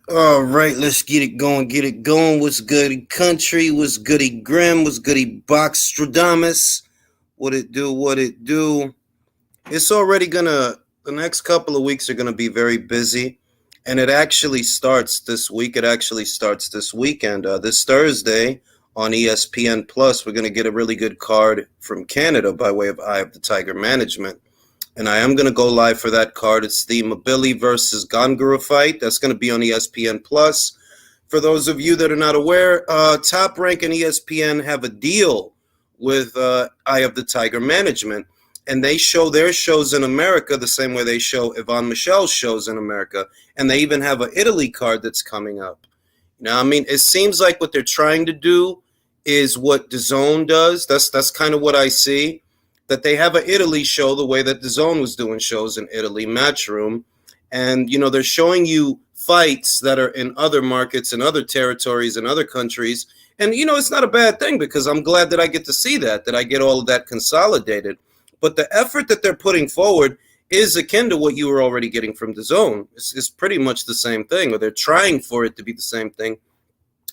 All right, let's get it going, get it going. What's goody country? What's goody Grim? What's goody Boxstradamus? What it do? What it do? It's already the next couple of weeks are gonna be very busy. And it actually starts this week. It actually starts this weekend. This Thursday on ESPN Plus, we're gonna get a really good card from Canada by way of Eye of the Tiger Management. And I am going to go live for that card. It's the Mabili versus Gongora fight. That's going to be on ESPN Plus. For those of you that are not aware, Top Rank and ESPN have a deal with Eye of the Tiger Management, and they show their shows in America the same way they show Yvonne Michelle's shows in America, and they even have an Italy card that's coming up. Now, I mean, it seems like what they're trying to do is what DAZN does. That's kind of what I see, that they have an Italy show the way that DAZN was doing shows in Italy, Matchroom. And, they're showing you fights that are in other markets and other territories and other countries. And, it's not a bad thing because I'm glad that I get to see that I get all of that consolidated. But the effort that they're putting forward is akin to what you were already getting from DAZN. It's pretty much the same thing, or they're trying for it to be the same thing.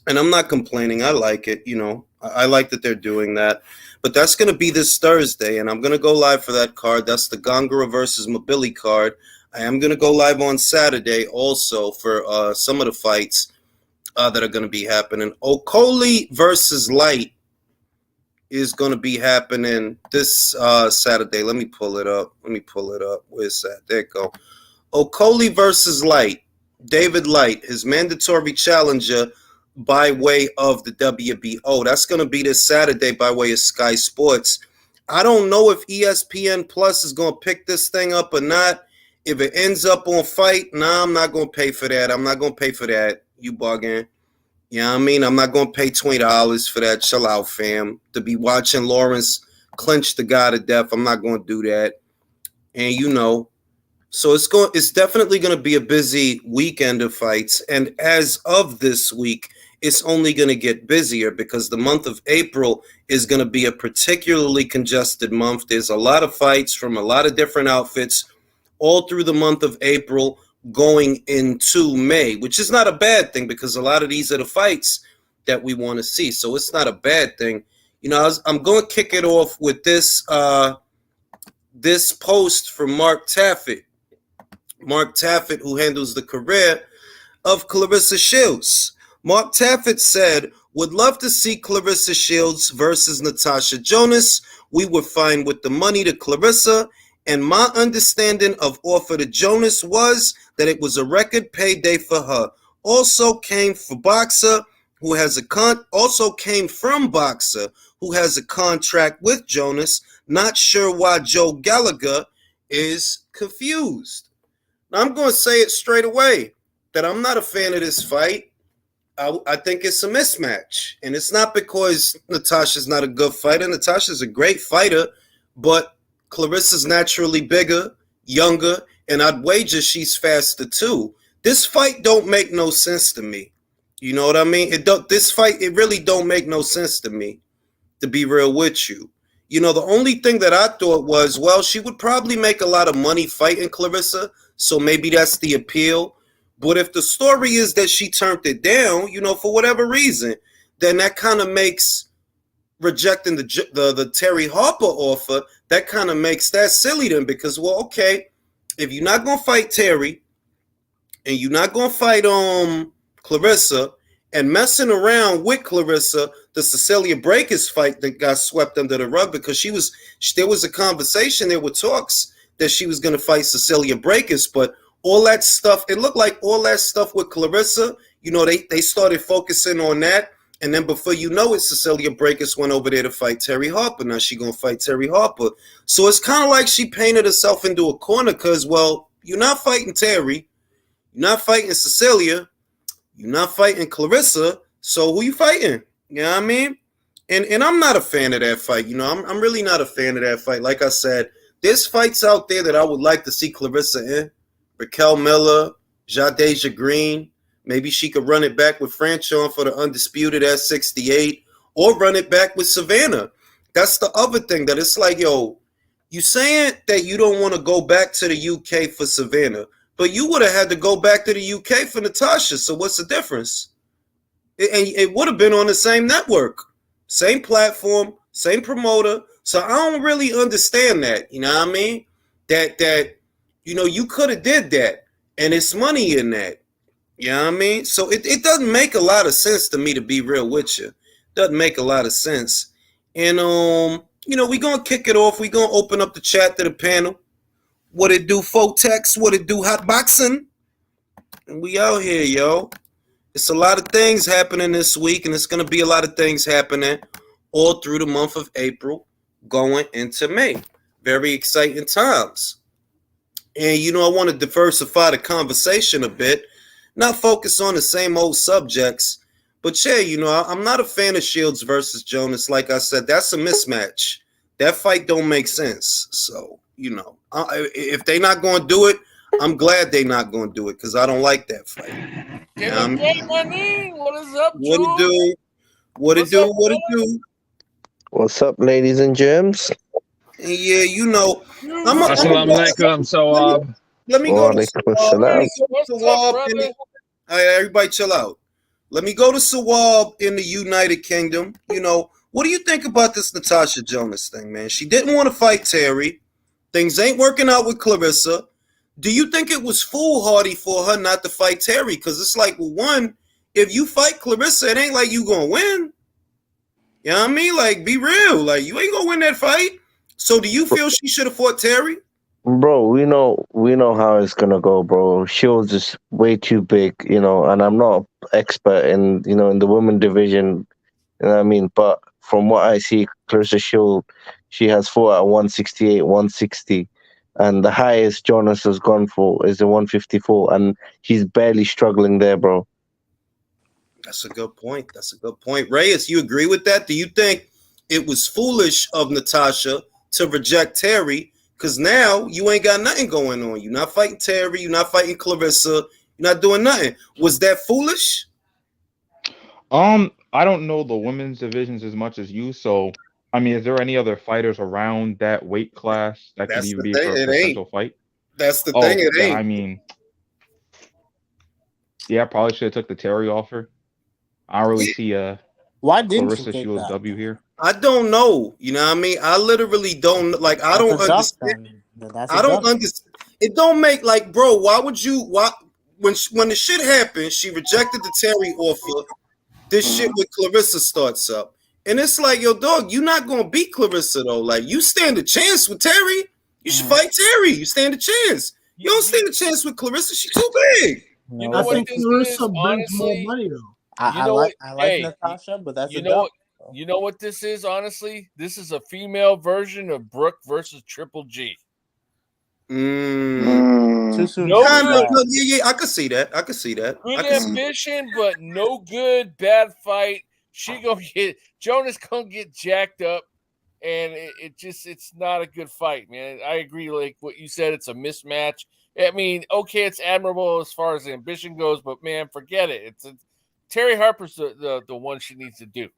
And I'm not complaining. I like it, I like that they're doing that. But that's going to be this Thursday, and I'm going to go live for that card. That's the Gongora versus Mabili card. I am going to go live on Saturday also for some of the fights that are going to be happening. Okoli versus Light is going to be happening this Saturday. Let me pull it up. Where's that? There you go. Okoli versus Light. David Light, his mandatory challenger by way of the WBO. That's going to be this Saturday by way of Sky Sports. I don't know if ESPN Plus is going to pick this thing up or not. If it ends up on Fight, I'm not going to pay for that. I'm not going to pay for that. You bugging. You know what I mean? I'm not going to pay $20 for that. Chill out, fam. To be watching Lawrence clinch the guy to death, I'm not going to do that. And so it's definitely going to be a busy weekend of fights. And as of this week, it's only going to get busier because the month of April is going to be a particularly congested month. There's a lot of fights from a lot of different outfits all through the month of April going into May, which is not a bad thing because a lot of these are the fights that we want to see. So it's not a bad thing. I'm going to kick it off with this post from Mark Taffet. Mark Taffet, who handles the career of Clarissa Shields. Mark Taffet said, would love to see Clarissa Shields versus Natasha Jonas. We were fine with the money to Clarissa, and my understanding of offer to Jonas was that it was a record payday for her. Also came from Boxer, who has a contract with Jonas. Not sure why Joe Gallagher is confused. Now, I'm going to say it straight away that I'm not a fan of this fight. I think it's a mismatch. And it's not because Natasha's not a good fighter. Natasha's a great fighter, but Clarissa's naturally bigger, younger, and I'd wager she's faster too. This fight don't make no sense to me. You know what I mean? This fight really don't make no sense to me, to be real with you. The only thing that I thought was, well, she would probably make a lot of money fighting Clarissa, so maybe that's the appeal. But if the story is that she turned it down, for whatever reason, then that kind of makes rejecting the Terry Harper offer, that kind of makes that silly then because, well, okay, if you're not going to fight Terry and you're not going to fight Clarissa and messing around with Clarissa, the Cecilia Brækhus fight that got swept under the rug because there was a conversation there with Tawks that she was going to fight Cecilia Brækhus, but all that stuff, it looked like all that stuff with Clarissa, they started focusing on that. And then before you know it, Cecilia Brækhus went over there to fight Terry Harper. Now she's going to fight Terry Harper. So it's kind of like she painted herself into a corner because, well, you're not fighting Terry. You're not fighting Cecilia. You're not fighting Clarissa. So who you fighting? You know what I mean? And I'm not a fan of that fight. I'm really not a fan of that fight. Like I said, there's fights out there that I would like to see Clarissa in. Raquel Miller, Jadeja Green. Maybe she could run it back with Franchon for the undisputed at 68 or run it back with Savannah. That's the other thing that it's like, yo, you saying that you don't want to go back to the UK for Savannah, But you would have had to go back to the UK for Natasha. So what's the difference? It would have been on the same network, same platform, same promoter. So I don't really understand that. You know what I mean? That you could have did that, and it's money in that. You know what I mean? So it doesn't make a lot of sense to me, to be real with you. Doesn't make a lot of sense. And we gonna kick it off. We gonna open up the chat to the panel. What it do, Fotex? What it do, hot boxing? And we out here, yo. It's a lot of things happening this week, and it's gonna be a lot of things happening all through the month of April, going into May. Very exciting times. And I want to diversify the conversation a bit, not focus on the same old subjects. But yeah, I'm not a fan of Shields versus Jonas. Like I said, that's a mismatch. That fight don't make sense. So, if they're not going to do it, I'm glad they're not going to do it because I don't like that fight. What is up, What it do? What it do? What it do? What's up, ladies and germs? And yeah, Assalamu alaikum. So, let me go to Sawab. everybody chill out. Let me go to Sawab in the United Kingdom. What do you think about this Natasha Jonas thing, man? She didn't want to fight Terry. Things ain't working out with Clarissa. Do you think it was foolhardy for her not to fight Terry? Because it's like, well, one, if you fight Clarissa, it ain't like you gonna win. You know what I mean? Like, be real. Like, you ain't gonna win that fight. So do you feel she should have fought Terry? Bro, we know how it's gonna go, bro. Shields is way too big, and I'm not an expert in the women division, you know what I mean? But from what I see, Clarissa Shield, she has fought at 168, 160, and the highest Jonas has gone for is the 154, and she's barely struggling there, bro. That's a good point. Reyes, you agree with that? Do you think it was foolish of Natasha to reject Terry? Because now you ain't got nothing going on. You're not fighting Terry. You're not fighting Clarissa. You're not doing nothing. Was that foolish? I don't know the women's divisions as much as you. So, I mean, is there any other fighters around that weight class that could even be for a potential fight? That's the thing. It ain't. I mean, yeah, probably should have took the Terry offer. I don't really see why didn't Clarissa you take Shields that? W here. I don't know. You know what I mean? I literally don't like. I don't understand. I don't understand. It don't make like, bro. Why would you? Why when the shit happened, she rejected the Terry offer. This shit with Clarissa starts up, and it's like, yo, dog, you're not gonna beat Clarissa though. Like, you stand a chance with Terry. You should fight Terry. You stand a chance. You don't stand a chance with Clarissa. She's too big. You know what this is, honestly? More money, though. I like Natasha, but that's you know what this is, honestly? This is a female version of Brooke versus Triple G. Too soon. Yeah, I could see that. Good ambition, but no good. Bad fight. Jonas gonna get jacked up, and it's not a good fight, man. I agree, like what you said. It's a mismatch. I mean, okay, it's admirable as far as the ambition goes, but man, forget it. Terry Harper's the one she needs to do.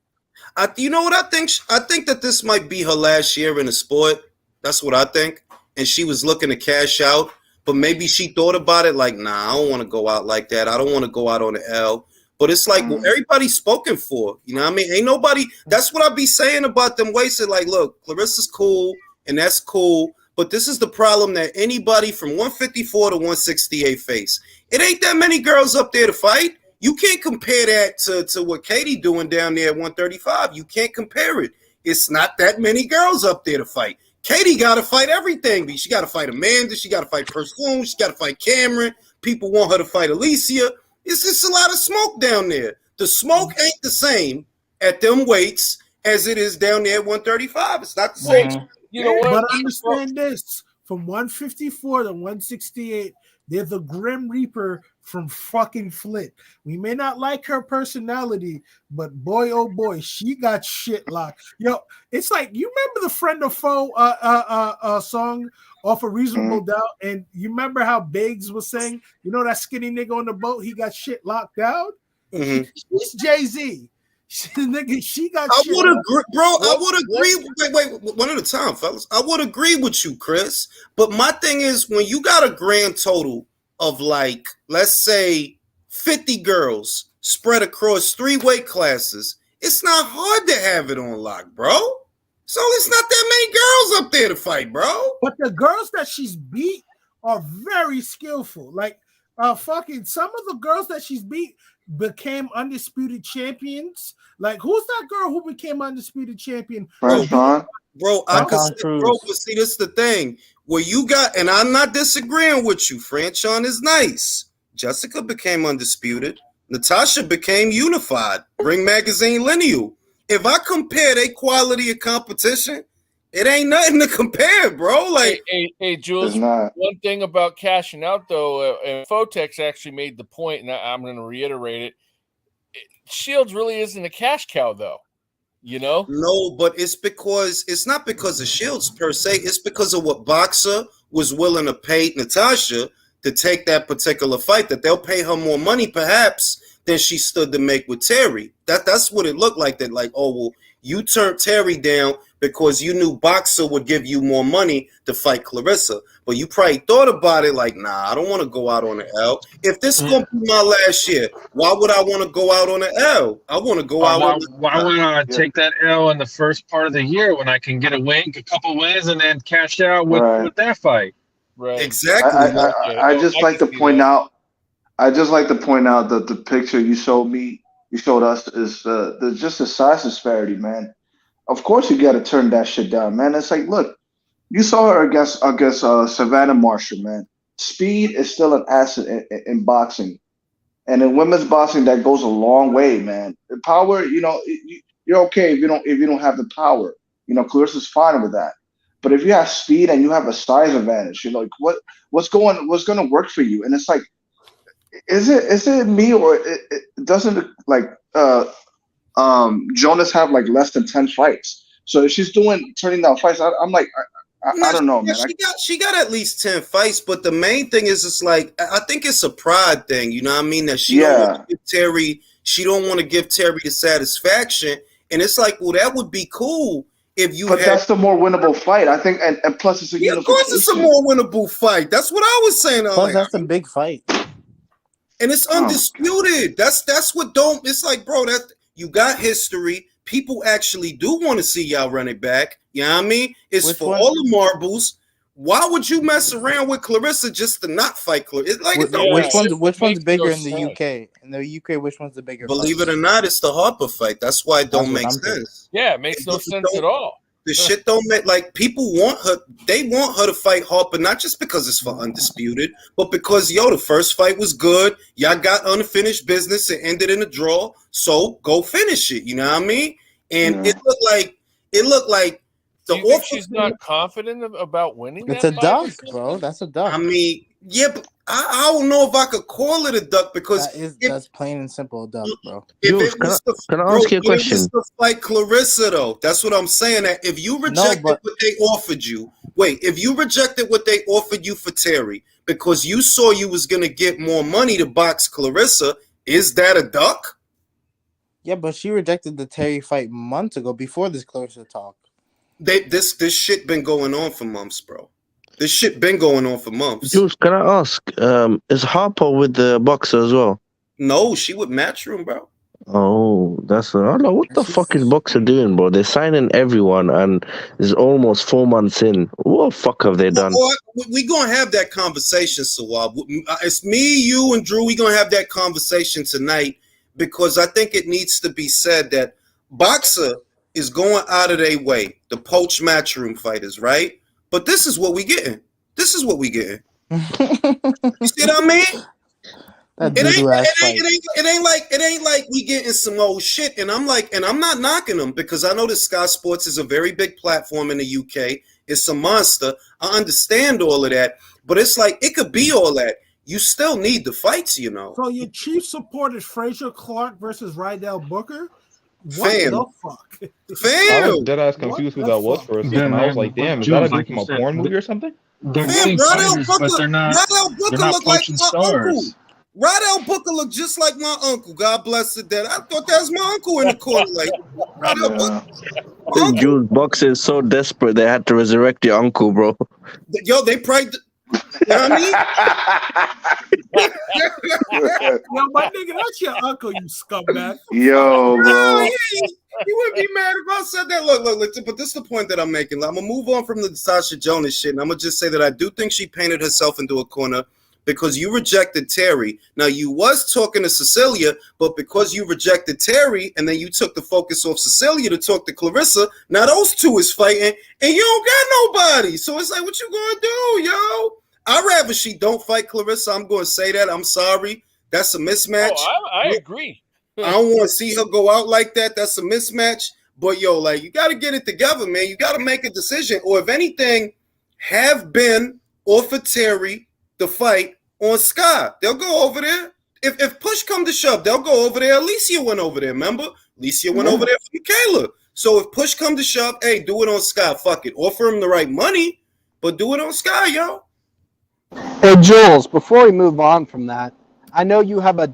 You know what I think? I think that this might be her last year in the sport. That's what I think. And she was looking to cash out, but maybe she thought about it like, nah, I don't want to go out like that. I don't want to go out on the L. But it's like, well, everybody's spoken for. You know what I mean? Ain't nobody. That's what I be saying about them wasted. Like, look, Clarissa's cool, and that's cool. But this is the problem that anybody from 154 to 168 face. It ain't that many girls up there to fight. You can't compare that to what Katie doing down there at 135. You can't compare it. It's not that many girls up there to fight. Katie got to fight everything. She got to fight Amanda. She got to fight Persoon. She got to fight Cameron. People want her to fight Alicia. It's just a lot of smoke down there. The smoke ain't the same at them weights as it is down there at 135. It's not the same. You know what? But understand this. From 154 to 168, they're the Grim Reaper from fucking Flint. We may not like her personality, but boy, oh boy, she got shit locked. Yo, it's like, you remember the Friend or Foe song off a Reasonable Doubt? And you remember how Biggs was saying, that skinny nigga on the boat, he got shit locked down? She's Jay-Z. She got I would agree, bro. I would agree. Wait, one at a time, fellas. I would agree with you, Chris. But my thing is, when you got a grand total of like, let's say 50 girls spread across 3 weight classes, it's not hard to have it on lock, bro. So it's not that many girls up there to fight, bro. But the girls that she's beat are very skillful. Like, some of the girls that she's beat became undisputed champions. Like, who's that girl who became undisputed champion? Bro, but see, this is the thing. Where you got, and I'm not disagreeing with you, Franchon is nice. Jessica became undisputed. Natasha became unified. Ring Magazine lineal. If I compare their quality of competition, it ain't nothing to compare, bro. Like, hey, Jules. One thing about cashing out, though, and Fotex actually made the point, and I'm going to reiterate it. Shields really isn't a cash cow, though. You know? No, but it's not because of Shields per se. It's because of what Boxer was willing to pay Natasha to take that particular fight, that they'll pay her more money perhaps than she stood to make with Terry. That's what it looked like, that like, oh, well, you turned Terry down because you knew Boxer would give you more money to fight Clarissa. But you probably thought about it like, nah, I don't want to go out on an L. If this is going to be my last year, why would I want to go out on an L? I want to go out on the Why would I take that L in the first part of the year when I can get a couple wins and then cash out with that fight? Right. Exactly. I just like to point out that the picture you showed us is just the size disparity, man. Of course you got to turn that shit down, man. It's like, look, you saw her against Savannah Marshall, man. Speed is still an asset in boxing, and in women's boxing that goes a long way, man. The power, you're okay if you don't have the power. Clarissa's fine with that. But if you have speed and you have a size advantage, what's going to work for you? And it's like, is it me, or it doesn't like Jonas have like less than 10 fights? So if she's turning down fights, I'm like, I don't know, man. She got at least 10 fights, but the main thing is, it's like, I think it's a pride thing, you know what I mean? That she don't want to give Terry, the satisfaction, and it's like, well, that would be cool if you. But that's the more winnable fight, I think, and plus it's a of course it's a more winnable fight. That's what I was saying. Plus, that's a big fight, and it's undisputed. That's what don't. It's like, bro, that you got history. People actually do want to see y'all run it back. You know what I mean? It's all the marbles. Why would you mess around with Clarissa just to not fight Clarissa? It's like, which one's bigger in the UK? In the UK, which one's the bigger? Believe it or not, it's the Harper fight. That's why it don't make sense. Yeah, it makes no sense at all. The shit don't make, like, people want her. They want her to fight Harper, not just because it's for undisputed, but because, the first fight was good. Y'all got unfinished business and ended in a draw. So go finish it. You know what I mean? And it looked like do you think she's not confident about winning? It's a duck, bro. That's a duck. I mean, yeah, but I don't know if I could call it a duck, because that's plain and simple a duck, bro. Can I ask you a question? Like Clarissa, though, that's what I'm saying. That if you rejected what they offered you, if you rejected what they offered you for Terry because you saw you was gonna get more money to box Clarissa, is that a duck? Yeah, but she rejected the Terry fight months ago before this Clarissa talk. This shit been going on for months, bro. This shit been going on for months. Jules, can I ask, is Harper with the Boxer as well? No, she with Matchroom, bro. Oh, I don't know. What the fuck is Boxer doing, bro? They're signing everyone, and it's almost 4 months in. What the fuck have they done? We gonna have that conversation, Sawab. It's me, you, and Drew. We gonna have that conversation tonight, because I think it needs to be said that Boxer is going out of their way to poach Matchroom fighters, right? But this is what we getting. You see what I mean? It ain't like we getting some old shit. And I'm like, and I'm not knocking them, because I know that Sky Sports is a very big platform in the UK. It's a monster. I understand all of that, but it's like, it could be all that. You still need the fights, So your chief support is Frazier Clark versus Rydell Booker? What Fam. the fuck? Fam. I was dead ass confused who that was for a second. I was like, damn, is that a dude from a porn movie or something? Rydell Booker look like my uncle. Rydell Booker look just like my uncle. God bless the dead. I thought that was my uncle in the corner. Like, Rydell Booker. Jules, Boxer is so desperate they had to resurrect your uncle, bro. Yo, they probably. You know what I mean? Yo, my nigga, that's your uncle, you scumbag. Yo, No, bro. he wouldn't be mad if I said that. Look, but this is the point that I'm making. I'm gonna move on from the Sasha Jonas shit, and I'm gonna just say that I do think she painted herself into a corner because you rejected Terry. Now you was talking to Cecilia, but because you rejected Terry, and then you took the focus off Cecilia to talk to Clarissa. Now those two is fighting, and you don't got nobody. So it's like, what you gonna do, yo? I'd rather she don't fight Clarissa. I'm gonna say that. I'm sorry. That's a mismatch. Oh, I agree. I don't want to see her go out like that. That's a mismatch. But yo, like, you got to get it together, man. You got to make a decision, or if anything, have Ben offer Terry the fight on Sky. They'll go over there. If push come to shove, they'll go over there. Alicia went over there. Remember, Alicia went over there for Michaela. So if push come to shove, hey, do it on Sky. Fuck it. Offer him the right money, but do it on Sky, yo. Hey, Jules, before we move on from that, I know you have a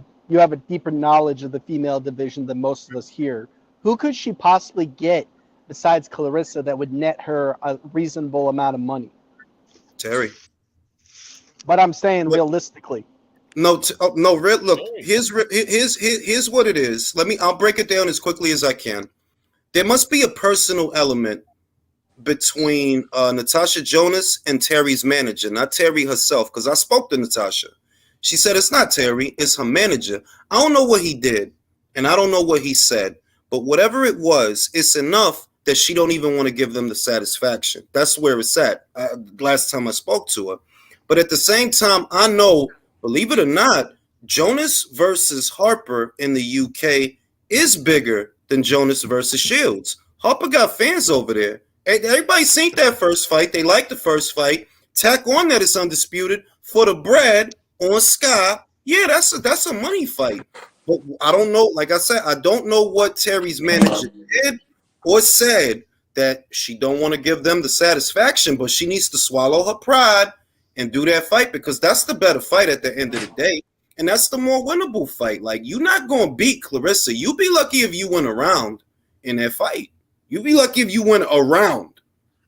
deeper knowledge of the female division than most of us here. Who could she possibly get besides Clarissa that would net her a reasonable amount of money? Terry. But I'm saying realistically. No, look, here's what it is. I'll break it down as quickly as I can. There must be a personal element between Natasha Jonas and Terry's manager, not Terry herself, because I spoke to Natasha. She said it's not Terry, it's her manager. I don't know what he did, and I don't know what he said, but whatever it was, it's enough that she don't even want to give them the satisfaction. That's where it's at. Last time I spoke to her. But at the same time, I know, believe it or not, Jonas versus Harper in the UK is bigger than Jonas versus Shields. Harper got fans over there. Everybody seen that first fight. They liked the first fight. Tack on that it's undisputed for the bread on Sky. Yeah, that's a money fight. But I don't know. Like I said, I don't know what Terry's manager did or said that she don't want to give them the satisfaction, but she needs to swallow her pride and do that fight because that's the better fight at the end of the day. And that's the more winnable fight. Like, you're not going to beat Clarissa. You'll be lucky if you win a round in that fight. You'll be lucky if you win a round.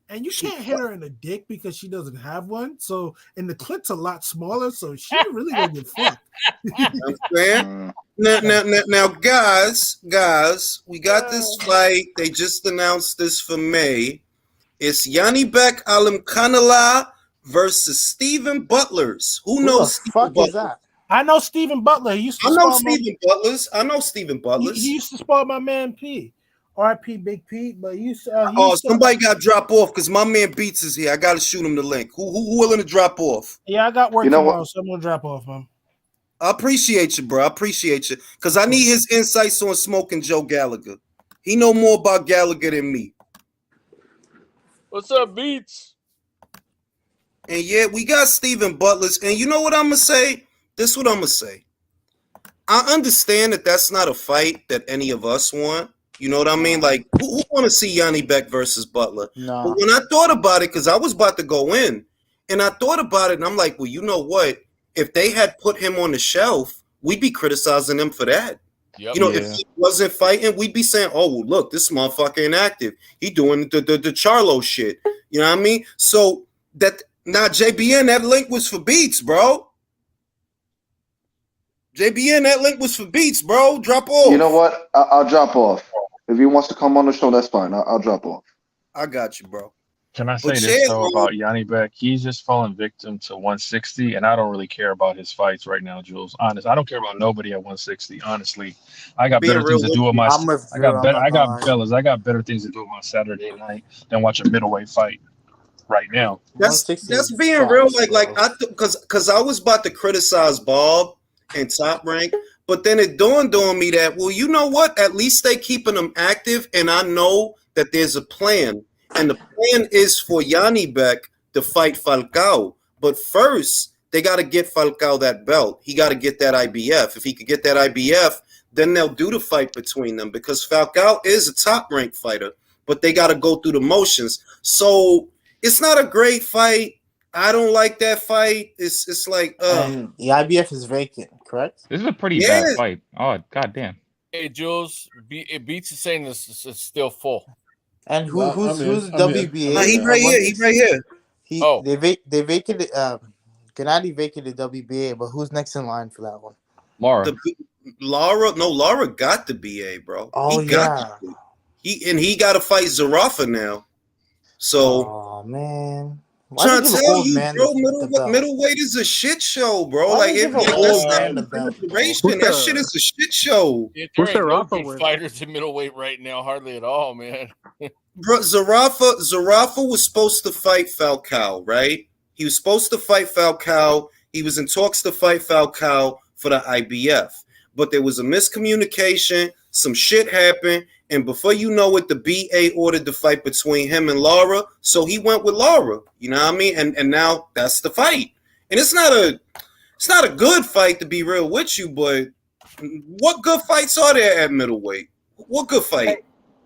And you can't hit her in the dick because she doesn't have one. So, and the clit's a lot smaller, so she really gonna get fucked. Now, guys, we got this fight. They just announced this for May. It's Yanibek Alimkhanallah versus Stephen Butlers. Who knows the fuck is that? I know Stephen Butler. He used to I know Stephen Butlers. He used to spar my man P. R.I.P. Big P. But he somebody got to drop off because my man Beats is here. I got to shoot him the link. Who willing to drop off? Yeah, I got work tomorrow, so I'm gonna drop off, man. I appreciate you, bro. I appreciate you because I need his insights on smoking Joe Gallagher. He know more about Gallagher than me. What's up, Beats? And yeah, we got Stephen Butlers. And you know what I'm gonna say? This is what I'm gonna say. I understand that that's not a fight that any of us want. You know what I mean? Like, who want to see Yanni Beck versus Butler? No. But when I thought about it, because I was about to go in, and I thought about it, and I'm like, well, you know what? If they had put him on the shelf, we'd be criticizing him for that. Yep. You know, if he wasn't fighting, we'd be saying, oh, well, look, this motherfucker inactive. He doing the Charlo shit. You know what I mean? So, now, JBN, that link was for Beats, bro. JBN, that link was for Beats, bro. Drop off. You know what? I'll drop off. If he wants to come on the show, that's fine. I'll drop off. I got you, bro. Can I say this though about Yanni Beck? He's just fallen victim to 160, and I don't really care about his fights right now, Jules. Honest, I don't care about nobody at 160. Honestly, I got better things to do with my. I got better things to do with my Saturday night than watch a middleweight fight right now. That's being real. Because I was about to criticize Bob and Top Rank. But then it dawned on me that, well, you know what? At least they keeping them active, and I know that there's a plan. And the plan is for Yanni Beck to fight Falcao. But first, they got to get Falcao that belt. He got to get that IBF. If he could get that IBF, then they'll do the fight between them because Falcao is a top-ranked fighter, but they got to go through the motions. So it's not a great fight. I don't like that fight. It's like and the IBF is vacant, correct? This is a pretty bad fight. Oh, goddamn. Hey, Jules, it beats the saying this is still full. And who's WBA? He right here. They vacated Gennady vacated WBA, but who's next in line for that one? Laura. Laura got the BA, bro. Oh, he got he got to fight Zarafa now. So, oh man, why trying to tell you, bro, middleweight is a shit show, bro. Why like, give an old man the belt? That shit is a shit show. There ain't no good fighters in middleweight right now, hardly at all, man. Bro, Zarafa was supposed to fight Falcao, right? He was supposed to fight Falcao. He was in talks to fight Falcao for the IBF. But there was a miscommunication. Some shit happened. And before you know it, the BA ordered the fight between him and Laura. So he went with Laura. You know what I mean? And now that's the fight. And it's not a good fight, to be real with you, but what good fights are there at middleweight? What good fight?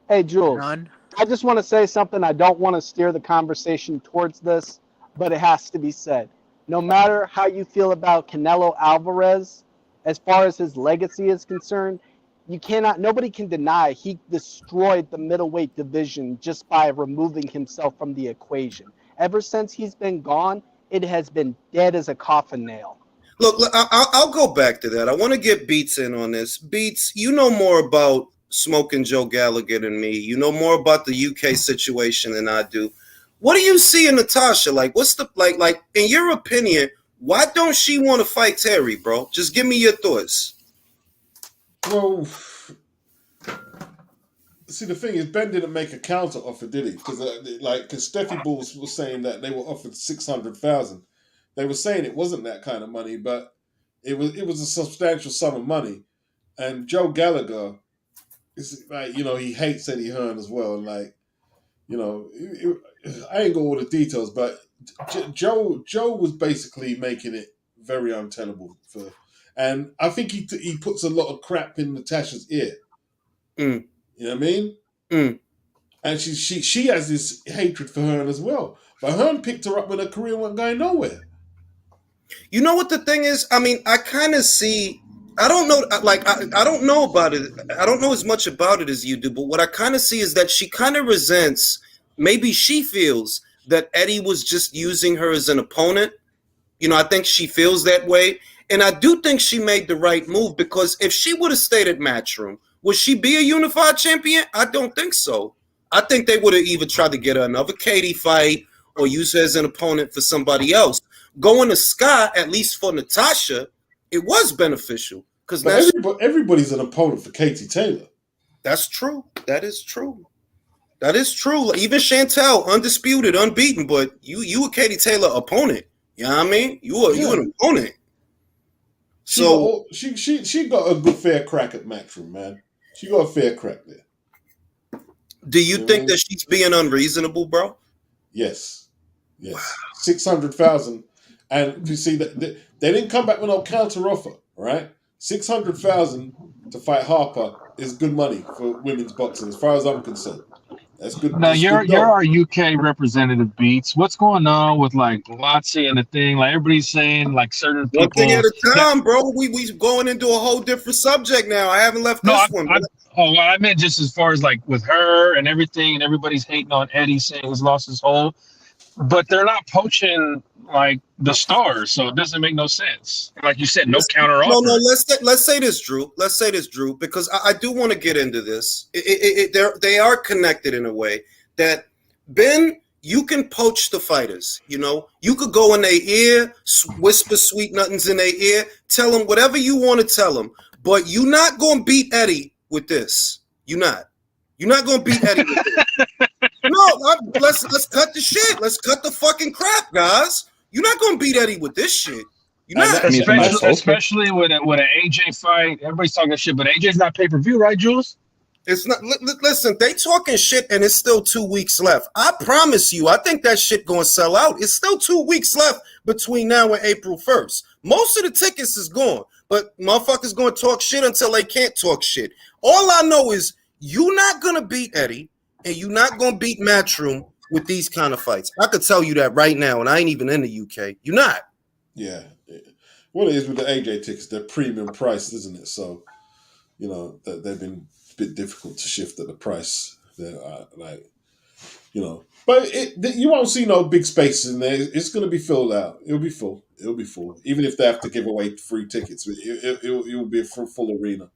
Hey Jules. None. I just want to say something. I don't want to steer the conversation towards this, but it has to be said. No matter how you feel about Canelo Alvarez, as far as his legacy is concerned, nobody can deny he destroyed the middleweight division just by removing himself from the equation. Ever since he's been gone, it has been dead as a coffin nail. Look, I'll go back to that. I want to get Beats in on this. Beats, you know more about Smoking Joe Gallagher than me. You know more about the UK situation than I do. What do you see in Natasha? Like, what's the like in your opinion, why don't she want to fight Terry, bro? Just give me your thoughts. Well, see, the thing is, Ben didn't make a counter offer, did he? Because Steffi Bulls was saying that they were offered 600,000. They were saying it wasn't that kind of money, but it was a substantial sum of money. And Joe Gallagher is like, he hates Eddie Hearn as well. And like, I ain't got all the details, but Joe was basically making it very untenable for. And I think he puts a lot of crap in Natasha's ear. Mm. You know what I mean? Mm. And she has this hatred for Hearn as well. But Hearn picked her up when her career wasn't going nowhere. You know what the thing is? I mean, I kind of see. I don't know. I don't know about it. I don't know as much about it as you do. But what I kind of see is that she kind of resents. Maybe she feels that Eddie was just using her as an opponent. I think she feels that way. And I do think she made the right move, because if she would have stayed at Matchroom, would she be a unified champion? I don't think so. I think they would have either tried to get her another Katie fight or use her as an opponent for somebody else. Going to Sky, at least for Natasha, it was beneficial. Because everybody's an opponent for Katie Taylor. That's true. That is true. That is true. Even Chantel, undisputed, unbeaten, but you a Katie Taylor opponent. You know what I mean? You an opponent. So she got a good fair crack at Matchroom, man. She got a fair crack there. Do you think that she's being unreasonable, bro? Yes. 600,000, and you see that they didn't come back with no counter offer, right? 600,000 to fight Harper is good money for women's boxing, as far as I'm concerned. That's good. Now you're our UK representative, Beats. What's going on with like Buatsi and the thing? Like everybody's saying, like certain people. One thing at a time, bro. We going into a whole different subject now. I haven't left this one. I meant just as far as like with her and everything, and everybody's hating on Eddie, saying he's lost his hold. But they're not poaching like the stars, so it doesn't make no sense. Like you said, no counter offer. No. Let's say this, Drew. Let's say this, Drew, because I do want to get into this. They are connected in a way that Ben, you can poach the fighters. You could go in their ear, whisper sweet nothings in their ear, tell them whatever you want to tell them, but you're not going to beat Eddie with this. You're not. You're not going to beat Eddie with this. No, let's cut the shit. Let's cut the fucking crap, guys. You're not gonna beat Eddie with this shit. You're not. Especially with an AJ fight. Everybody's talking shit, but AJ's not pay-per-view, right, Jules? It's not. Listen, they talking shit, and it's still 2 weeks left. I promise you, I think that shit gonna sell out. It's still 2 weeks left between now and April 1st. Most of the tickets is gone, but motherfuckers gonna talk shit until they can't talk shit. All I know is you're not gonna beat Eddie. And you're not going to beat Matchroom with these kind of fights. I could tell you that right now, and I ain't even in the UK. You're not. Yeah. What it is with the AJ tickets, they're premium price, isn't it? So, that they've been a bit difficult to shift at the price. They're You know, but you won't see no big spaces in there. It's going to be filled out. It'll be full. It'll be full. Even if they have to give away free tickets, it will be a full arena.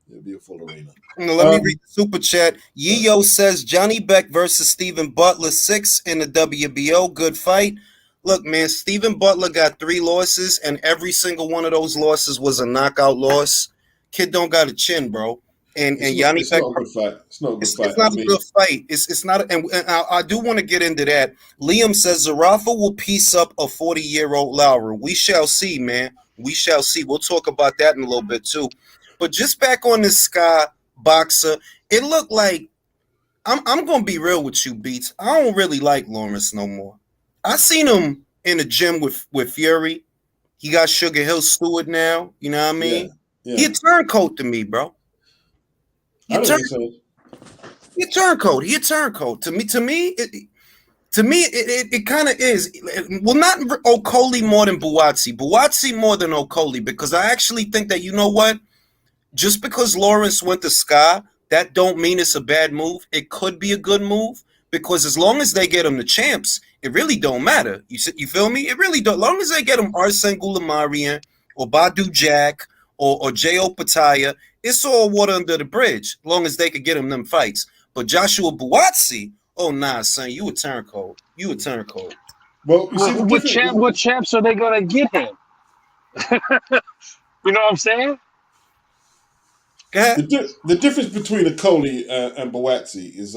It'll be a full arena. Let me read the super chat. Yiyo says Johnny Beck versus Stephen Butler 6 in the WBO. Good fight. Look, man, Stephen Butler got 3 losses, and every single one of those losses was a knockout loss. Kid don't got a chin, bro. And Yanni Beck, not a good fight. It's not a good fight. It's not a good fight. It's not. And I do want to get into that. Liam says Zarafa will piece up a 40-year-old Lowry. We shall see, man. We shall see. We'll talk about that in a little bit too. But just back on this Sky boxer, it looked like I'm gonna be real with you, Beats. I don't really like Lawrence no more. I seen him in the gym with Fury. He got Sugar Hill Stewart now. You know what I mean? Yeah. He a turncoat to me, bro. He a turncoat. He a turncoat. To me, it kind of is. Well, not Okoli more than Buatsi. Buatsi more than Okoli, because I actually think that, you know what? Just because Lawrence went to Sky, that don't mean it's a bad move. It could be a good move, because as long as they get him the champs, it really don't matter. You feel me? It really don't. As long as they get him Arsene Goulamarian or Badu Jack or J.O. Pataya, it's all water under the bridge, as long as they could get him them fights. But Joshua Buatsi, oh nah, son, you a turncoat. You a turncoat. Well, what champs are they gonna get him? You know what I'm saying? The difference between Okoli and Buatsi is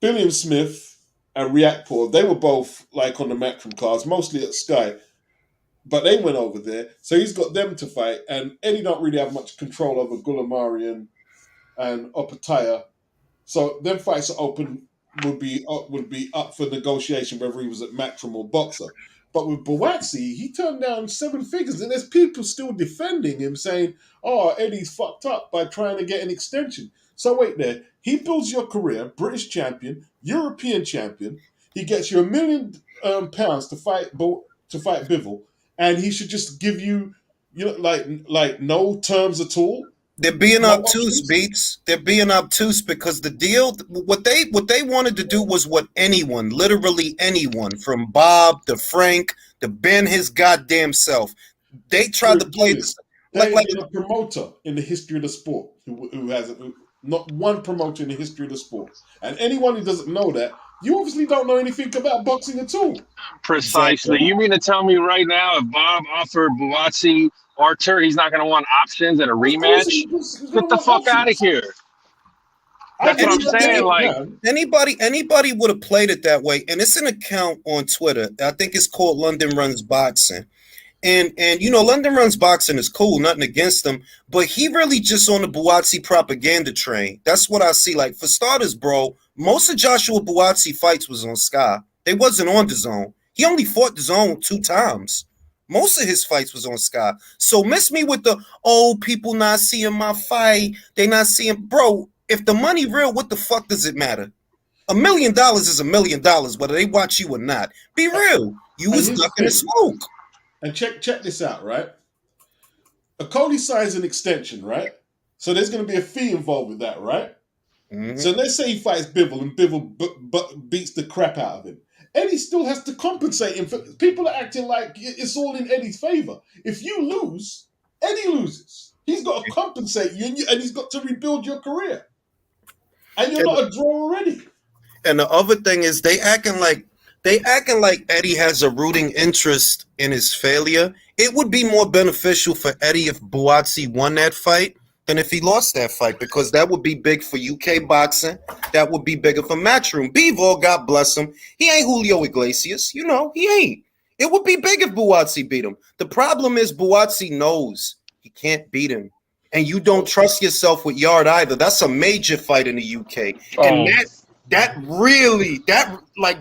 Billiam Smith and Riakporhe. They were both like on the Matchroom cards, mostly at Sky. But they went over there, so he's got them to fight. And Eddie don't really have much control over Goulamarian and Opataya. So them fights are open, would be up for negotiation, whether he was at Matchroom or Boxer. But with Buatsi, he turned down 7 figures, and there's people still defending him, saying, "Oh, Eddie's fucked up by trying to get an extension." So wait there. He builds your career, British champion, European champion. He gets you £1 million to fight Bivol. And he should just give you, like no terms at all. They're being obtuse, Beats. They're being obtuse because the deal, what they wanted to do was what anyone, literally anyone, from Bob to Frank to Ben his goddamn self, they tried to play this. Like a promoter in the history of the sport who has not one promoter in the history of the sport. And anyone who doesn't know that, you obviously don't know anything about boxing at all. Precisely. Exactly. You mean to tell me right now, if Bob offered Buatsi Artur, he's not going to want options and a rematch? Get the fuck out of here. That's what I'm saying. Like anybody would have played it that way. And it's an account on Twitter. I think it's called London Runs Boxing. And London Runs Boxing is cool, nothing against them, but he really just on the Buatsi propaganda train. That's what I see. Like, for starters, bro, most of Joshua Buatsi fights was on Sky. They wasn't on DAZN. He only fought DAZN 2 times. Most of his fights was on Sky. So miss me with the, people not seeing my fight. They not seeing, bro, if the money real, what the fuck does it matter? $1 million is $1 million, whether they watch you or not. Be real. You was ducking the smoke. And check this out, right? Okoli signs an extension, right? So there's going to be a fee involved with that, right? Mm-hmm. So let's say he fights Bivol and Bivol beats the crap out of him. Eddie still has to compensate him. People are acting like it's all in Eddie's favor. If you lose, Eddie loses. He's got to compensate you, and he's got to rebuild your career. And you're not a draw already. And the other thing is they acting like Eddie has a rooting interest in his failure. It would be more beneficial for Eddie if Buatsi won that fight than if he lost that fight, because that would be big for UK boxing. That would be bigger for Matchroom. Bivol, God bless him, he ain't Julio Iglesias. He ain't. It would be big if Buatsi beat him. The problem is Buatsi knows he can't beat him. And you don't trust yourself with Yard either. That's a major fight in the UK. And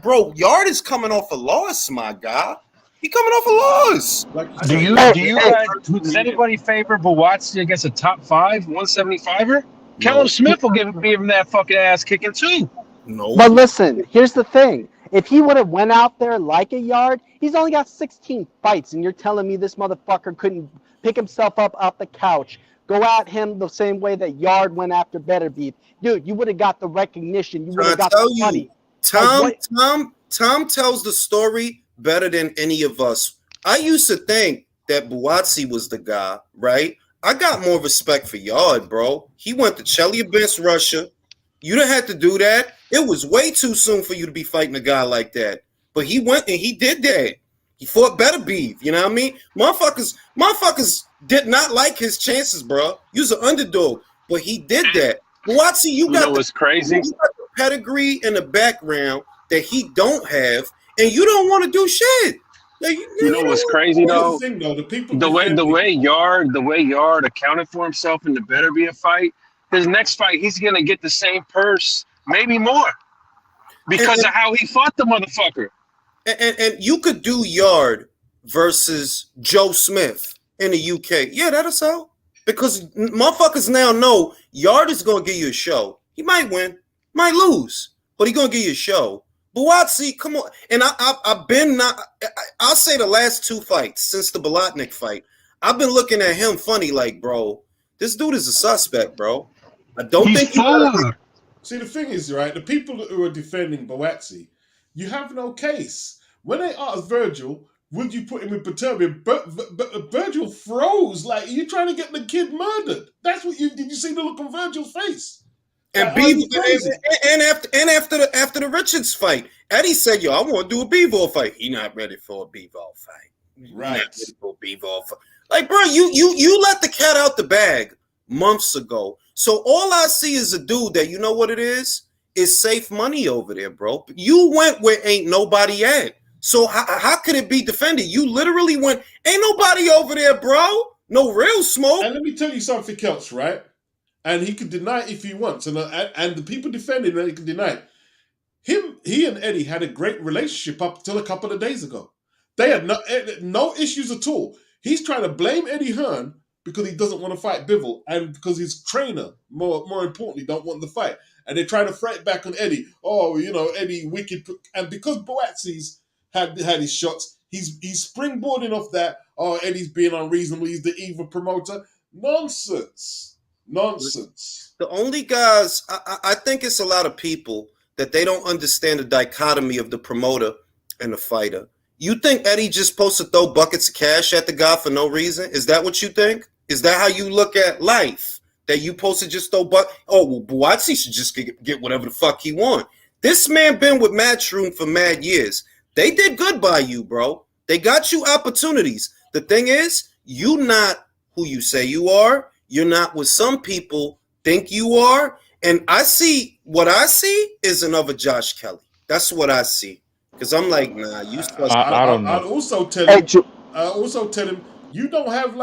bro, Yard is coming off a loss, my guy. He coming off a loss. Does anybody favor Buatsi against a top 5 175er? Callum Smith will give him that fucking ass kicking too. No. But listen, here's the thing. If he would have went out there like a Yard, he's only got 16 fights, and you're telling me this motherfucker couldn't pick himself up off the couch, Go at him the same way that Yard went after Beterbiev. Dude, you would have got the recognition. You would have got the money. Tom tells the story better than any of us. I used to think that Buatsi was the guy, right? I got more respect for Yard, bro. He went to Chelyabinsk, Russia. You didn't have to do that. It was way too soon for you to be fighting a guy like that. But he went and he did that. He fought Beterbiev, you know what I mean? Motherfuckers did not like his chances, bro. He was an underdog, but he did that. Buatsi, you got what's crazy? You got the pedigree in the background that he don't have, and you don't want to do shit. Like, you know what's crazy though? The way Yard accounted for himself in the Beterbiev fight. His next fight, he's gonna get the same purse, maybe more, because of how he fought the motherfucker. And you could do Yard versus Joe Smith in the UK. Yeah, that'll sell. Because motherfuckers now know Yard is going to give you a show. He might win, might lose, but he's going to give you a show. Buatsi, come on. And I'll say the last two fights since the Bolotnik fight, I've been looking at him funny like, bro, this dude is a suspect, bro. I don't think See, the thing is, right, the people who are defending Buatsi, you have no case. When they asked Virgil, would you put him in Beterbiev? Virgil froze. Like, you're trying to get the kid murdered. That's what did you see the look on Virgil's face? And after the Richards fight, Eddie said, yo, I want to do a Bivol fight. He not ready for a Bivol fight. Right. Not ready for a Bivol fight. Like, bro, you let the cat out the bag months ago. So all I see is a dude that, you know what it is safe money over there, bro. You went where ain't nobody at. So how could it be defended? You literally went, ain't nobody over there, bro. No real smoke. And let me tell you something else, right? And he could deny it if he wants. And the people defending him, he can deny it. He and Eddie had a great relationship up until a couple of days ago. They had no issues at all. He's trying to blame Eddie Hearn because he doesn't want to fight Bivol, and because his trainer, more importantly, don't want the fight. And they're trying to fight back on Eddie. Oh, you know, Eddie wicked. And because Buatsi's had his shots, he's springboarding off that. Oh, Eddie's being unreasonable. He's the evil promoter. Nonsense. The only guys, I think it's a lot of people that they don't understand the dichotomy of the promoter and the fighter. You think Eddie just supposed to throw buckets of cash at the guy for no reason? Is that what you think? Is that how you look at life? That you supposed to just throw Buatsi should just get whatever the fuck he want. This man been with Matchroom for mad years. They did good by you, bro. They got you opportunities. The thing is, you not who you say you are. You're not what some people think you are. And what I see is another Josh Kelly. That's what I see. Because I'm like, nah, you. I don't know. I'd also tell him, you don't have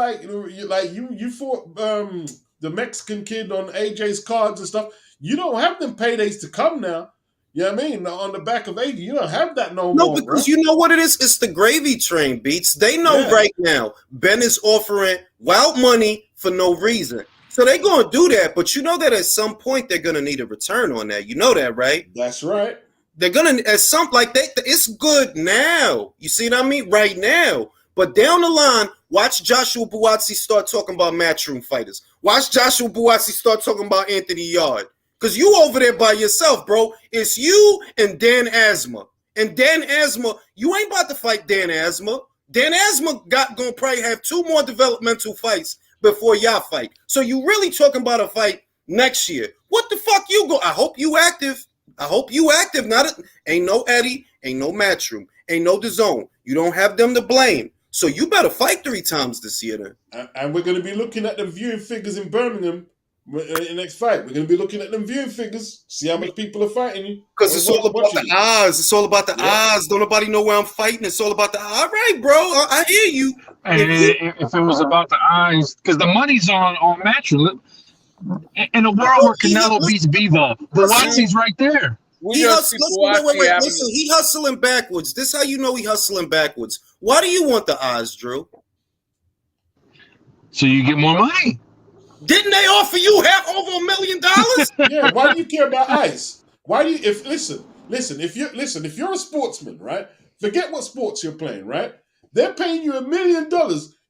you fought the Mexican kid on AJ's cards and stuff. You don't have them paydays to come now. You know what I mean? On the back of AJ, you don't have that no more. No, because you know what it is? It's the gravy train, Beats. They know right now Ben is offering wild money for no reason. So they're going to do that. But you know that at some point they're going to need a return on that. You know that, right? That's right. They're going to, it's good now. You see what I mean? Right now. But down the line, watch Joshua Buatsi start talking about Matchroom fighters. Watch Joshua Buatsi start talking about Anthony Yard. Because you over there by yourself, bro. It's you and Dan Asma. And Dan Asma, you ain't about to fight Dan Asma. Dan Asma gonna probably have 2 more developmental fights before y'all fight. So you really talking about a fight next year. What the fuck you go? I hope you active. Ain't no Eddie, ain't no Matchroom, ain't no DAZN. You don't have them to blame. So you better fight 3 times this year then. And we're going to be looking at the viewing figures in Birmingham in the next fight. We're going to be looking at them viewing figures, see how much people are fighting you. Because it's all about the odds. It's all about the odds. Don't nobody know where I'm fighting. It's all about the odds. All right, bro. I hear you. If it was about the odds, because the money's on Matchroom. In a world where Canelo beats Bivol, Buatsi's right there. He hustling backwards. This is how you know he hustling backwards. Why do you want the odds, Drew? So you get more money. Didn't they offer you over $1 million? Yeah. Why do you care about ice? Why do you? If you're a sportsman, right? Forget what sports you're playing, right? They're paying you $1 million.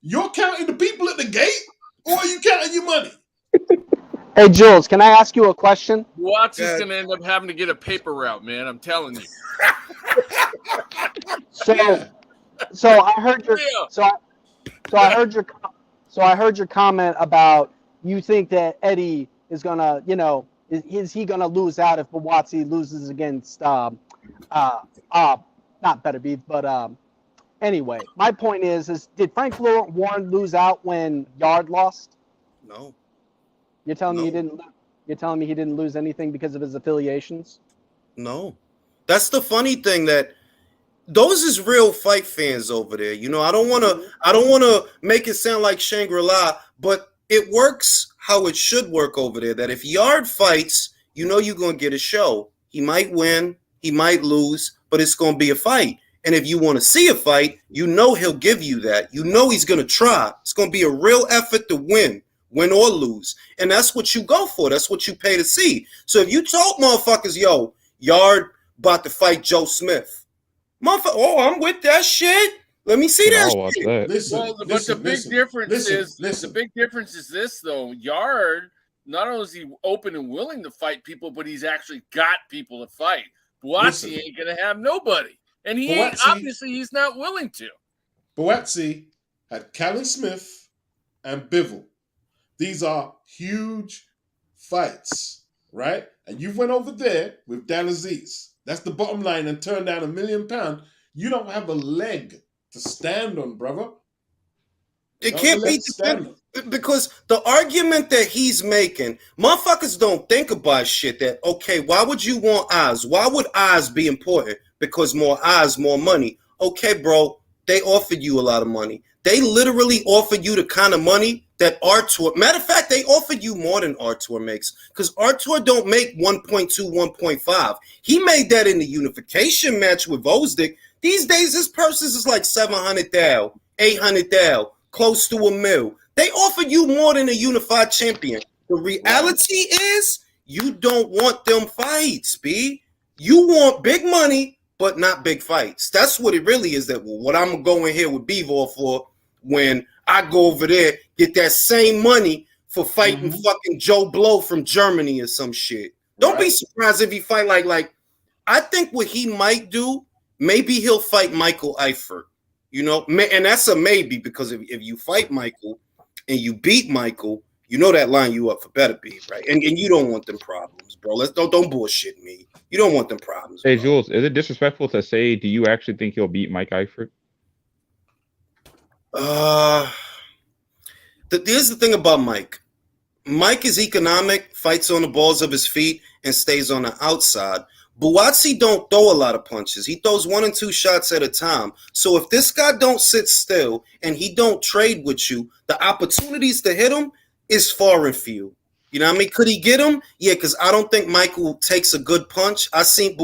You're counting the people at the gate. Or are you counting your money? Hey, Jules, can I ask you a question? Buatsi's going to end up having to get a paper route, man. I'm telling you. So I heard your I heard your comment about you think that Eddie is gonna, is he gonna lose out if Buatsi loses against not Beterbiev, but anyway, my point is did Frank Warren lose out when Yard lost? No. You're telling me he didn't. You're telling me he didn't lose anything because of his affiliations? No. That's the funny thing, that those is real fight fans over there. I don't want to make it sound like Shangri-La, but it works how it should work over there. That if Yard fights, you're going to get a show. He might win, he might lose, but it's going to be a fight. And if you want to see a fight, he'll give you that. He's going to try. It's going to be a real effort to win or lose. And that's what you go for. That's what you pay to see. So if you told motherfuckers, yo, Yard about to fight Joe Smith, motherfucker, I'm with that shit. Let me see that shit. The big difference is this, though. Yard, not only is he open and willing to fight people, but he's actually got people to fight. Buatsi ain't going to have nobody. And he's not willing to. Buatsi had Callum Smith and Bivol. These are huge fights, right? And you went over there with Dan Aziz. That's the bottom line, and turned down £1 million. You don't have a leg to stand on, brother. It can't be because the argument that he's making, motherfuckers don't think about shit that, okay, why would you want eyes? Why would eyes be important? Because more eyes, more money. Okay, bro, they offered you a lot of money. They literally offered you the kind of money that Artur, matter of fact, they offered you more than Artur makes, because Artur don't make 1.2, 1.5. He made that in the unification match with Vosdick. These days, his purses is like 700,000, 800,000, close to $1 million. They offered you more than a unified champion. The reality is, you don't want them fights, B. You want big money, but not big fights. That's what it really is. That what I'm going here with Bivol for when I go over there, get that same money for fighting fucking Joe Blow from Germany or some shit. Don't be surprised if he fight like I think what he might do, maybe he'll fight Michael Eifert. And that's a maybe, because if you fight Michael and you beat Michael, that line you up for Beterbiev, right? And you don't want them problems, bro. Don't bullshit me. You don't want them problems. Hey, bro. Jules, is it disrespectful to say, do you actually think he'll beat Mike Eifert? Here's the thing about Mike. Mike is economic, fights on the balls of his feet, and stays on the outside. Buatsi don't throw a lot of punches. He throws 1 and 2 shots at a time. So if this guy don't sit still and he don't trade with you, the opportunities to hit him is far and few. You know what I mean? Could he get him? Yeah, because I don't think Michael takes a good punch. I seen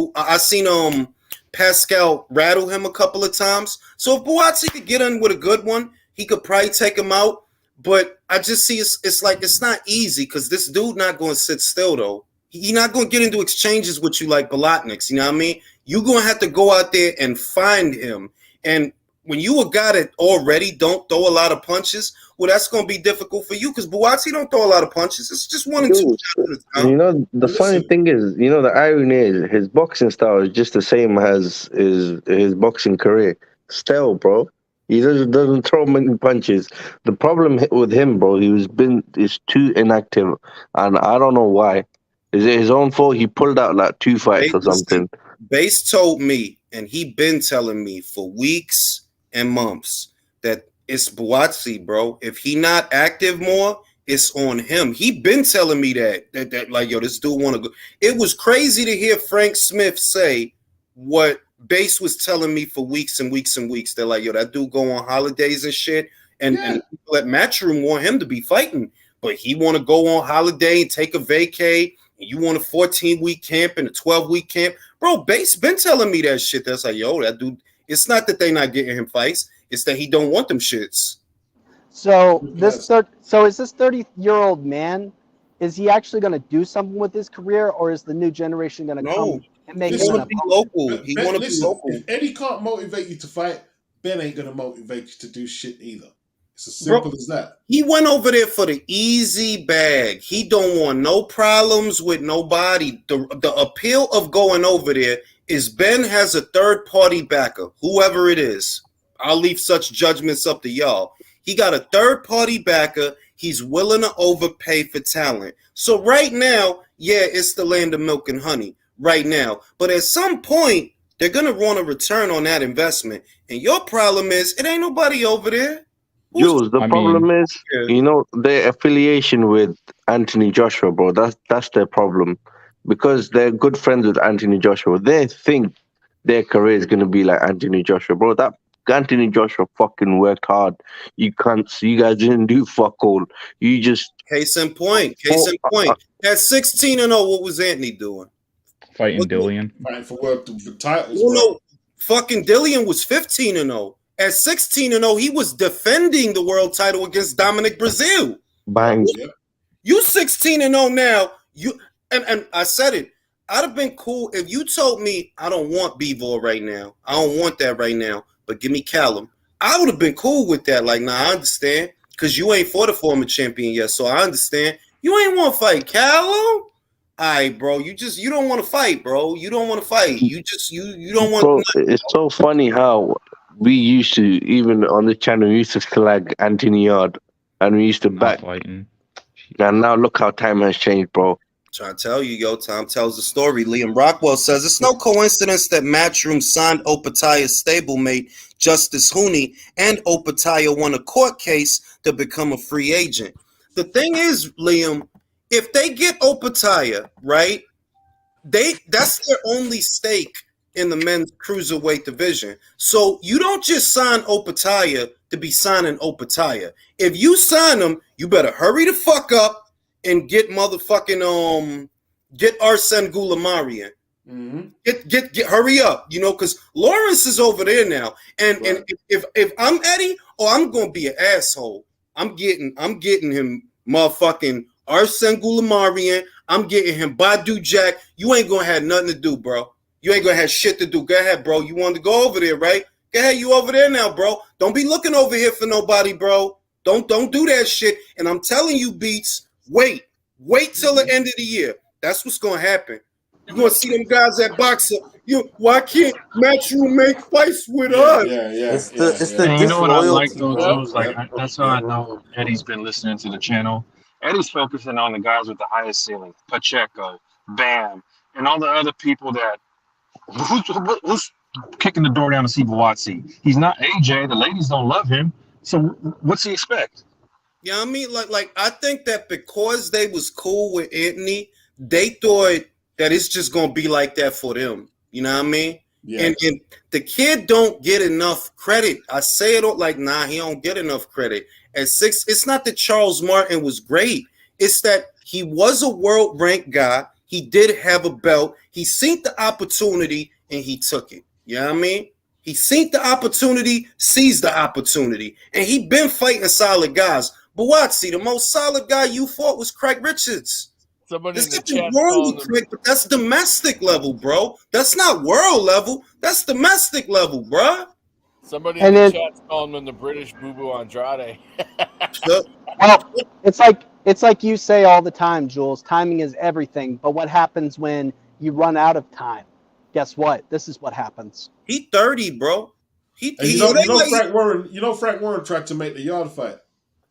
Pascal rattle him a couple of times. So if Buatsi could get in with a good one, he could probably take him out. But I just see it's like it's not easy, because this dude not going to sit still, though. He's not going to get into exchanges with you like Bolotniks. You know what I mean? You're going to have to go out there and find him. And when you a guy that already don't throw a lot of punches, well, that's going to be difficult for you, because Buatsi don't throw a lot of punches. It's just 1 and 2 shots at a time. The funny thing is, the irony is his boxing style is just the same as his boxing career. Still, bro. He doesn't throw many punches. The problem with him, bro, is too inactive, and I don't know why. Is it his own fault? He pulled out like 2 fights or something. Base told me, and he been telling me for weeks and months, that it's Buatsi, bro. If he not active more, it's on him. He been telling me that like, yo, this dude want to go. It was crazy to hear Frank Smith say what Base was telling me for weeks and weeks and weeks. They're like, yo, that dude go on holidays and shit. And people at Matchroom want him to be fighting, but he want to go on holiday and take a vacay. And you want a 14-week camp and a 12-week camp. Bro, Base been telling me that shit. That's like, yo, that dude, it's not that they not getting him fights. It's that he don't want them shits. So is this 30-year-old man, is he actually going to do something with his career, or is the new generation going to come and make him be local? He want to be local. If Eddie can't motivate you to fight, Ben ain't going to motivate you to do shit either. It's as simple as that. He went over there for the easy bag. He don't want no problems with nobody. The appeal of going over there is Ben has a third-party backer, whoever it is. I'll leave such judgments up to y'all. He got a third-party backer. He's willing to overpay for talent. So right now, yeah, it's the land of milk and honey right now. But at some point, they're going to want a return on that investment. And your problem is it ain't nobody over there. Jules, the problem is, their affiliation with Anthony Joshua, bro. That's their problem. Because they're good friends with Anthony Joshua. They think their career is going to be like Anthony Joshua, bro. That Anthony Joshua fucking worked hard. You guys didn't do fuck all. You just... Case in point. At 16-0, what was Anthony doing? Fighting Dillian. Fighting for titles, bro. No, fucking Dillian was 15-0. At 16-0, he was defending the world title against Dominic Brazil. Bang. You 16-0 now. And I said it. I'd have been cool if you told me I don't want Bivol right now. I don't want that right now. But give me Callum. I would have been cool with that. Like, nah, I understand. Because you ain't fought a former champion yet. So I understand. You ain't want to fight Callum? All right, bro. You don't want to fight, bro. You don't want to fight. You don't want to. It's so funny how we used to, even on the channel, we used to flag Anthony Yard. And we used to back. And now look how time has changed, bro. Trying to tell you, time tells the story. Liam Rockwell says it's no coincidence that Matchroom signed Opetaya's stablemate Justice Hooney, and Opetaya won a court case to become a free agent. The thing is, Liam, if they get Opetaya, right, that's their only stake in the men's cruiserweight division. So you don't just sign Opetaya to be signing Opetaya. If you sign him, you better hurry the fuck up and get motherfucking get Arsene Goulamarian. Get hurry up, because Lawrence is over there now. And if I'm Eddie, I'm gonna be an asshole. I'm getting him motherfucking Arsene Goulamarian. I'm getting him Badu Jack. You ain't gonna have nothing to do, bro. You ain't gonna have shit to do. Go ahead, bro. You want to go over there, right? Go ahead, you over there now, bro. Don't be looking over here for nobody, bro. Don't do that shit. And I'm telling you, Beats. Wait till the end of the year. That's what's gonna happen. You're gonna see them guys at boxer. Why can't Matchroom make fights with us? It's the you know what I like though, Jules? That's how I know Eddie's been listening to the channel. Eddie's focusing on the guys with the highest ceiling, Pacheco, Bam, and all the other people that who's kicking the door down to see Buatsi. He's not AJ. The ladies don't love him. So what's he expect? Yeah, I mean, like I think that because they was cool with Anthony, they thought that it's just gonna be like that for them. You know what I mean? Yeah. And the kid don't get enough credit. I say it like, nah, he don't get enough credit. At 6, it's not that Charles Martin was great. It's that he was a world ranked guy. He did have a belt. He seen the opportunity and he took it. You know what I mean? He seen the opportunity, seized the opportunity, and he been fighting solid guys. Buatsi, the most solid guy you fought was Craig Richards. There's nothing wrong with Craig, but that's domestic level, bro. That's not world level. That's domestic level, bro. Somebody in the chat's calling him the British Boo Boo Andrade. Well, it's like you say all the time, Jules. Timing is everything. But what happens when you run out of time? Guess what? This is what happens. He 30, bro. Frank Warren tried to make the yard fight.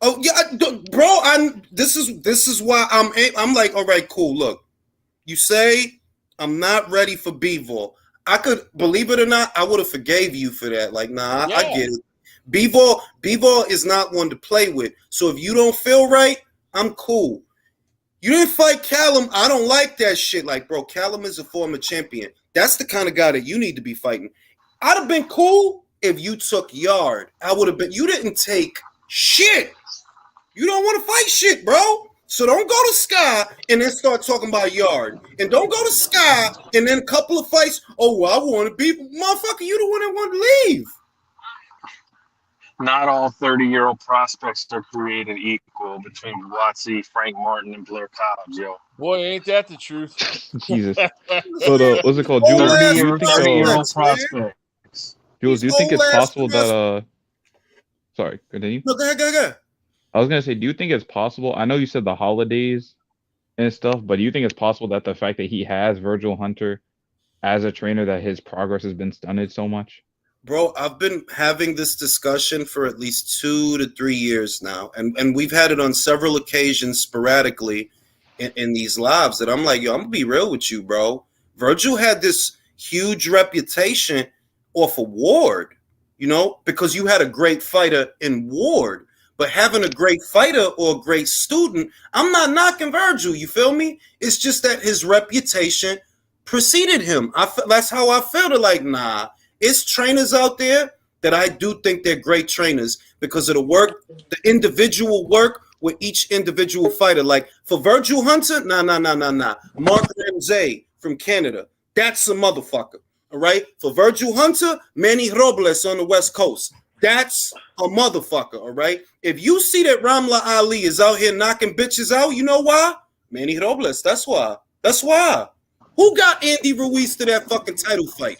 Oh yeah, bro. This is why I'm like, all right, cool. Look, you say I'm not ready for Bivol. I could, believe it or not, I would have forgave you for that. Like, nah, I get it. Bivol is not one to play with. So if you don't feel right, I'm cool. You didn't fight Callum. I don't like that shit. Like, bro, Callum is a former champion. That's the kind of guy that you need to be fighting. I'd have been cool if you took Yard. I would have been. You didn't take shit. You don't want to fight shit, bro. So don't go to Sky and then start talking about Yard. And don't go to Sky and then a couple of fights. Oh, well, I want to be. Motherfucker, you the one that want to leave. Not all 30-year-old prospects are created equal between Buatsi, Frank Martin, and Blair Cobbs, yo. Boy, ain't that the truth? Jesus. So what's it called? Jules, 30-year-old prospects. Jules, do you think it's possible that Sorry, continue. No, go ahead. I was gonna say, do you think it's possible? I know you said the holidays and stuff, but do you think it's possible that the fact that he has Virgil Hunter as a trainer, that his progress has been stunted so much? Bro, I've been having this discussion for at least 2 to 3 years now, and we've had it on several occasions sporadically in these lives. That I'm like, yo, I'm gonna be real with you, bro. Virgil had this huge reputation off of Ward, because you had a great fighter in Ward. But having a great fighter or a great student, I'm not knocking Virgil, you feel me? It's just that his reputation preceded him. That's how I feel. Like, nah, it's trainers out there that I do think they're great trainers because of the work, the individual work with each individual fighter. Like for Virgil Hunter, nah. Mark Ramsey from Canada, that's a motherfucker. All right. For Virgil Hunter, Manny Robles on the West Coast, that's a motherfucker. All right. If you see that Ramla Ali is out here knocking bitches out, you know why? Manny Robles. That's why. Who got Andy Ruiz to that fucking title fight?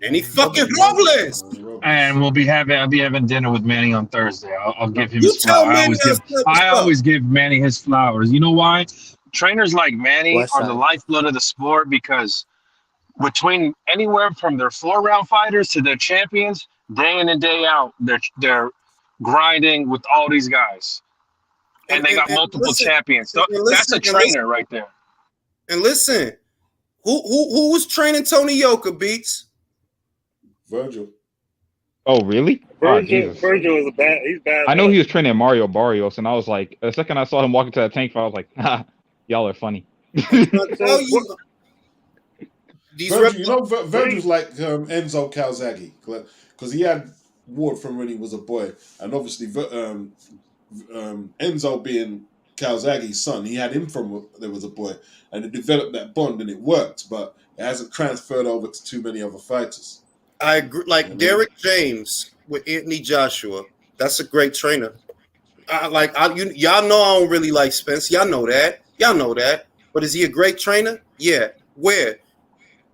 Manny fucking Robles. And I'll be having dinner with Manny on Thursday. I'll give him his flowers. I always give Manny his flowers. You know why? Trainers like Manny are the lifeblood of the sport, because between anywhere from their 4-round fighters to their champions, day in and day out, they're grinding with all these guys, and they got multiple champions. So that's a trainer right there. And listen, who was training Tony Yoka, Beats? Virgil. Oh, really? Virgil is he's bad. I know he was training Mario Barrios, and I was like, the second I saw him walk into that tank fight, I was like, y'all are funny. Virgil's like Enzo Calzaghe, because he had Ward from when he was a boy, and obviously Enzo being Calzaghe's son, he had him from when there was a boy, and it developed that bond, and it worked, but it hasn't transferred over to too many other fighters. I agree. Like Derek James with Anthony Joshua, that's a great trainer. Y'all know I don't really like Spence. Y'all know that. But is he a great trainer? Yeah. Where?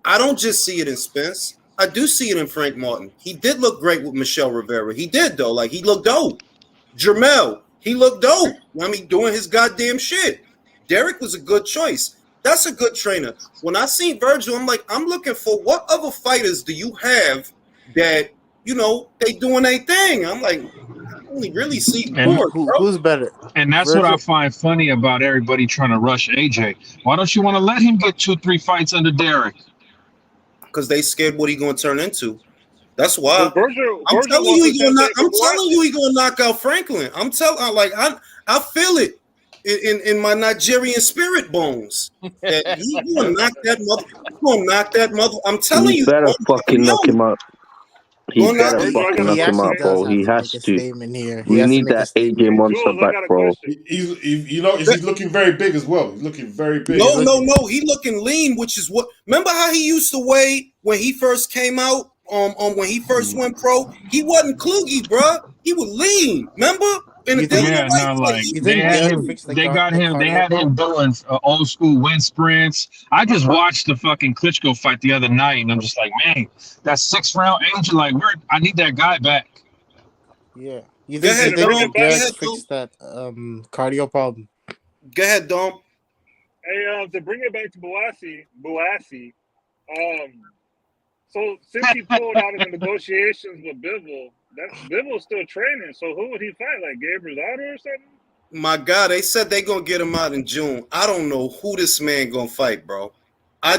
I don't just see it in Spence. I do see it in Frank Martin. He did look great with Michelle Rivera. He did, though. Like, he looked dope. Jermel, he looked dope. I mean, doing his goddamn shit. Derek was a good choice. That's a good trainer. When I seen Virgil, I'm like, I'm looking for what other fighters do you have that, they doing their thing. I'm like, I only really see who's better. And that's Virgil. What I find funny about everybody trying to rush AJ. Why don't you want to let him get 2-3 fights under Derek? Because they scared what he going to turn into. That's why. I'm telling you he going to knock out Franklin. I feel it in my Nigerian spirit bones. That you going to knock that mother. You going to knock that mother. I'm telling you. You better fucking knock him out. He better fucking knock him out, bro. He has to. We need that AJ monster back, bro. He's looking very big as well. He's looking very big. No. He looking lean, which is what. Remember how he used to weigh when he first came out? When he first went pro, he wasn't kluggy, bro. He was lean. Remember? They had him doing old school wind sprints. I just watched the fucking Klitschko fight the other night, and I'm just like, man, that 6th-round Angel, I need that guy back. Yeah. You think they fix that cardio problem? Go ahead, Dom. Hey, to bring it back to Buatsi, so since he pulled out of the negotiations with Bivol, Bivol's still training. So who would he fight? Like Gabe Rosado or something? My God, they said they're gonna get him out in June. I don't know who this man gonna fight, bro. I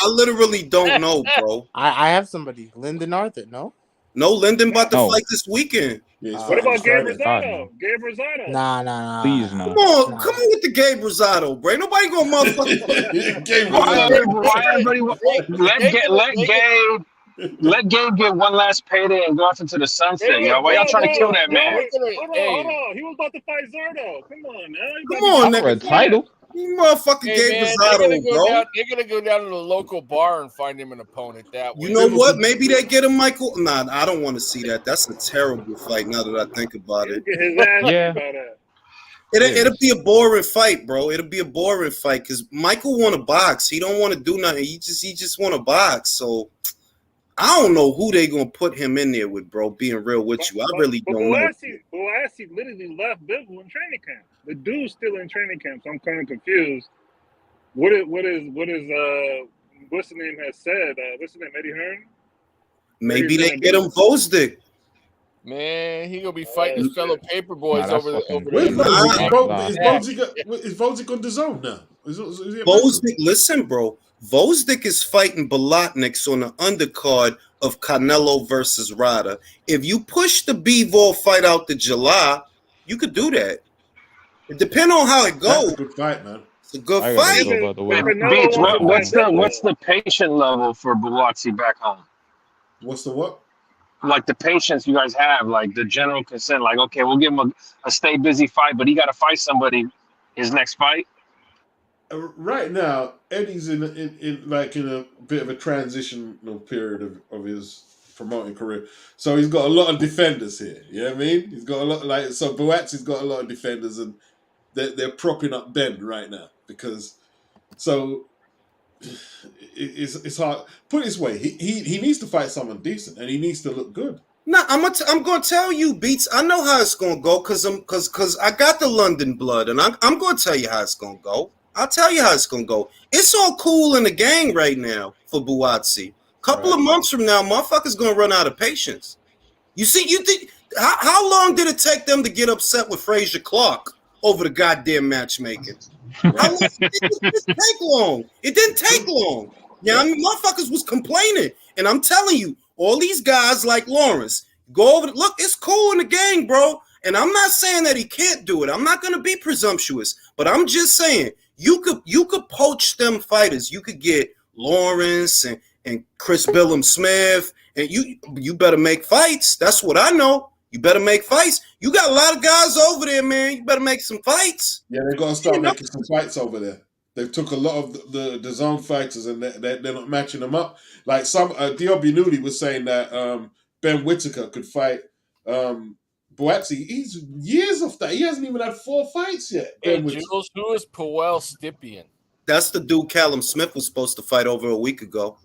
literally don't know, bro. I have somebody. Lyndon Arthur, no? No, Lyndon about to fight this weekend. What about Gabe Rosado? Gabe Rosado? Nah. Please, no. Come on with the Gabe Rosado, bro. Nobody gonna motherfucking Gabe Let Gabe get one last payday and go off into the sunset, y'all. Why y'all trying to kill that man? Hold on. He was about to fight Zerto. Come on, man. Come on, for a title. You motherfucking Gabe Rosado, bro. They're gonna go down to the local bar and find him an opponent that way. You know what? Maybe they get him Michael. Nah, I don't want to see that. That's a terrible fight. Now that I think about it. It'll be a boring fight, bro. It'll be a boring fight because Michael want to box. He don't want to do nothing. He just want to box. So I don't know who they gonna put him in there with, bro. Being real with you, I really don't know. Buatsi literally left Bivol in training camp. The dude's still in training camp, so I'm kind of confused. What is what's the name has said? What's the name? Eddie Hearn? Maybe they get him Vosdick. Man, he gonna be fighting his fellow paper boys over there. Is Vosdick on the zone now? Vosdick, listen, bro. Vosdick is fighting Bolotniks on the undercard of Canelo versus Ryder. If you push the Bivol fight out to July, you could do that. It depends on how it goes. That's a good fight, man. It's a good I fight. gotta go by the way. Beats, what's the patient level for Buatsi back home? What's the what? Like the patience you guys have, like the general consent, like, okay, we'll give him a stay busy fight, but he got to fight somebody his next fight. Right now, Eddie's in a bit of a transitional period of his promoting career. So he's got a lot of defenders here. You know what I mean? He's got a lot so Buatsi's got a lot of defenders, and they're propping up Ben right now because it's hard. Put it this way, he needs to fight someone decent and he needs to look good. No, I'm gonna tell you, Beats. I know how it's gonna go because I got the London blood, and I'm gonna tell you how it's gonna go. I'll tell you how it's gonna go. It's all cool in the gang right now for Buatsi. Couple of months from now, motherfuckers gonna run out of patience. You think how long did it take them to get upset with Frazier Clark over the goddamn matchmaking? How long? It didn't take long. It didn't take long. Yeah, I mean, motherfuckers was complaining, and I'm telling you, all these guys like Lawrence go over. Look, it's cool in the gang, bro. And I'm not saying that he can't do it. I'm not gonna be presumptuous, but I'm just saying you could poach them fighters. You could get Lawrence and Chris Billum Smith, and you better make fights. That's what I know. You better make fights. You got a lot of guys over there, man. You better make some fights. Yeah, they're gonna start making some fights over there. They took a lot of the zone fighters and they're not matching them up. Like some Diobie Nudi was saying that Ben Whittaker could fight Buatsi. He's years off that. He hasn't even had 4 fights yet. Hey, Jules, who is Powell Stipian? That's the dude Callum Smith was supposed to fight over a week ago.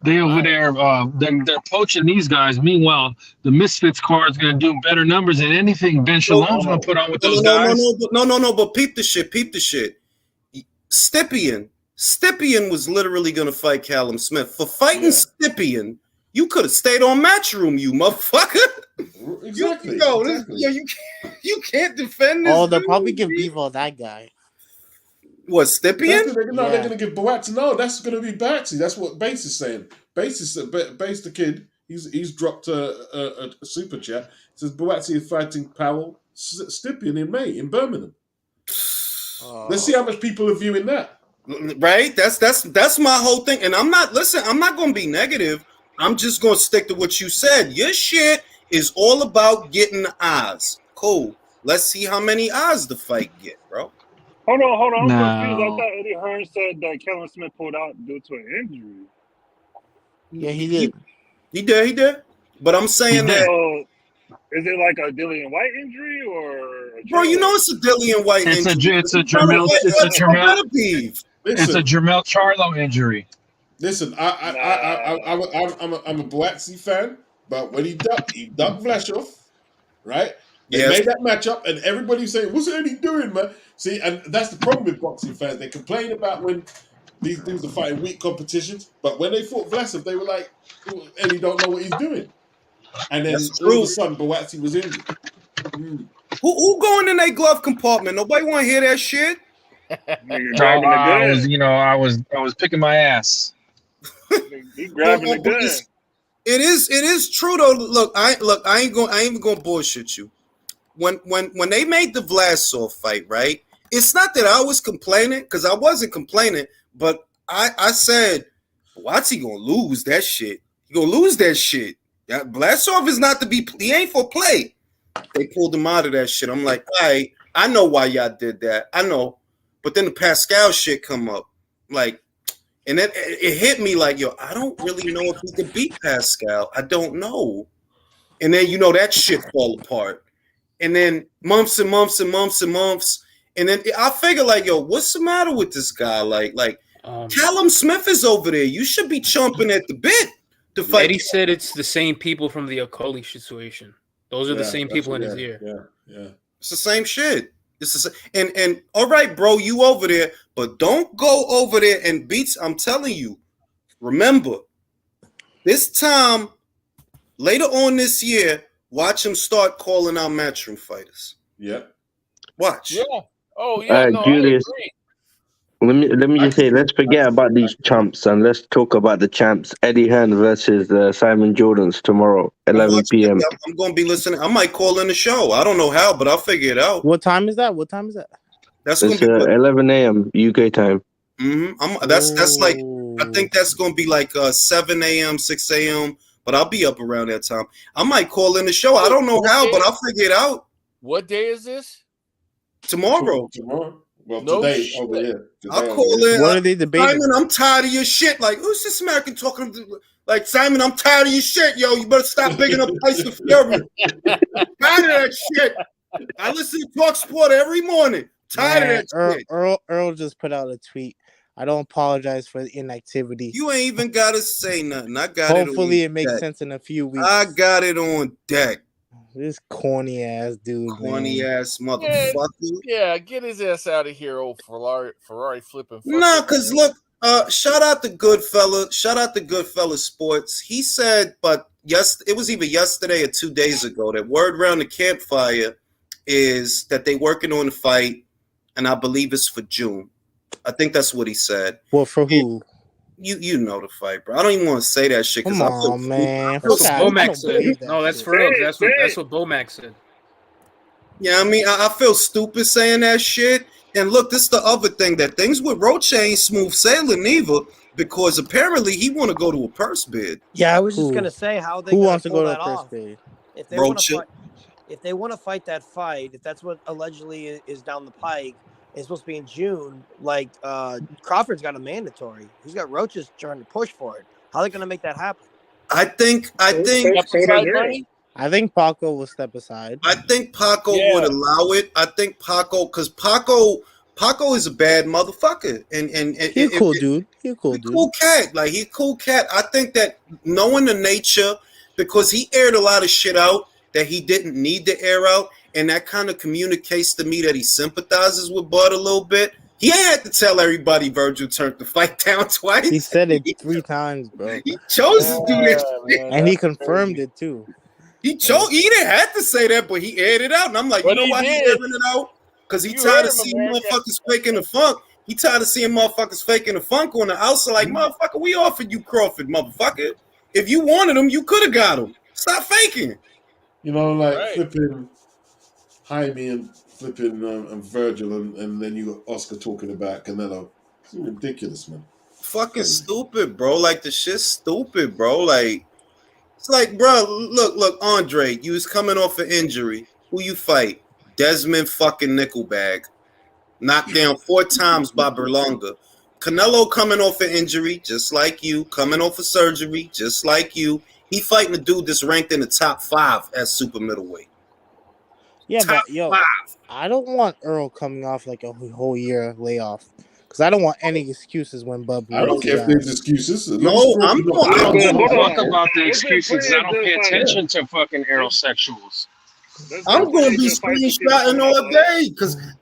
They over there, they're poaching these guys. Meanwhile, the Misfits card is going to do better numbers than anything Ben Shalom's going to put on with those guys. No, but peep the shit. Stipian was literally going to fight Callum Smith. For fighting Stipian, you could have stayed on Matchroom, you motherfucker. Exactly. You can't defend this. Oh, they'll probably give Bivol that guy. What, Stipian? They're going to give Buatsi. No, that's going to be Buatsi. That's what Bass is saying. Bass the kid, he's dropped a super chat. It says Buatsi is fighting Powell Stipian in May in Birmingham. Let's see how much people are viewing that. Right? That's my whole thing. And I'm not going to be negative. I'm just going to stick to what you said. Your shit is all about getting eyes. Cool. Let's see how many eyes the fight get, bro. Hold on. I'm confused. I thought Eddie Hearn said that Callum Smith pulled out due to an injury. Yeah, he did. He did. But I'm saying that. Is it like a Dillian White injury or? Bro, you know it's a Dillian White injury. It's a Jermel Charlo injury. Listen, I'm a Buatsi fan, but when he ducked Vlasov, right? They made that matchup, and everybody's saying, "What's Eddie doing, man?" See, and that's the problem with boxing fans. They complain about when these dudes are fighting weak competitions, but when they fought Vlasov, they were like, "Eddie don't know what he's doing." And then all of a sudden, Buatsi was injured. Who going in their glove compartment? Nobody want to hear that shit. I was picking my ass. He grabbing the gun. It is true though. Look, I ain't even gonna bullshit you. When they made the Vlasov fight, right? It's not that I was complaining, because I wasn't complaining, but I said, Buatsi gonna lose that shit. He gonna lose that shit. Vlasov is not to be. He ain't for play. They pulled him out of that shit. I'm like, all right, I know why y'all did that. I know. But then the Pascal shit come up. Like, and then it hit me like, yo, I don't really know if he could beat Pascal. I don't know. And then, that shit fall apart. And then months and months and months and months. And then I figure like, yo, what's the matter with this guy? Like Callum Smith is over there. You should be chomping at the bit to fight. Eddie said it's the same people from the Akoli situation. Those are the same people in his ear. Yeah. It's the same shit. It's the same. And all right, bro, you over there, but don't go over there and beat. I'm telling you. Remember, this time later on this year, watch him start calling out matchroom fighters. Yeah. Watch. Yeah. Oh yeah. No, Julius, I agree. let me just say, let's forget about these champs and let's talk about the champs. Eddie Hearn versus Simon Jordan's tomorrow, 11 p.m. I'm going to be listening. I might call in the show. I don't know how, but I'll figure it out. What time is that? That's going to be 11 a.m. UK time. Mm-hmm. That's like, I think that's going to be like 7 a.m., 6 a.m., but I'll be up around that time. I might call in the show. I don't know how, but I'll figure it out. What day is this? Tomorrow. Well, no today shit. over here. I'll call in. What are they debating? Simon, I'm tired of your shit. Like, who's this American talking to? Like, Simon, I'm tired of your shit, yo. You better stop bigging up Tyson Fury. Tired of that shit. I listen to Talk Sport every morning. Tired of that shit. Earl just put out a tweet. I don't apologize for the inactivity. You ain't even got to say nothing. I got it. Hopefully it makes sense in a few weeks. I got it on deck. This corny ass dude. Corny ass motherfucker. Yeah, get his ass out of here, old Ferrari flipping. Nah, because look, shout out to Goodfella. Shout out to Goodfella Sports. He said, but yes, it was either yesterday or 2 days ago, that word around the campfire is that they working on the fight, and I believe it's for June. I think that's what he said. Well, for who? You know the fight, bro. I don't even want to say that shit. Come on, man. That's what Bomac said. No, that's for real. That's what Bomac said. Yeah, I mean, I feel stupid saying that shit. And look, this is the other thing, that things with Roche ain't smooth sailing either, because apparently he want to go to a purse bid. Yeah, I was just gonna say how they wants to pull go that to a purse off. bid. If they want to fight that fight, if that's what allegedly is down the pike, it's supposed to be in June. Like Crawford's got a mandatory. He's got Roaches trying to push for it. How are they going to make that happen? I think Paco will step aside. I think Paco would allow it. I think Paco, because Paco is a bad motherfucker, and he's a cool dude. He's a cool dude. Cool cat. Like, he's a cool cat. I think that knowing the nature, because he aired a lot of shit out that he didn't need to air out. And that kind of communicates to me that he sympathizes with Bud a little bit. He ain't had to tell everybody Virgil turned the fight down twice. He said it 3 times, bro. He chose to do that shit. And he confirmed it, too. He didn't have to say that, but he aired it out. And I'm like, you know why he's airing it out? Because he tired of seeing motherfuckers faking the funk. He tired of seeing motherfuckers faking the funk on the outside. Like, motherfucker, we offered you Crawford, motherfucker. If you wanted him, you could have got him. Stop faking. You know, like flipping Jaime and flipping and Virgil, and then you got Oscar talking about Canelo. It's ridiculous, man. Fucking stupid, bro. Like, the shit's stupid, bro. Like, it's like, bro, look, Andre, you was coming off an injury. Who you fight? Desmond fucking Nickelbag. Knocked down 4 times by Berlanga. Canelo coming off an injury, just like you. Coming off a surgery, just like you. He fighting a dude that's ranked in the top 5 at super middleweight. Yeah, but I don't want Earl coming off like a whole year layoff, because I don't want any excuses when Bub. I don't care if there's excuses. No, I don't give a fuck about the excuses. I don't pay attention to fucking aerosexuals. I'm gonna be screenshotting all day,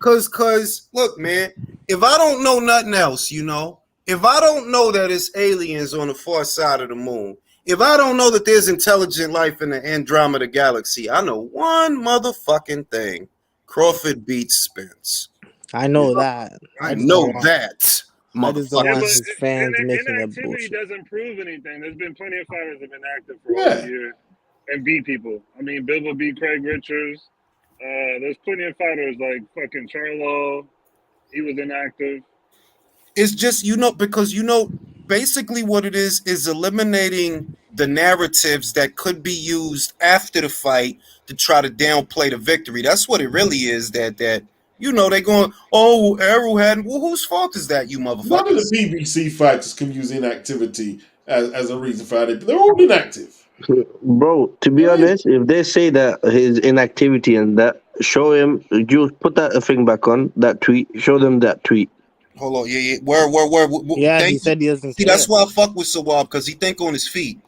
cause look, man, if I don't know nothing else, if I don't know that it's aliens on the far side of the moon. If I don't know that there's intelligent life in the Andromeda galaxy, I know one motherfucking thing. Crawford beats Spence. I know that. I know that. I just don't want his fans making that bullshit. Inactivity doesn't prove anything. There's been plenty of fighters that have been active for over a year and beat people. I mean, Bivol beat Craig Richards. There's plenty of fighters like fucking Charlo. He was inactive. It's just, because basically what it is eliminating the narratives that could be used after the fight to try to downplay the victory. That's what it really is, that they're going, oh, Errol hadn't. Well, whose fault is that, you motherfuckers? None of the BBC fighters can use inactivity as a reason for it. They're all inactive. Bro, to be honest, if they say that his inactivity and that, show him, you put that thing back on, that tweet, show them that tweet. Hold on, where? Yeah, he said he doesn't care. That's why I fuck with Sawab, because he think on his feet.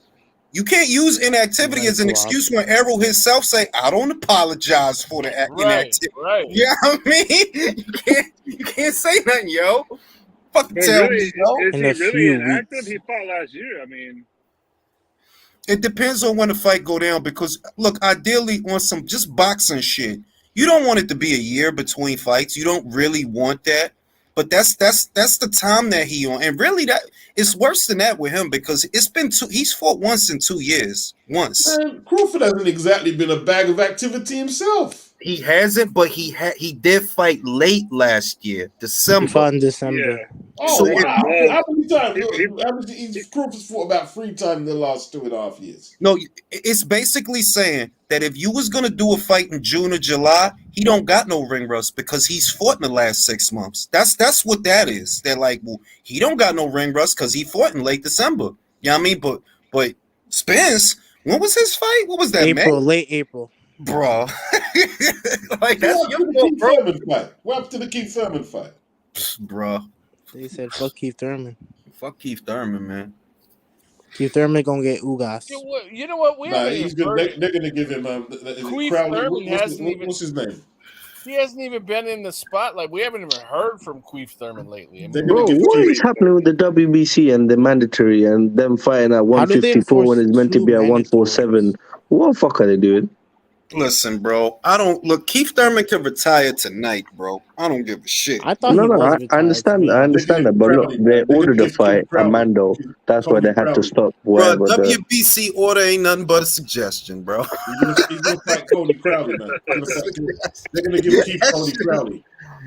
You can't use inactivity as an excuse when Errol himself say, "I don't apologize for the inactivity." Right. Yeah, I mean, you can't say nothing, yo. Fucking But tell really, me, yo. is he really inactive? He fought last year. I mean, it depends on when the fight go down. Because look, ideally on some just boxing shit, you don't want it to be a year between fights. You don't really want that. But that's the time that he on, and really that it's worse than that with him because it's been he's fought once in 2 years. Once. Man, Crawford hasn't exactly been a bag of activity himself. He hasn't, but he did fight late last year, December. He fought in December. yeah. Oh, wow. How many times? Crawford's fought about 3 times in the last 2.5 years. No, it's basically saying that if you was going to do a fight in June or July, he don't got no ring rust because he's fought in the last 6 months. That's what that is. They're like, well, he don't got no ring rust because he fought in late December. You know what I mean? But Spence, when was his fight? What was that, late April. Bro. Like, that's your fight. What happened to the Keith Thurman fight? Bro. They said, fuck Keith Thurman. Fuck Keith Thurman, man. Keith Thurman gonna get Ugas. You know what? They're gonna give him Crowley. What's his name? He hasn't even been in the spotlight. We haven't even heard from Queef Thurman lately. I mean, Bro, what is happening with the WBC and the mandatory and them fighting at 154 when it's meant to be at 147? What the fuck are they doing? Listen, bro. Keith Thurman can retire tonight, bro. I don't give a shit. I thought I understand that, but look, they ordered a fight, Amando. That's why they had to stop. Bro, WBC order ain't nothing but a suggestion, bro. He's gonna fight Cody Crowley, man. They're gonna give Keith Cody Crowley.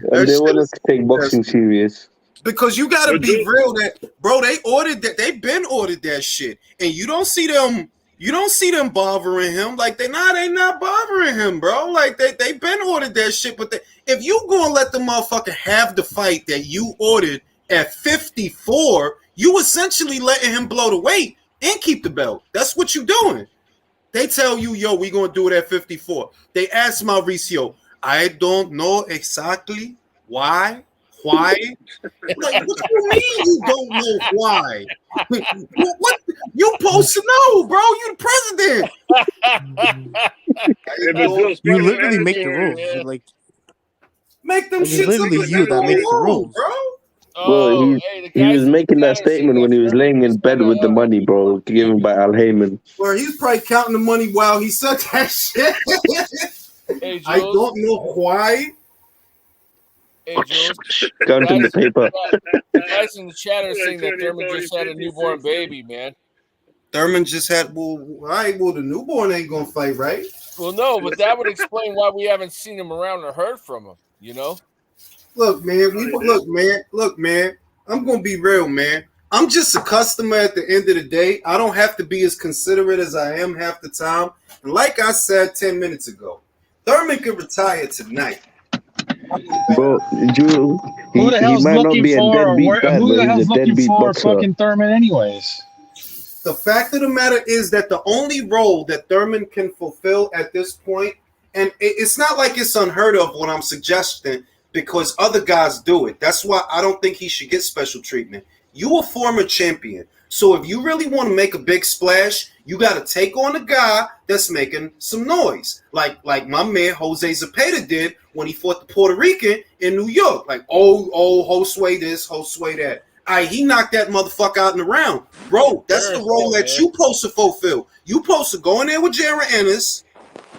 And they want to take boxing serious. Because you gotta be real that, bro, they ordered that. They've been ordered that shit. And you don't see them. You don't see them bothering him. Like, they not bothering him, bro. Like, they been ordered that shit. But if you gonna let the motherfucker have the fight that you ordered at 54, you essentially letting him blow the weight and keep the belt. That's what you doing. They tell you, yo, we gonna do it at 54. They asked Mauricio, I don't know exactly why. Like, what you mean you don't know why? What you supposed to know, bro? You the president. You literally make the rules. You like make them shit. It's literally you that makes the rules, bro. Bro, he was making that statement when he was laying in bed with the money, bro, given by Al Heyman. Well, he's probably counting the money while he said that shit. I don't know why. Hey, Jules. Counting the paper. Guys in the chat are saying that Thurman just had a newborn baby, man. Thurman just had, well, the newborn ain't gonna fight, right? Well, no, but that would explain why we haven't seen him around or heard from him, you know? Look, man, I'm gonna be real, man. I'm just a customer at the end of the day. I don't have to be as considerate as I am half the time. And like I said 10 minutes ago, Thurman could retire tonight. Bro, who the hell's looking for fucking Thurman anyways? The fact of the matter is that the only role that Thurman can fulfill at this point, and it's not like it's unheard of what I'm suggesting, because other guys do it. That's why I don't think he should get special treatment. You a former champion. So if you really want to make a big splash, you got to take on a guy that's making some noise. Like my man Jose Zepeda did when he fought the Puerto Rican in New York. Like, Josue this, Josue that. He knocked that motherfucker out in the round. Bro, that's the role that you supposed to fulfill. You supposed to go in there with Jaron Ennis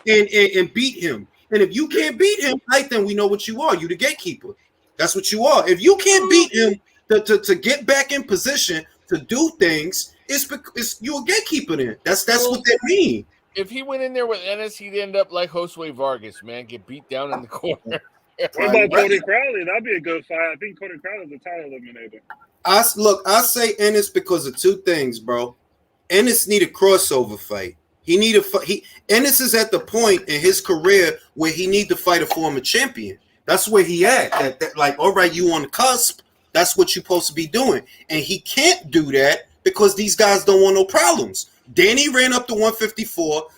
and beat him. And if you can't beat him, then we know what you are. You the gatekeeper. That's what you are. If you can't beat him to get back in position to do things, it's you're a gatekeeper then. That's what they mean. If he went in there with Ennis, he'd end up like Josue Vargas, man, get beat down in the corner. What about Cody Crowley? That'd be a good fight. I think Cody Crowley's a title eliminator. I say Ennis because of two things, bro. Ennis need a crossover fight. Ennis is at the point in his career where he need to fight a former champion. That's where he at. That like, all right, you on the cusp. That's what you're supposed to be doing. And he can't do that because these guys don't want no problems. Danny ran up to 154.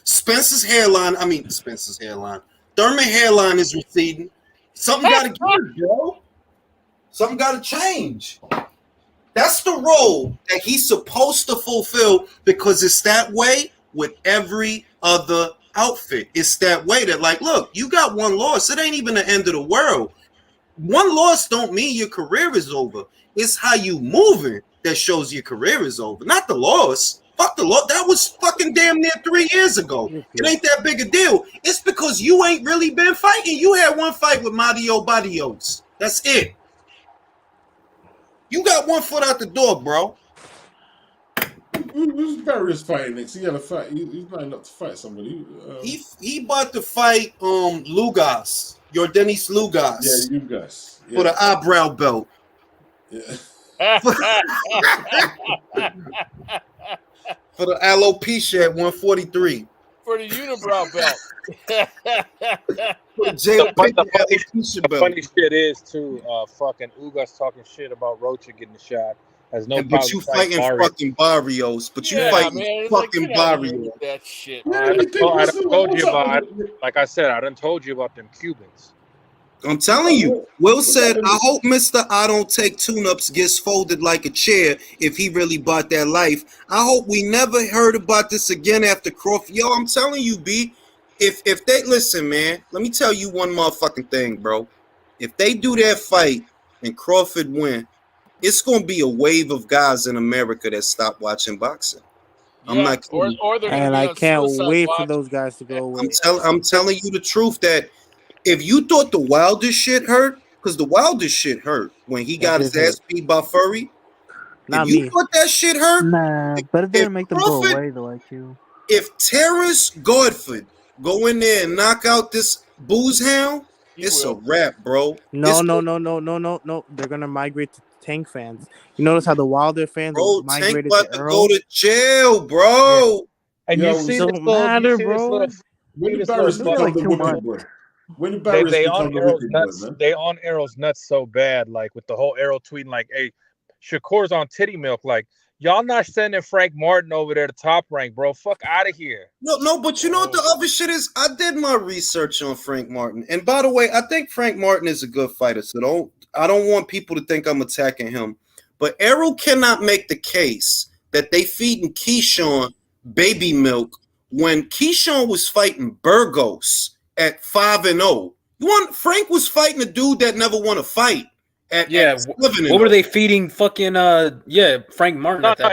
Thurman hairline is receding. Something got to give, bro. Something got to change. That's the role that he's supposed to fulfill because it's that way with every other outfit. It's that way that, like, look, you got one loss. It ain't even the end of the world. One loss don't mean your career is over. It's how you moving that shows your career is over, not the loss. Fuck the loss. That was fucking damn near 3 years ago. It ain't that big a deal. It's because you ain't really been fighting. You had one fight with Mario Barrios. That's it. You got one foot out the door, bro. Who's Barrios fighting next? He had a fight. He's lining up to fight somebody. He about to fight Lugas, Yordenis Lugas. Yeah, Lugas. For the eyebrow belt. Yeah. For the alopecia at 143. For the unibrow belt. The funny shit is too, fucking Ugas talking shit about Rocha getting the shot. Has no but you fighting fucking Barrios. But you fighting fucking Barrios. That shit. I done told you about. Like I said, I done told you about them Cubans. I'm telling you, Will said, I hope Mr. I don't take tune-ups gets folded like a chair if he really bought that life. I hope we never heard about this again after Crawford. Yo, I'm telling you, B, if they listen, man, let me tell you one motherfucking thing, bro. If they do that fight and Crawford win, it's going to be a wave of guys in America that stop watching boxing. I'm not kidding. And I can't wait for those guys to go away. I'm telling you the truth that if you thought the Wilder shit hurt, because the Wilder shit hurt when he got his ass beat by Furry. Not if you me. thought that shit hurt, Nah, but it didn't make them go away though, like you. If Terrence Godford go in there and knock out this booze hound, it's a wrap, bro. No. They're gonna migrate to Tank fans. You notice how the Wilder fans migrated Tank to about Earl? to go to jail, bro. Yeah. And you see this little, When did Barrios become the whipping boy? When did Barrios become the whipping boy, man? They on Errol's nuts so bad, like with the whole Errol tweeting, like, "Hey, Shakur's on titty milk." Like, y'all not sending Frank Martin over there to Top Rank, bro. Fuck out of here. No, but you know what the other shit is? I did my research on Frank Martin, and by the way, I think Frank Martin is a good fighter. So I don't want people to think I'm attacking him. But Errol cannot make the case that they feeding Keyshawn baby milk when Keyshawn was fighting Burgos at 5-0. Frank was fighting a dude that never won a fight. At 7-0. What were they feeding fucking Frank Martin at that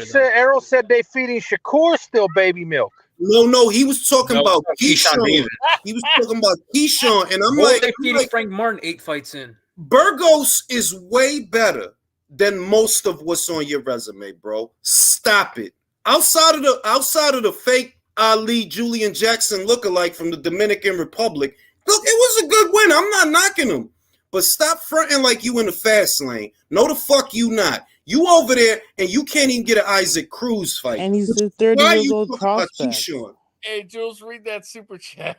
point? Errol said they feeding Shakur still baby milk. No, he was talking about Keyshawn. He was talking about Keyshawn, and I'm what were they feeding Frank Martin 8 fights in? Burgos is way better than most of what's on your resume, bro. Stop it. Outside of the fake Ali Julian Jackson lookalike from the Dominican Republic, look, it was a good win. I'm not knocking him. But stop fronting like you in the fast lane. No, the fuck you not. You over there and you can't even get an Isaac Cruz fight. And he's a 30-year-old prospect. Hey, Jules, read that super chat.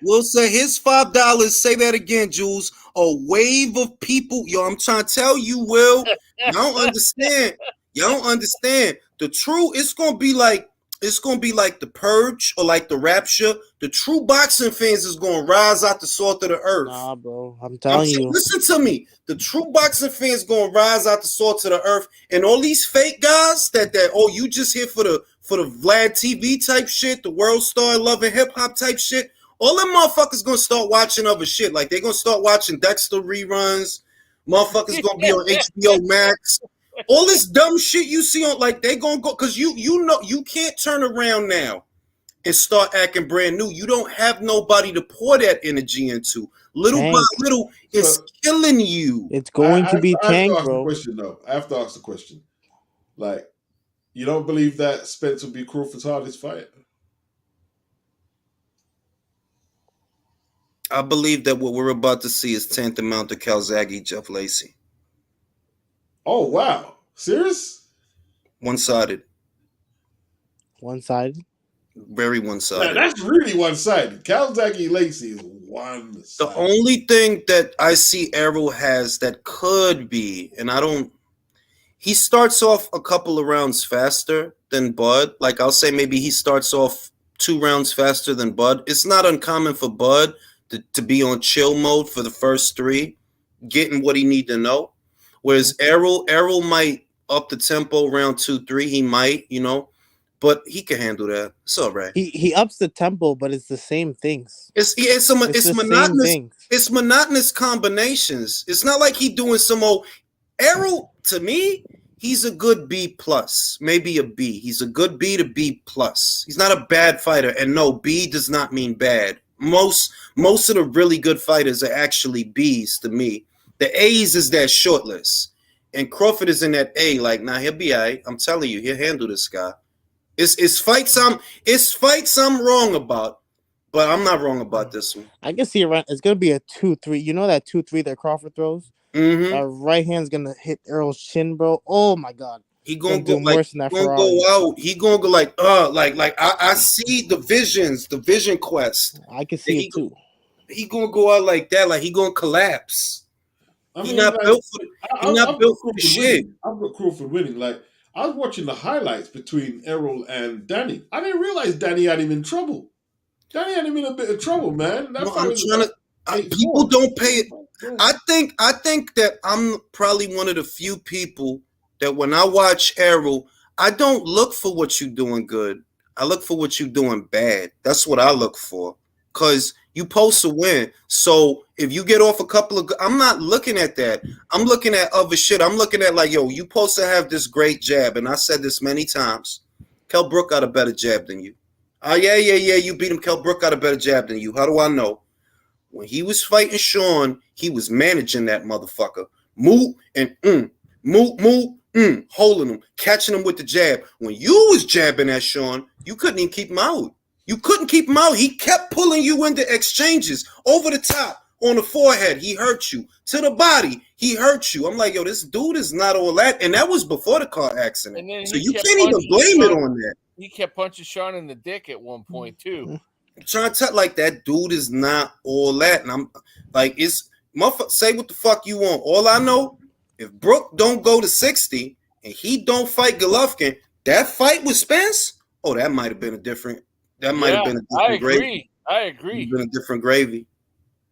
Will say his $5. Say that again, Jules. A wave of people. Yo, I'm trying to tell you, Will. Y'all don't understand. Y'all don't understand. The true, it's gonna be like the Purge or like the Rapture. The true boxing fans is gonna rise out the salt of the earth. Nah, bro. I'm telling you. Listen to me. The true boxing fans gonna rise out the salt of the earth, and all these fake guys that you just here for the Vlad TV type shit, the World Star Love and Hip Hop type shit. All them motherfuckers gonna start watching other shit. Like they gonna start watching Dexter reruns. Motherfuckers gonna be on HBO Max. All this dumb shit you see on, like they gonna go because you know you can't turn around now and start acting brand new. You don't have nobody to pour that energy into. Little by little, it's killing you. It's going to be Tank, bro. I have to ask the question. Like, you don't believe that Spence will be Crawford's hardest fight? I believe that what we're about to see is tantamount to Calzaghe, Jeff Lacey. Oh, wow. Serious? One-sided. One-sided? Very one-sided. That's really one-sided. Calzaghe Lacey is one-sided. The only thing that I see Errol has that could be, and he starts off a couple of rounds faster than Bud. Like I'll say maybe he starts off 2 rounds faster than Bud. It's not uncommon for Bud to be on chill mode for the first 3, getting what he need to know. Whereas Errol might up the tempo round 2-3. He might, but he can handle that. It's all right. He ups the tempo, but it's the same things. It's monotonous. It's monotonous combinations. It's not like he doing some old Errol. To me, he's a good B plus, maybe a B. He's a good B to B plus. He's not a bad fighter, and no, B does not mean bad. Most of the really good fighters are actually B's to me. The A's is that short list, and Crawford is in that A. Like, nah, he'll be all right. I'm telling you, he'll handle this guy. It's fights I'm wrong about, but I'm not wrong about this one. I can see it's gonna be a 2-3. You know that 2-3 that Crawford throws? Mm-hmm. That right hand's gonna hit Errol's chin, bro. Oh my god. He gonna go like worse than that Ferrari. Go out. He gonna go like I see the vision quest. I can see it too. He gonna go out like that, like he gonna collapse. He's not built for the shit. I've got Crawford winning. Like, I was watching the highlights between Errol and Danny. I didn't realize Danny had him in trouble. Danny had him in a bit of trouble, man. People don't pay it. I think that I'm probably one of the few people that when I watch Errol, I don't look for what you're doing good. I look for what you're doing bad. That's what I look for. Because you supposed to win. So if you get off a couple of... I'm not looking at that. I'm looking at other shit. I'm looking at like, yo, you supposed to have this great jab. And I said this many times. Kell Brook got a better jab than you. Yeah, you beat him. Kell Brook got a better jab than you. How do I know? When he was fighting Sean, he was managing that motherfucker. Move and holding him, catching him with the jab. When you was jabbing at Sean, you couldn't even keep him out. You couldn't keep him out. He kept pulling you into exchanges over the top, on the forehead. He hurt you. To the body, he hurt you. I'm like, yo, this dude is not all that. And that was before the car accident. So you can't even blame it on that. He kept punching Sean in the dick at one point, too. I'm trying to tell like that dude is not all that. And I'm like, say what the fuck you want. All I know, if Brook don't go to 60 and he don't fight Golovkin, that fight with Spence, that might have been a different. That might have been a different gravy. I agree. Been a different gravy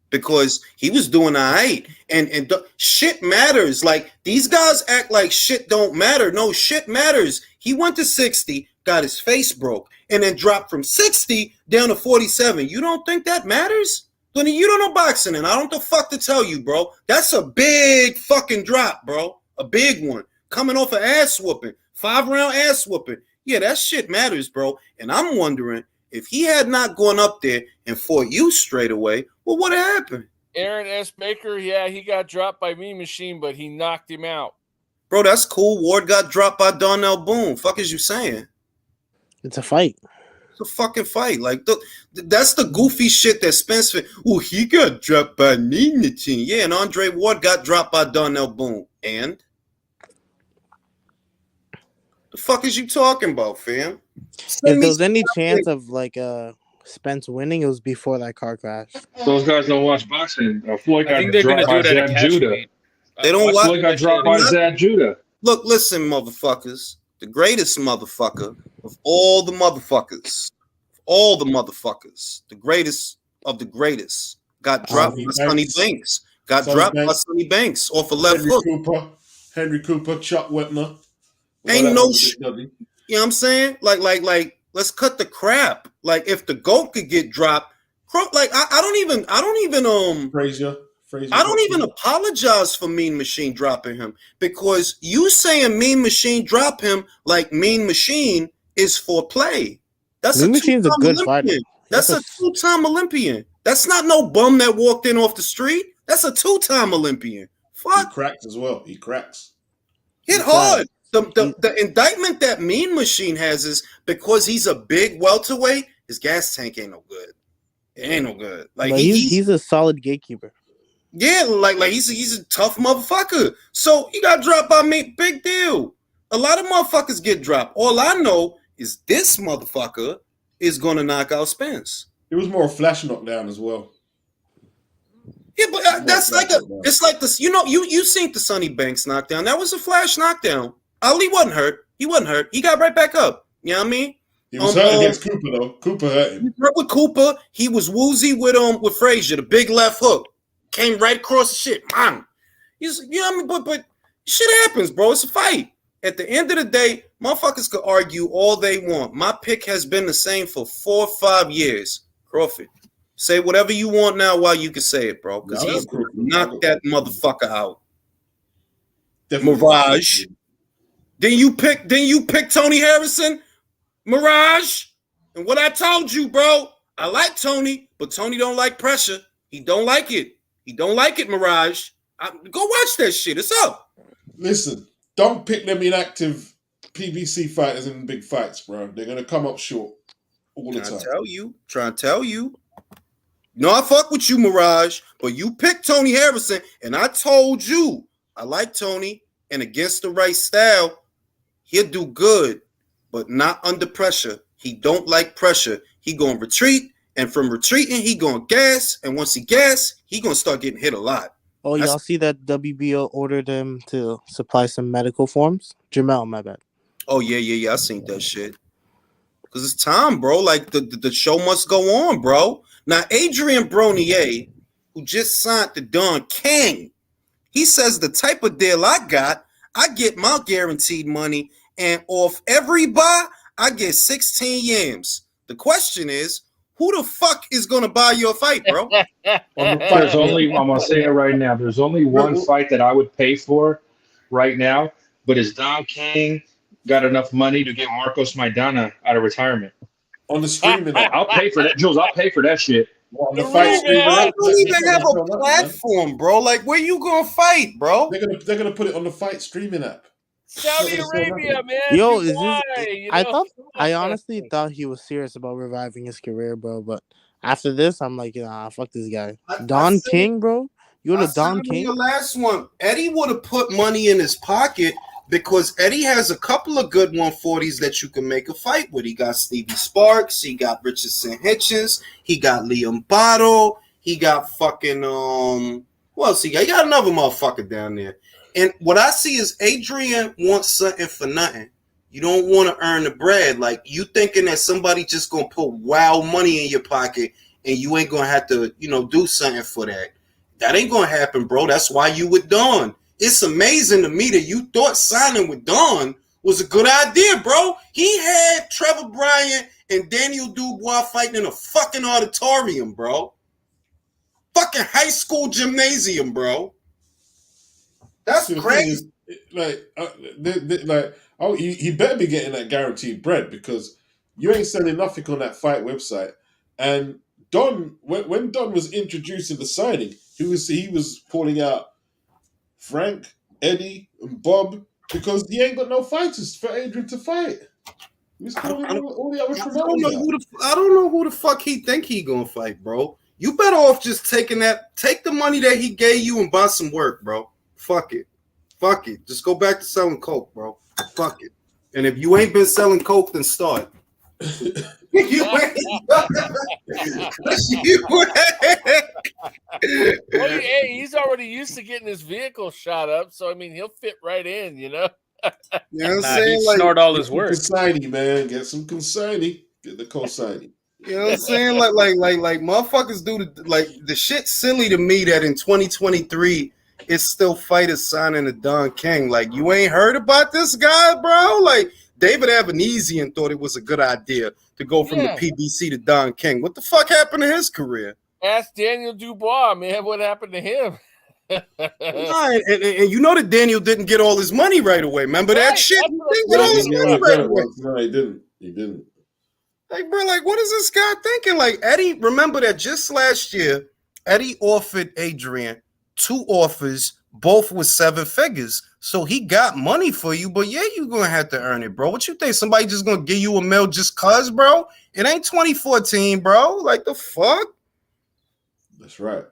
because he was doing all right, and shit matters. Like these guys act like shit don't matter. No, shit matters. He went to 60, got his face broke, and then dropped from 60 down to 47. You don't think that matters? Then you don't know boxing, and I don't know the fuck to tell you, bro. That's a big fucking drop, bro. A big one. Coming off an ass whooping. 5-round ass whooping. Yeah, that shit matters, bro. And I'm wondering, if he had not gone up there and fought you straight away, well, what happened? Aaron S. Baker, he got dropped by Mean Machine, but he knocked him out. Bro, that's cool. Ward got dropped by Darnell Boone. Fuck is you saying? It's a fight. It's a fucking fight. Like, that's the goofy shit that Spence... Oh, he got dropped by Mean Machine. Yeah, and Andre Ward got dropped by Darnell Boone. And? The fuck is you talking about, fam? If there was any chance of like Spence winning, it was before that car crash. Those guys don't watch boxing. Floyd I think they're going to do it at a Judah. They don't watch. Floyd got dropped by Zach Judah. Look, listen, motherfuckers. The greatest motherfucker of all the motherfuckers, the greatest of the greatest, got dropped by Sonny Banks. Got dropped by Sonny Banks off a left hook. Henry Cooper, Chuck Whitmer. Ain't no shit. You know what I'm saying? Like, let's cut the crap. Like, if the GOAT could get dropped, like, I don't even Frazier. I don't even apologize for Mean Machine dropping him, because you saying Mean Machine drop him like Mean Machine is for play. That's Mean Machine's a good Olympian. fighter. That's a two-time Olympian. That's not no bum that walked in off the street. That's a two-time Olympian. Fuck. He cracks as well. He cracks. Hit hard. The indictment that Mean Machine has is because he's a big welterweight, his gas tank ain't no good. It ain't no good. Like he's a solid gatekeeper. Yeah, like he's a tough motherfucker. So he got dropped by me. Big deal. A lot of motherfuckers get dropped. All I know is this motherfucker is gonna knock out Spence. It was more a flash knockdown as well. Yeah, but that's like it's like this. You know, you seen the Sonny Banks knockdown. That was a flash knockdown. Ali wasn't hurt. He wasn't hurt. He got right back up. You know what I mean? He was hurt against Cooper though. Cooper hurt him. He hurt with Cooper. He was woozy with Frazier, the big left hook. Came right across the shit. Man. You know what I mean? But Shit happens, bro. It's a fight. At the end of the day, motherfuckers could argue all they want. My pick has been the same for 4 or 5 years. Crawford, say whatever you want now while you can say it, bro. Because he's knocked that motherfucker out. Definitely. Mirage. Then you pick Tony Harrison, Mirage. And what I told you, bro, I like Tony, but Tony don't like pressure. He don't like it. He don't like it, Mirage. Go watch that shit. It's up. Listen, don't pick them inactive PBC fighters in big fights, bro. They're gonna come up short all the time. Trying to tell you. No, I fuck with you, Mirage, but you picked Tony Harrison, and I told you I like Tony, and against the right style, he'll do good, but not under pressure. He don't like pressure. He gonna retreat, and from retreating, he gonna gas, and once he gas, he gonna start getting hit a lot. Oh, y'all see that WBO ordered him to supply some medical forms? Jamel, my bad. Oh, yeah. I seen that shit. Because it's time, bro. Like, the show must go on, bro. Now, Adrien Broner, who just signed to Don King, he says the type of deal I got, I get my guaranteed money, and off every buy, I get 16 yams. The question is, who the fuck is going to buy your fight, bro? There's only, I'm going to say it right now, there's only one fight that I would pay for right now, but is Don King got enough money to get Marcos Maidana out of retirement? On the streaming app. I'll pay for that, Jules. I'll pay for that shit. On the fight streaming app. Don't even have a platform, bro. Like, where you going to fight, bro? They're gonna put it on the fight streaming app. Saudi Arabia, man. Yo, is Dubai, this? I honestly thought he was serious about reviving his career, bro. But after this, I'm like, nah, fuck this guy. Don King, bro. You're the Don King. The last one, Eddie would have put money in his pocket because Eddie has a couple of good 140s that you can make a fight with. He got Stevie Sparks, he got Richardson Hitchens, he got Liam Bottle, he got fucking who else he got? He got another motherfucker down there. And what I see is Adrien wants something for nothing. You don't want to earn the bread. Like, you thinking that somebody just going to put wild money in your pocket and you ain't going to have to, do something for that. That ain't going to happen, bro. That's why you with Don. It's amazing to me that you thought signing with Don was a good idea, bro. He had Trevor Bryant and Daniel Dubois fighting in a fucking auditorium, bro. Fucking high school gymnasium, bro. That's crazy. He better be getting that guaranteed bread because you ain't selling nothing on that fight website. And Don, when Don was introducing the signing, he was pulling out Frank, Eddie, and Bob because he ain't got no fighters for Adrien to fight. He's calling all the other promoters. I don't know who the fuck he think he gonna fight, bro. You better off just take the money that he gave you and buy some work, bro. Fuck it. Just go back to selling coke, bro. Fuck it. And if you ain't been selling coke, then start. He's already used to getting his vehicle shot up, so I mean he'll fit right in, You know what I'm saying? Like, snort all his work. Consignee, man. Get some consignee. Get the consignee. You know what I'm saying? Like motherfuckers do the shit silly to me that in 2023 it's still fighters signing to Don King. Like, you ain't heard about this guy, bro? Like, David Avanesian thought it was a good idea to go from the PBC to Don King. What the fuck happened to his career? Ask Daniel Dubois, man, what happened to him? And you know that Daniel didn't get all his money right away. Remember that shit? He didn't get all his money right away. No, he didn't. Like, bro, like, what is this guy thinking? Like, Eddie, remember that just last year, Eddie offered Adrien 2 offers, both with 7 figures. So he got money for you, but yeah, you're going to have to earn it, bro. What you think? Somebody just going to give you a mail just cuz, bro? It ain't 2014, bro. Like, the fuck? That's right.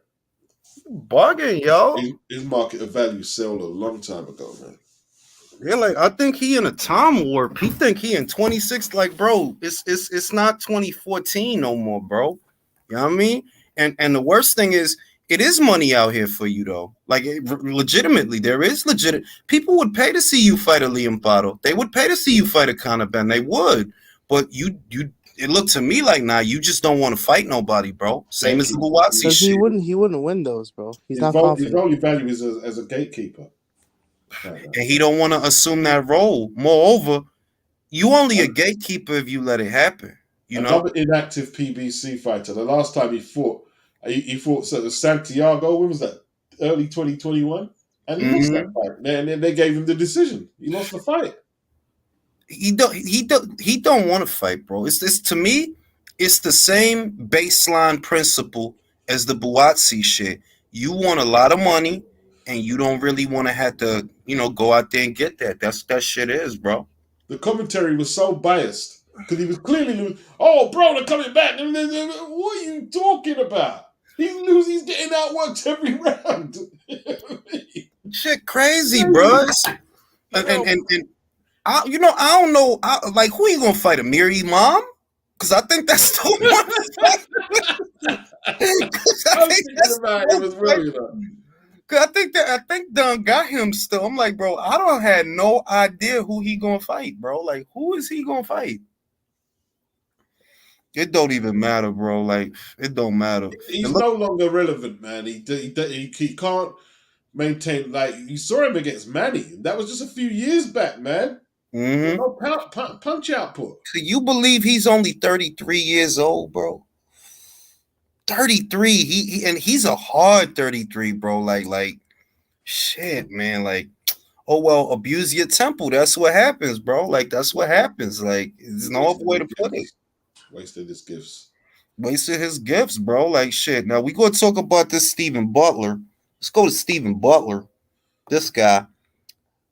Bugging, yo. His market of value sold a long time ago, man. Yeah, like, I think he in a time warp. He think he in 26. Like, bro, it's not 2014 no more, bro. You know what I mean? And the worst thing is, it is money out here for you, though. Like, legitimately, there is legit. People would pay to see you fight a Liam Bottle. They would pay to see you fight a Conor Ben. They would. But it looked to me like, nah, you just don't want to fight nobody, bro. Same as the Buatsi shit. He wouldn't win those, bro. He's not confident. His only value is as a gatekeeper. No. And he don't want to assume that role. Moreover, you only a gatekeeper if you let it happen. You know, another inactive PBC fighter. The last time he fought sort of Santiago. When was that? Early 2021, and he lost that fight. And then they gave him the decision. He lost the fight. He don't want to fight, bro. It's this to me. It's the same baseline principle as the Buatsi shit. You want a lot of money, and you don't really want to have to, go out there and get that. That shit is, bro. The commentary was so biased because he was clearly losing. Oh, bro, they're coming back. What are you talking about? He's losing. He's getting outworked every round. Shit, crazy, bro. And I don't know. Like, who you gonna fight? Amir Imam? Because I think that's the one. I think Dunn got him still. I'm like, bro, I don't have no idea who he gonna fight, bro. Like, who is he gonna fight? It don't even matter, bro. Like, it don't matter. He's no longer relevant, man. He can't maintain. Like, you saw him against Manny. That was just a few years back, man. Mm-hmm. No punch output. So you believe he's only 33 years old, bro? 33. He's a hard 33, bro. Like shit, man. Like, oh well, abuse your temple. That's what happens, bro. Like, that's what happens. Like, there's no other way to put it. Wasted his gifts. Wasted his gifts, bro. Like, shit. Now we gonna talk about this Stephen Butler. Let's go to Stephen Butler. This guy.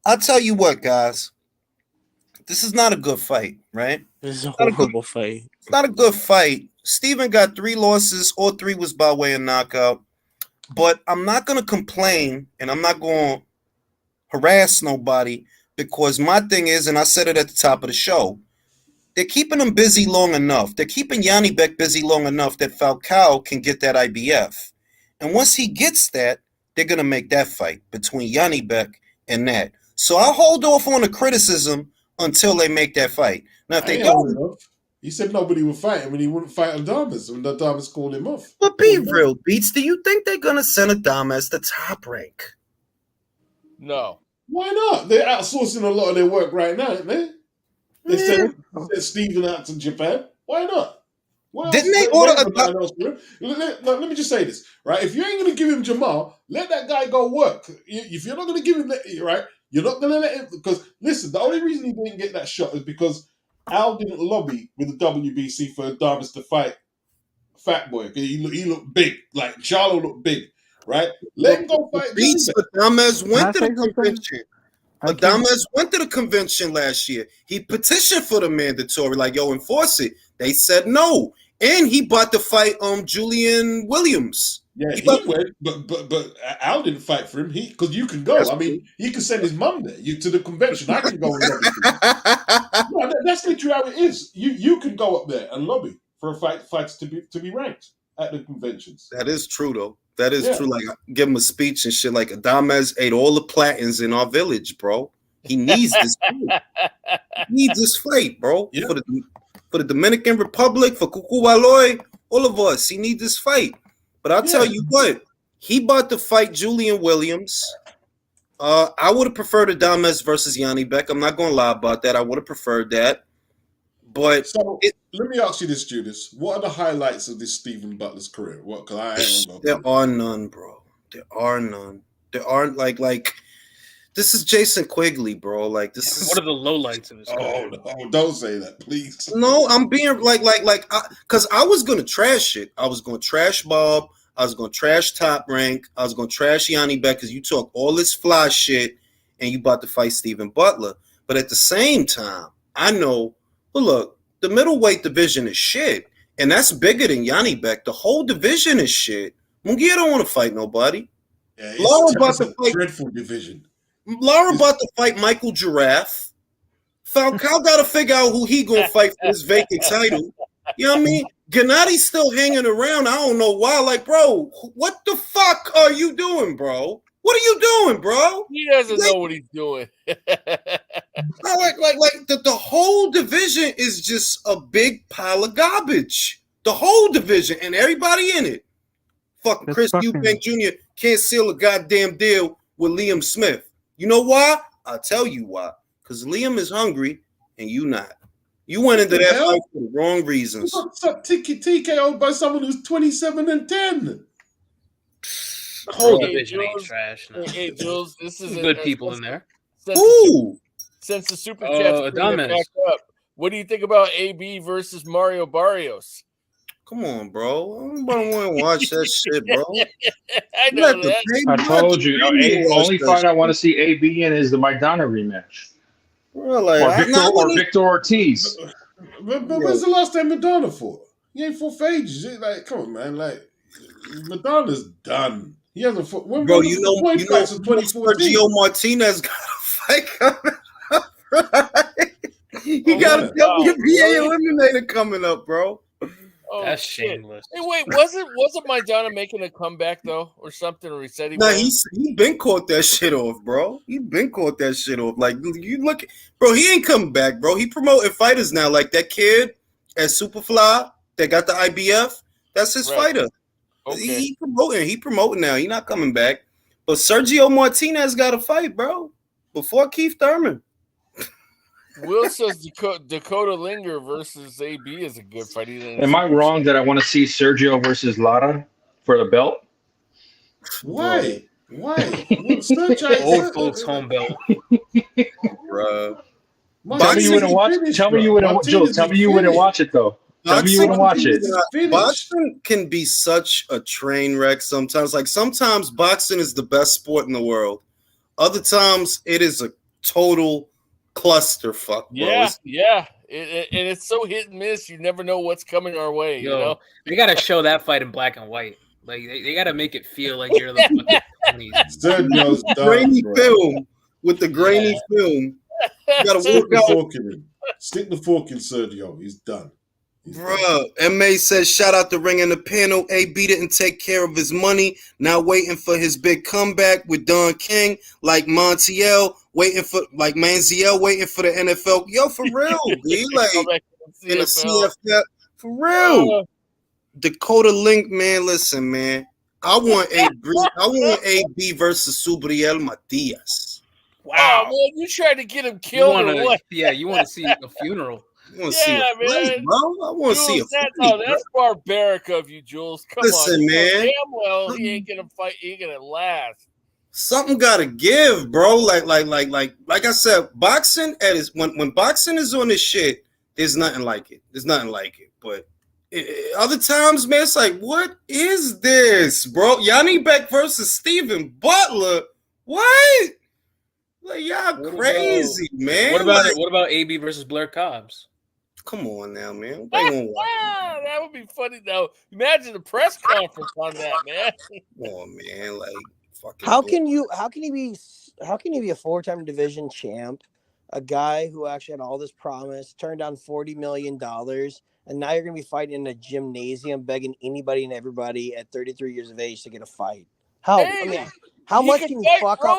I'll tell you what, guys. This is not a good fight, right? This is a horrible fight. It's not a good fight. Steven got 3 losses. All 3 was by way of knockout. But I'm not going to complain, and I'm not going to harass nobody, because my thing is, and I said it at the top of the show, they're keeping him busy long enough. They're keeping Yanni Beck busy long enough that Falcao can get that IBF. And once he gets that, they're going to make that fight between Yanni Beck and that. So I'll hold off on the criticism until they make that fight. Now, if they don't, he said nobody would fight him and he wouldn't fight Adames when Adames called him off. But be real, Beats. Do you think they're gonna send Adames the top rank? No. Why not? They're outsourcing a lot of their work right now, aren't they? They sent Steven out to Japan. Why not? Didn't they order let me just say this, right? If you ain't gonna give him Jamal, let that guy go work. If you're not gonna give him that, right? You're not going to let him, because, listen, the only reason he didn't get that shot is because Al didn't lobby with the WBC for Adames to fight Fat Boy. He looked big. Like, Charlo looked big, right? Let him go fight Adames went to the convention. Adames went to the convention last year. He petitioned for the mandatory, like, yo, enforce it. They said no. And he bought the fight Julian Williams. Yeah, he went, but Al didn't fight for him. Because you can go. I mean, he can send his mum there. To the convention. I can go and lobby. No, that's literally how it is. You can go up there and lobby for a fights to be ranked at the conventions. That is true, though. That is true. Like, give him a speech and shit. Like, Adames ate all the platins in our village, bro. He needs this fight. He needs this fight, bro. Yeah. For the Dominican Republic, for Cucubaloy, all of us. He needs this fight. But I'll tell you what, he about to fight Julian Williams. I would have preferred Adames versus Yanni Beck. I'm not going to lie about that. I would have preferred that. But let me ask you this, Judas. What are the highlights of this Stephen Butler's career? There are none, bro. There are none. There aren't like. This is Jason Quigley, bro. Like, this is. What are the lowlights of his career? Oh, don't say that, please. No, I'm being because I was gonna trash it. I was gonna trash Bob. I was gonna trash Top Rank. I was gonna trash Yanni Beck because you talk all this fly shit and you about to fight Stephen Butler. But at the same time, I know. Well, look, the middleweight division is shit, and that's bigger than Yanni Beck. The whole division is shit. Munguia don't want to fight nobody. Yeah, it's a dreadful division. Lara about to fight Michael Giraffe. Falcao got to figure out who he gonna fight for this vacant title. You know what I mean? Gennadi's still hanging around. I don't know why. Like, bro, what the fuck are you doing, bro? What are you doing, bro? He doesn't know what he's doing. The whole division is just a big pile of garbage. The whole division and everybody in it. Fucking Chris Eubank Jr. can't seal a goddamn deal with Liam Smith. You know why? I'll tell you why. Because Liam is hungry and you not. You went into that fight for the wrong reasons. You got TKO'd by someone who's 27-10. Whole division ain't trash. No. Hey, Jules, this is good people in there. Since the super chat's bringing it back up, what do you think about AB versus Mario Barrios? Come on, bro. I don't want to watch that shit, bro. I know that. I told you. The only fight I want to see AB in is the Maidana rematch. Bro, like, or Victor Ortiz. But when's the last time Madonna fought? He ain't fought for ages. Like, come on, man. Like, Madonna's done. He hasn't fought. Bro, you know, Sergio Martinez got a fight coming up, right? He got a WBA eliminator coming up, bro. Oh, that's shameless. Hey, wait, wasn't Maidana making a comeback though, or something? Or he said he? Nah, he been caught that shit off, bro. He been caught that shit off. Like, you look, bro. He ain't coming back, bro. He promoting fighters now, like that kid at Superfly that got the IBF. That's his fighter. Okay. He promoting now. He not coming back. But Sergio Martinez got a fight, bro, before Keith Thurman. Will says Dakota Linger versus AB is a good fight. Am I wrong that I want to see Sergio versus Lara for the belt? Why? Old folks home belt. Bro. Tell me you wouldn't watch it. Tell me you wouldn't watch it though. Tell me you wouldn't watch it. Boxing can be such a train wreck sometimes. Like sometimes boxing is the best sport in the world. Other times it is a total clusterfuck, bro. Yeah. And it's so hit and miss. You never know what's coming our way. You know, they got to show that fight in black and white. Like they got to make it feel like you're the fucking grainy film with the grainy film. You gotta stick the fork in him. Stick the fork in Sergio. He's done. Bruh, MA says, shout out the ring in the panel. AB didn't take care of his money. Now waiting for his big comeback with Don King, like Montiel, Manziel waiting for the NFL. Yo, for real, dude. Like, in the CFL. For real. Dakota Link, man, listen, man. I want AB versus Subriel Matias. Wow, man, you tried to get him killed or what? Yeah, you want to see a funeral. I want to see a fight, bro. I want to see a fight. That's barbaric of you, Jules. Come Listen, on, man. Damn well, he ain't gonna fight. He ain't gonna last. Something gotta give, bro. Like I said, boxing when boxing is on this shit, there's nothing like it. But other times, man, it's like, what is this, bro? Yanni Beck versus Steven Butler. What? Like, y'all crazy, man. What about AB versus Blair Cobbs? Come on now, man. That would be funny though. Imagine the press conference on that, man. Come on, man. Like, fucking. How can you be a four-time division champ, a guy who actually had all this promise, turned down $40 million, and now you're gonna be fighting in a gymnasium, begging anybody and everybody at 33 years of age to get a fight? How much can you fuck up?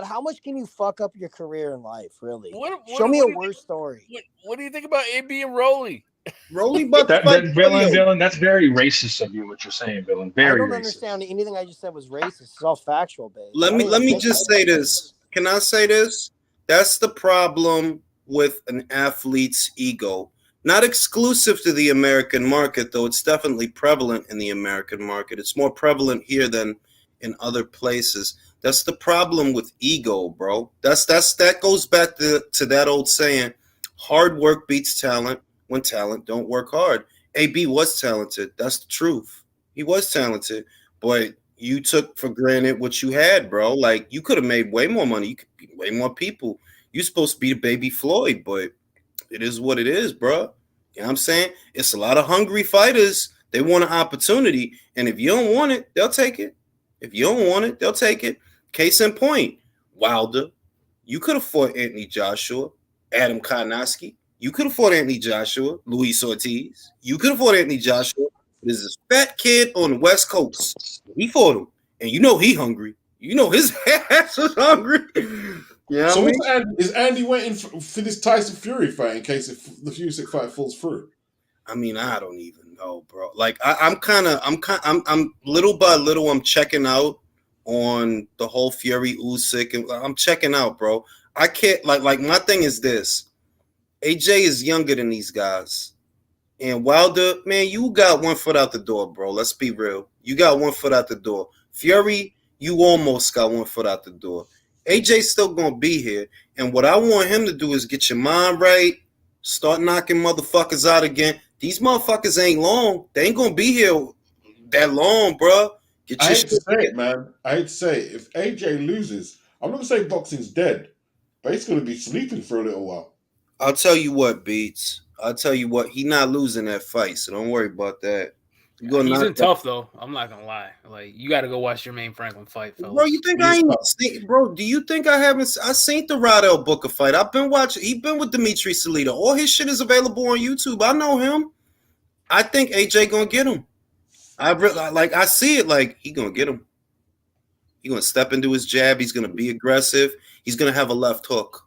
How much can you fuck up your career in life, really? Show me a worse story. What do you think about AB and Rolly? But Villain, that's very racist of you, what you're saying, Villain. Very I don't racist. understand anything I just said was racist. It's all factual based. Let me just say this. Can I say this? That's the problem with an athlete's ego. Not exclusive to the American market, though it's definitely prevalent in the American market. It's more prevalent here than in other places. That's the problem with ego, bro. That goes back to that old saying, hard work beats talent when talent don't work hard. AB was talented. That's the truth. He was talented, but you took for granted what you had, bro. Like, you could have made way more money. You could be way more people. You're supposed to be the baby Floyd, but it is what it is, bro. You know what I'm saying? It's a lot of hungry fighters. They want an opportunity, and if you don't want it, they'll take it. If you don't want it, they'll take it. Case in point, Wilder. You could have fought Anthony Joshua, Adam Karnowski. You could have fought Anthony Joshua, Luis Ortiz. You could have fought Anthony Joshua. There's this fat kid on the West Coast. He fought him, and you know he hungry. You know his ass was hungry. Yeah. So is Andy waiting for this Tyson Fury fight in case the Fury fight falls through? I mean, I don't even know, bro. Like I'm little by little, I'm checking out on the whole Fury Usyk, and I'm checking out, bro. I can't like my thing is this. AJ is younger than these guys. And Wilder, man, you got one foot out the door, bro. Let's be real. You got one foot out the door. Fury, you almost got one foot out the door. AJ's still going to be here. And what I want him to do is get your mind right, start knocking motherfuckers out again. These motherfuckers ain't long. They ain't going to be here that long, bro. I hate to say it, man. I hate to say it. If AJ loses, I'm not going to say boxing's dead, but it's going to be sleeping for a little while. I'll tell you what, Beats. I'll tell you what. He not losing that fight, so don't worry about that. He's in tough though. I'm not gonna lie. Like you got to go watch Jermaine Franklin fight, fellas. Bro, you think I ain't seen, bro? Do you think I haven't? I seen the Ryder Booker fight. I've been watching. He been with Dimitri Salita. All his shit is available on YouTube. I know him. I think AJ gonna get him. I see it. Like he gonna get him. He gonna step into his jab. He's gonna be aggressive. He's gonna have a left hook.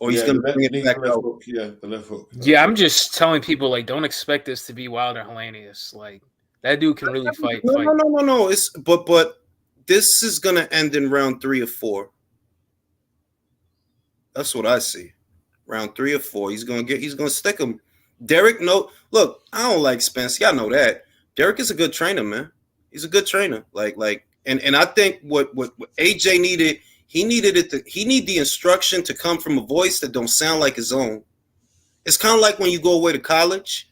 Or he's going to bring it back out. Yeah, the left hook. Yeah, I'm just telling people, like, don't expect this to be Wilder Helenius. Like, that dude can really fight. No. It's but this is going to end in round 3 or 4. That's what I see. Round 3 or 4. He's going to stick him. Derek, look, I don't like Spence. Y'all know that. Derek is a good trainer, man. He's a good trainer. And I think what AJ needed. He needed the instruction to come from a voice that don't sound like his own. It's kind of like when you go away to college.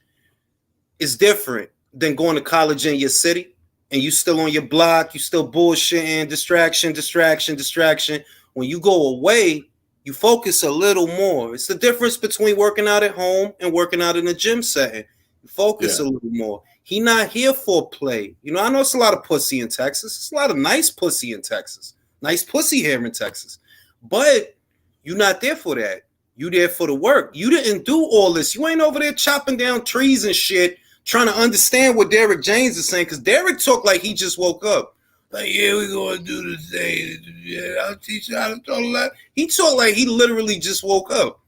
It's different than going to college in your city and you still on your block, you still bullshitting, distraction. When you go away, you focus a little more. It's the difference between working out at home and working out in a gym setting. You focus a little more. He not here for play. You know, I know it's a lot of pussy in Texas. It's a lot of nice pussy in Texas. Nice pussy here in Texas. But you're not there for that. You there for the work. You didn't do all this. You ain't over there chopping down trees and shit, trying to understand what Derek James is saying. Because Derek talked like he just woke up. Like, yeah, we're going to do the thing. Yeah, I'll teach you how to talk that. He talked like he literally just woke up.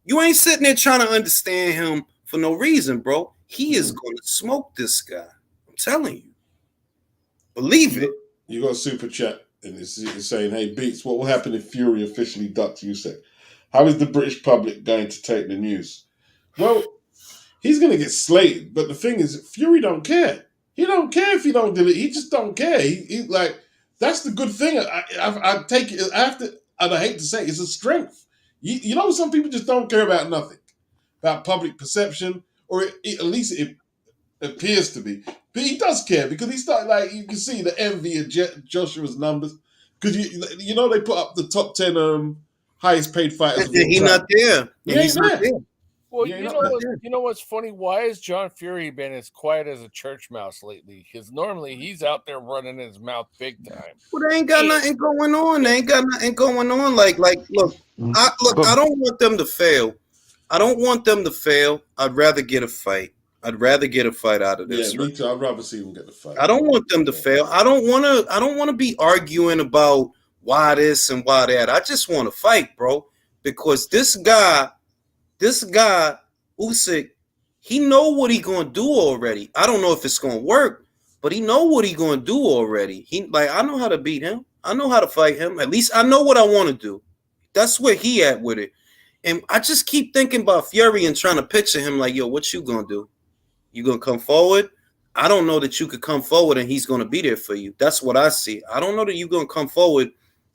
You ain't sitting there trying to understand him for no reason, bro. He is going to smoke this guy. I'm telling you. Believe it. You got a super chat. And it's saying, hey, Beats, what will happen if Fury officially ducked Usyk? How is the British public going to take the news? Well, he's going to get slated. But the thing is, Fury don't care. He don't care if he don't do it. He just don't care. He like, that's the good thing. I take it. I have to, and I hate to say it, it's a strength. You know, some people just don't care about nothing. About public perception, or at least it appears to be. But he does care because he started, like, you can see the envy of Joshua's numbers. Because you know they put up the top 10 highest paid fighters. He's not there. He's not there. Well, you know what's funny? Why has John Fury been as quiet as a church mouse lately? Because normally he's out there running his mouth big time. Well, they ain't got nothing going on. Like, look, I don't want them to fail. I'd rather get a fight. I'd rather get a fight out of this. Yeah, me too. I'd rather see them get the fight. I don't want them to fail. I don't want to be arguing about why this and why that. I just want to fight, bro. Because this guy, Usyk, he know what he gonna do already. I don't know if it's gonna work, but he know what he gonna do already. I know how to beat him. I know how to fight him. At least I know what I want to do. That's where he at with it. And I just keep thinking about Fury and trying to picture him like, yo, what you gonna do? You gonna come forward? I don't know that you could come forward and he's gonna be there for you. That's what I see. I don't know that you're gonna come forward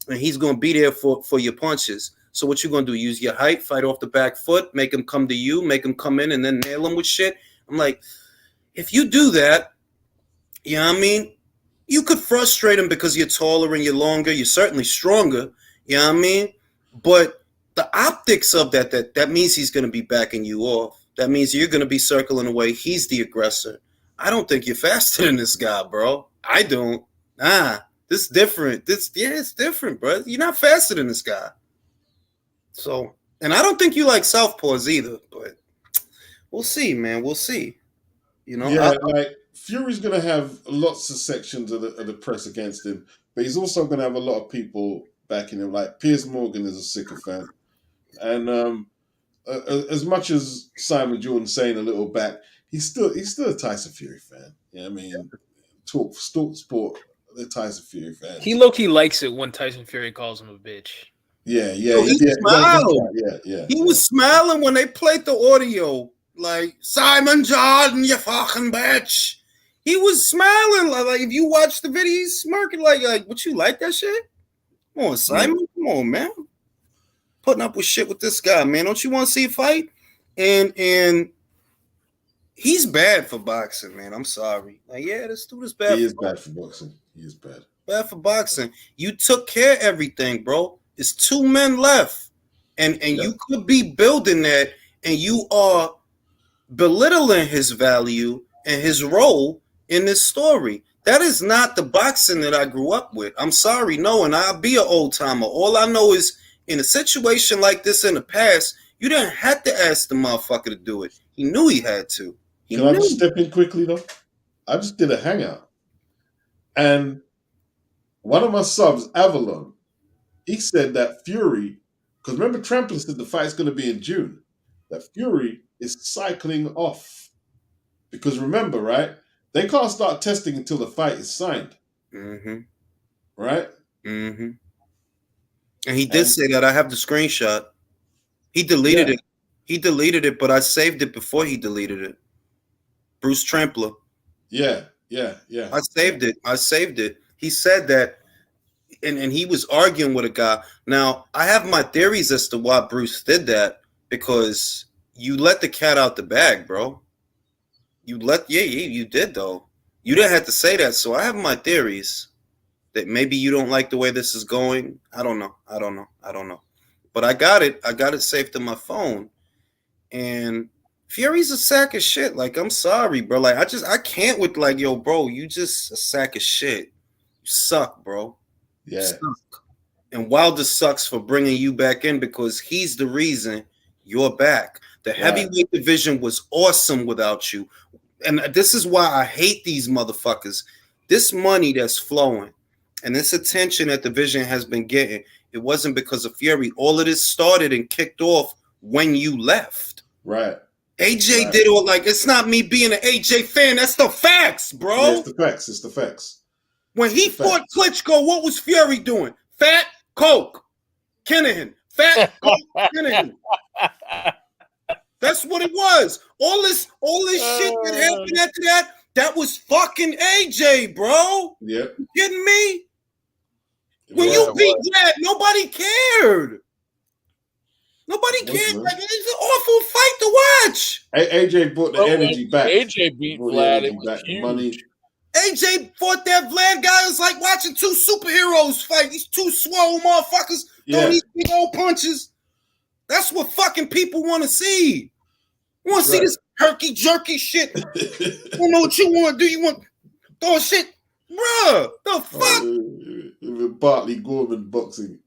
and he's gonna be there for your punches. So what you gonna do? Use your height, fight off the back foot, make him come to you, make him come in and then nail him with shit. I'm like, if you do that, you know what I mean? You could frustrate him because you're taller and you're longer. You're certainly stronger. You know what I mean? But the optics of that means he's gonna be backing you off. That means you're going to be circling away. He's the aggressor. I don't think you're faster than this guy, bro. I don't. This is different. It's different, bro. You're not faster than this guy. So, and I don't think you like southpaws either, but we'll see, man. We'll see. You know? Yeah, Fury's going to have lots of sections of the press against him, but he's also going to have a lot of people backing him. Like Piers Morgan is a sycophant. And, as much as Simon Jordan's saying a little back, he's still a Tyson Fury fan. You know what I mean? Talk sport the Tyson Fury fans. He low-key likes it when Tyson Fury calls him a bitch. Yeah. He smiled. He was smiling when they played the audio. Like, Simon Jordan, you fucking bitch. He was smiling. Like if you watch the video, he's smirking like, what, you like that shit? Come on, Simon. Come on, man. Putting up with shit with this guy, man. Don't you want to see a fight? And he's bad for boxing, man. I'm sorry. Like, yeah, this dude is bad. He is bad for boxing. He is bad. Bad for boxing. You took care of everything, bro. It's 2 men left. And you could be building that, and you are belittling his value and his role in this story. That is not the boxing that I grew up with. I'm sorry, no, and I'll be an old timer. All I know is in a situation like this in the past, you didn't have to ask the motherfucker to do it. He knew he had to. Can I just step in quickly though? I just did a hangout, and one of my subs, Avalon, he said that Fury, because remember Tramplin said the fight's going to be in June, that Fury is cycling off. Because remember, right? They can't start testing until the fight is signed. Mm-hmm. Right? Mm-hmm. And he did say that. I have the screenshot. He deleted it. He deleted it, but I saved it before he deleted it. Bruce Trampler. Yeah. I saved it. He said that, and he was arguing with a guy. Now, I have my theories as to why Bruce did that, because you let the cat out the bag, bro. You did, though. You didn't have to say that, so I have my theories that maybe you don't like the way this is going. I don't know. But I got it saved in my phone. And Fury's a sack of shit. Like, I'm sorry, bro. Like, I can't with, like, yo, bro, you just a sack of shit. You suck, bro. Yeah. You suck. And Wilder sucks for bringing you back in, because he's the reason you're back. The heavyweight division was awesome without you. And this is why I hate these motherfuckers. This money that's flowing and this attention that the division has been getting, it wasn't because of Fury. All of this started and kicked off when you left. Right. AJ did it. Like, it's not me being an AJ fan. That's the facts, bro. Yeah, it's the facts. When he fought Klitschko, what was Fury doing? Fat Coke. Kinahan. Fat Coke. Kinahan. That's what it was. All this shit that happened after that was fucking AJ, bro. Yep. You kidding me? When you beat Vlad, nobody cared. Nobody cared. Like, it's an awful fight to watch. AJ brought the energy back. AJ beat Vlad. It was huge. Money. AJ fought that Vlad guy. It was like watching two superheroes fight. These two swole motherfuckers throwing these big old punches. That's what fucking people want to see. You want to see this herky jerky shit? You don't know what you want to do. You want to throw shit, bruh. The fuck? Bartley Gorman boxing.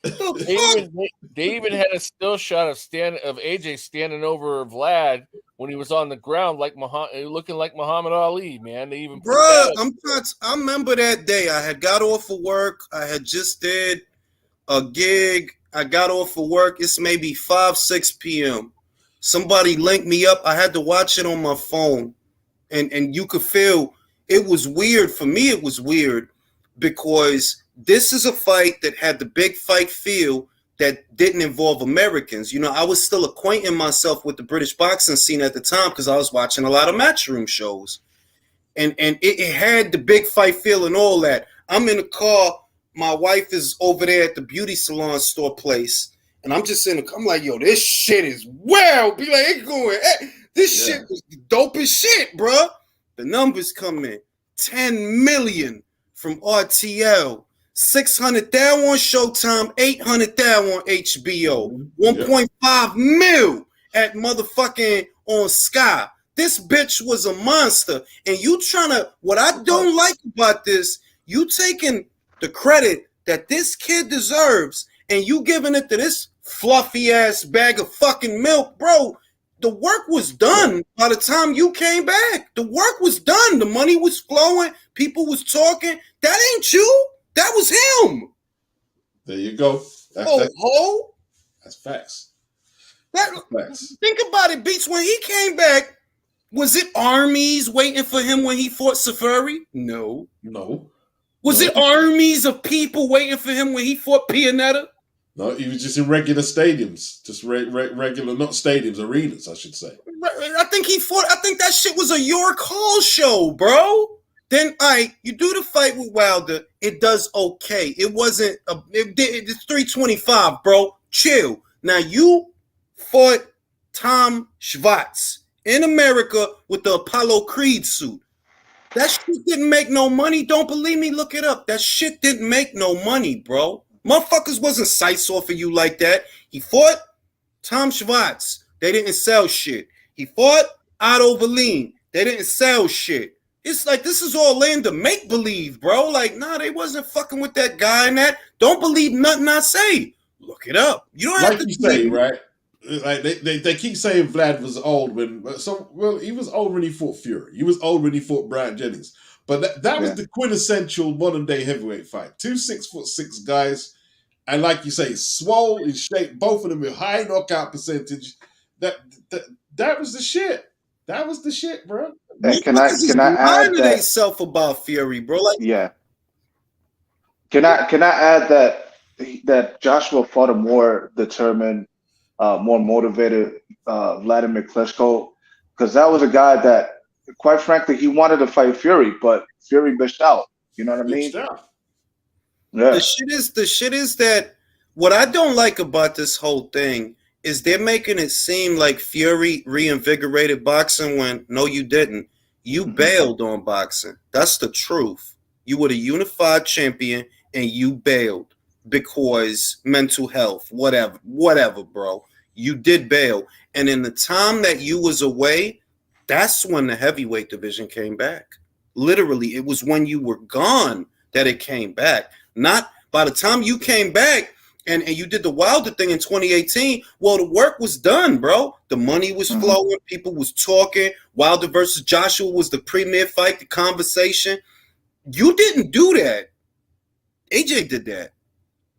They even had a still shot of AJ standing over Vlad when he was on the ground, like looking like Muhammad Ali. Man, they even I remember that day. I had got off of work. I had just did a gig. I got off of work. It's maybe 5-6 p.m. Somebody linked me up. I had to watch it on my phone, and you could feel it was weird. For me, it was weird because this is a fight that had the big fight feel that didn't involve Americans. You know, I was still acquainting myself with the British boxing scene at the time because I was watching a lot of matchroom shows. And it had the big fight feel and all that. I'm in the car. My wife is over there at the beauty salon store place. And I'm just in the car. I'm like, yo, this shit is wow. Be like, it's going. This shit was the dopest shit, bro. The numbers come in. 10 million from RTL. 600 down on Showtime, 800 down on HBO, 1.5 mil at motherfucking on Sky. This bitch was a monster. And you trying to, what I don't like about this, you taking the credit that this kid deserves and you giving it to this fluffy ass bag of fucking milk, bro. The work was done by the time you came back. The work was done. The money was flowing. People was talking. That ain't you. That was him. There you go. That's facts. Facts. Think about it, Beats. When he came back, was it armies waiting for him when he fought Safari? No. Was it armies of people waiting for him when he fought Pianetta? No, he was just in regular stadiums, just regular, not stadiums, arenas, I should say. I think he fought. I think that shit was a York Hall show, bro. Then, you do the fight with Wilder. It does okay. It wasn't. It's 325, bro. Chill. Now you fought Tom Schwartz in America with the Apollo Creed suit. That shit didn't make no money. Don't believe me? Look it up. That shit didn't make no money, bro. Motherfuckers wasn't sights off of you like that. He fought Tom Schwartz. They didn't sell shit. He fought Otto Verleen. They didn't sell shit. It's like this is all land of make believe, bro. Like, nah, they wasn't fucking with that guy and that. Don't believe nothing I say. Look it up. You don't have to say, right? Like they keep saying Vlad was old he was old when he fought Fury. He was old when he fought Brian Jennings. But that was the quintessential modern day heavyweight fight. 2 6'6" guys, and like you say, swole in shape, both of them with high knockout percentage. That was the shit. That was the shit, bro. Hey, can I add that? Self about Fury, bro. Like, yeah. Can I add that Joshua fought a more determined, more motivated Vladimir Klitschko, because that was a guy that, quite frankly, he wanted to fight Fury, but Fury bitched out. You know what I mean? Yeah. The shit is that what I don't like about this whole thing is they're making it seem like Fury reinvigorated boxing when no, you didn't. You bailed on boxing. That's the truth. You were the unified champion and you bailed because mental health, whatever, bro. You did bail. And in the time that you was away, that's when the heavyweight division came back. Literally, it was when you were gone that it came back. Not by the time you came back and you did the Wilder thing in 2018, well, the work was done, bro. The money was flowing. People was talking. Wilder versus Joshua was the premier fight, the conversation. You didn't do that. AJ did that.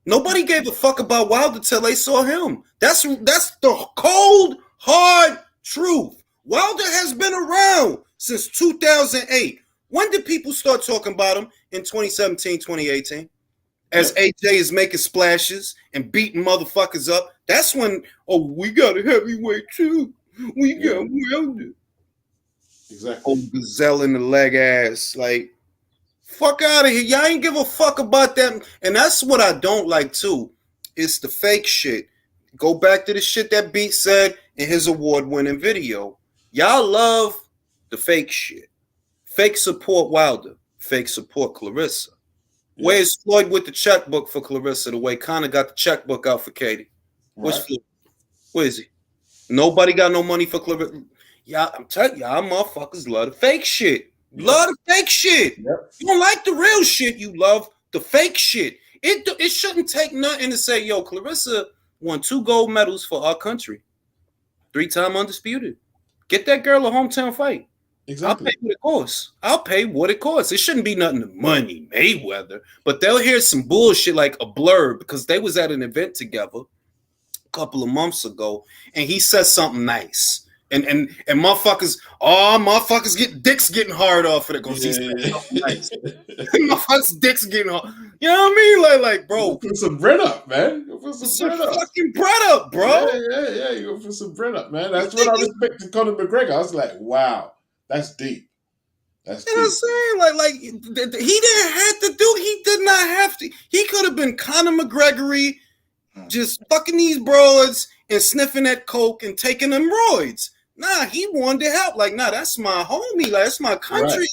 Nobody gave a fuck about Wilder till they saw him. That's the cold, hard truth. Wilder has been around since 2008. When did people start talking about him? In 2017, 2018. As AJ is making splashes and beating motherfuckers up. That's when, we got a heavyweight too. We got Wilder. Exactly. Old gazelle in the leg ass. Like, fuck out of here. Y'all ain't give a fuck about that. And that's what I don't like too. It's the fake shit. Go back to the shit that Beat said in his award-winning video. Y'all love the fake shit. Fake support Wilder. Fake support Clarissa. Yeah. Where's Floyd with the checkbook for Clarissa the way Conor got the checkbook out for Katie? Where's Floyd? Where is he? Nobody got no money for Clarissa. Y'all, I'm telling y'all, motherfuckers love the fake shit. Love the fake shit. Yep. You don't like the real shit. You love the fake shit. It shouldn't take nothing to say, yo, Clarissa won 2 gold medals for our country. 3-time undisputed. Get that girl a hometown fight. Exactly. I'll pay what it costs. I'll pay what it costs. It shouldn't be nothing to Money Mayweather, but they'll hear some bullshit like a blurb because they was at an event together a couple of months ago, and he said something nice. And motherfuckers, motherfuckers get dicks getting hard off of it because he said something nice. Motherfuckers dicks getting hard. You know what I mean? Like, bro, put some bread up, man. Put some bread up. Fucking bread up, bro. Yeah. You go put some bread up, man. That's what I respected Conor McGregor. I was like, wow. That's deep. That's deep. You know what I'm saying? Like he didn't have to do. He did not have to. He could have been Conor McGregor, just fucking these broads and sniffing that coke and taking them roids. Nah, he wanted to help. Like, nah, that's my homie. Like, that's my country.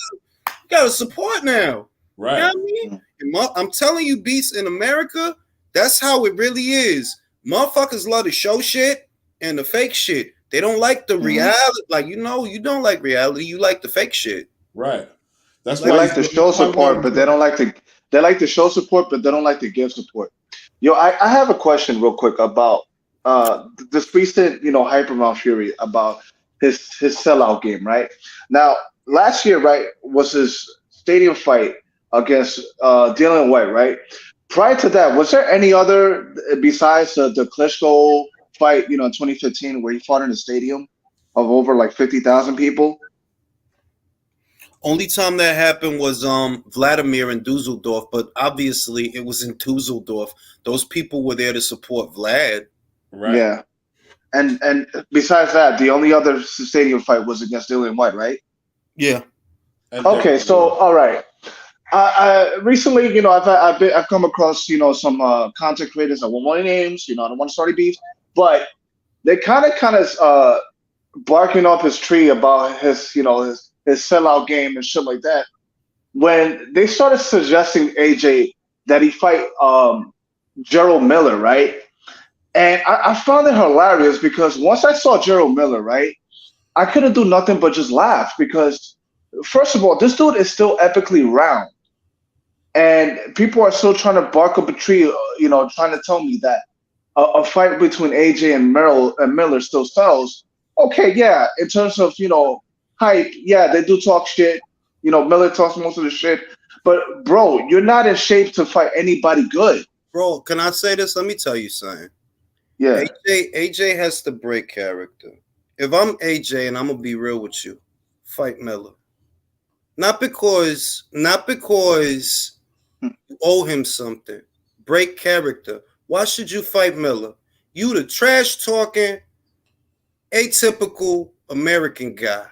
Right. You gotta support now. Right. You know what I mean? I'm telling you, beasts in America, that's how it really is. Motherfuckers love the show shit and the fake shit. They don't like the reality. Like, you don't like reality. You like the fake shit. Right. That's why they like to show support, but they don't like to. They like to show support, but they don't like to give support. Yo, I have a question real quick about this recent, hype around Fury about his sellout game, right? Now, last year, right, was his stadium fight against Dillian White, right? Prior to that, was there any other besides the Klitschko fight, in 2015 where he fought in a stadium of over like 50,000 people? Only time that happened was Vladimir in Dusseldorf, but obviously it was in Dusseldorf. Those people were there to support Vlad. Right. Yeah. And besides that, the only other stadium fight was against Dillian White, right? Yeah. Okay, so all right. I recently, I've come across, some content creators. I won't want names. I don't want to start any beef, but they kind of barking up his tree about his sellout game and shit like that. When they started suggesting AJ that he fight Gerald Miller, right? And I found it hilarious because once I saw Gerald Miller, right, I couldn't do nothing but just laugh because, first of all, this dude is still epically round. And people are still trying to bark up a tree, trying to tell me that a fight between AJ and Miller still sells. Okay, yeah, in terms of, hype, yeah, they do talk shit. Miller talks most of the shit. But, bro, you're not in shape to fight anybody good. Bro, can I say this? Let me tell you something. Yeah. AJ has to break character. If I'm AJ and I'm going to be real with you, fight Miller. Not because you owe him something. Break character. Why should you fight Miller? You the trash talking, atypical American guy.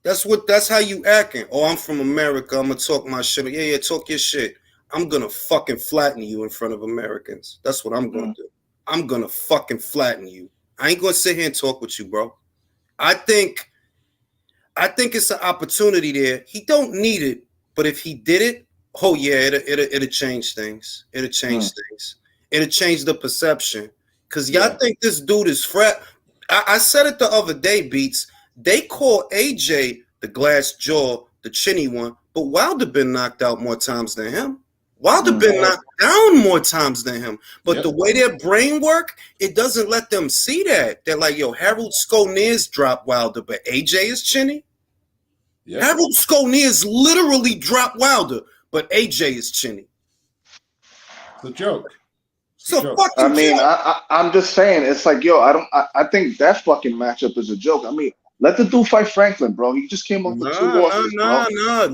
That's how you acting. Oh, I'm from America. I'm gonna talk my shit. Yeah, talk your shit. I'm gonna fucking flatten you in front of Americans. That's what I'm gonna do. I'm gonna fucking flatten you. I ain't gonna sit here and talk with you, bro. I think it's an opportunity there. He don't need it, but if he did it, oh yeah, it'll change things. It'll change things. It'll change the perception. Cause y'all think this dude is frat. I said it the other day, Beats. They call AJ the glass jaw, the chinny one, but Wilder been knocked out more times than him. Wilder been knocked down more times than him. But the way their brain work, it doesn't let them see that. They're like, yo, Harold Skolniers dropped Wilder, but AJ is chinny. Yep. Harold Skolniers literally dropped Wilder, but AJ is chinny. It's a joke. I mean, I'm just saying, it's like, yo, I think that fucking matchup is a joke. I mean, let the dude fight Franklin, bro. He just came up with 2 losses, bro.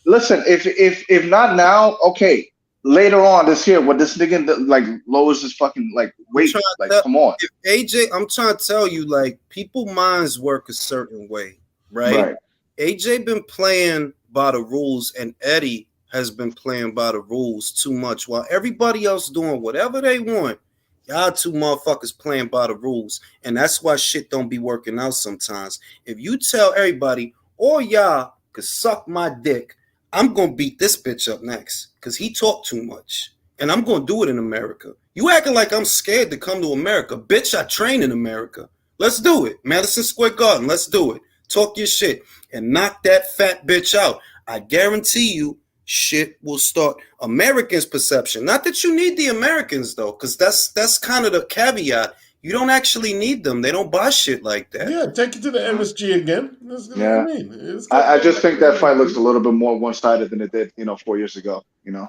Listen, if not now, okay, later on this year, when this nigga like lowers his fucking like weight, like come on. If AJ, I'm trying to tell you, like people minds work a certain way, right? AJ been playing by the rules, and Eddie has been playing by the rules too much, while everybody else doing whatever they want. Y'all 2 motherfuckers playing by the rules, and that's why shit don't be working out sometimes. If you tell everybody, or y'all could suck my dick, I'm gonna beat this bitch up next because he talked too much, and I'm gonna do it in America. You acting like I'm scared to come to America, bitch. I train in America. Let's do it, Madison Square Garden. Let's do it. Talk your shit and knock that fat bitch out. I guarantee you, shit will start. Americans' perception. Not that you need the Americans though, because that's kind of the caveat. You don't actually need them. They don't buy shit like that. Yeah, take it to the MSG again. That's what I mean. I just think that fight looks a little bit more one-sided than it did, 4 years ago.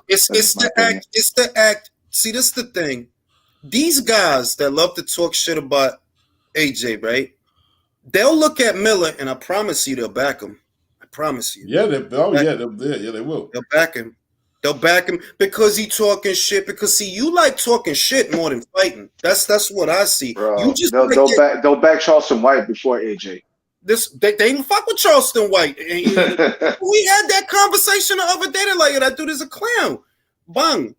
It's the act. It's the act. See, this is the thing. These guys that love to talk shit about AJ, right? They'll look at Miller, and I promise you, they'll back him. I promise you. Yeah, they will. They'll back him. They'll back him because he talking shit. Because see, you like talking shit more than fighting. That's what I see. Bro, you just they'll back Charleston White before AJ. They didn't fuck with Charleston White. We had that conversation the other day. They're like, yo, that dude is a clown. Bang.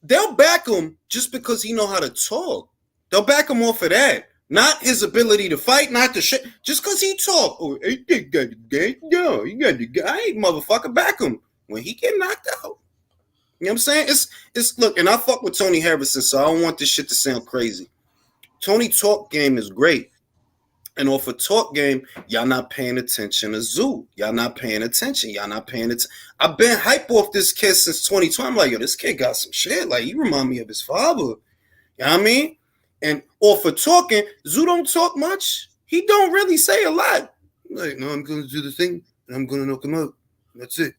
They'll back him just because he know how to talk. They'll back him off of that. Not his ability to fight, not the shit. Just because he talk. Oh, he got the game. No, you got the guy. Hey, motherfucker, back him. When he get knocked out. You know what I'm saying? It's look, and I fuck with Tony Harrison, so I don't want this shit to sound crazy. Tony talk game is great. And off a talk game, y'all not paying attention to Zoo. Y'all not paying attention. Y'all not paying attention. I've been hype off this kid since 2020. I'm like, yo, this kid got some shit. Like, he remind me of his father. You know what I mean? And off of talking, Zoo don't talk much. He don't really say a lot. Like, no, I'm going to do the thing, and I'm going to knock him out. That's it.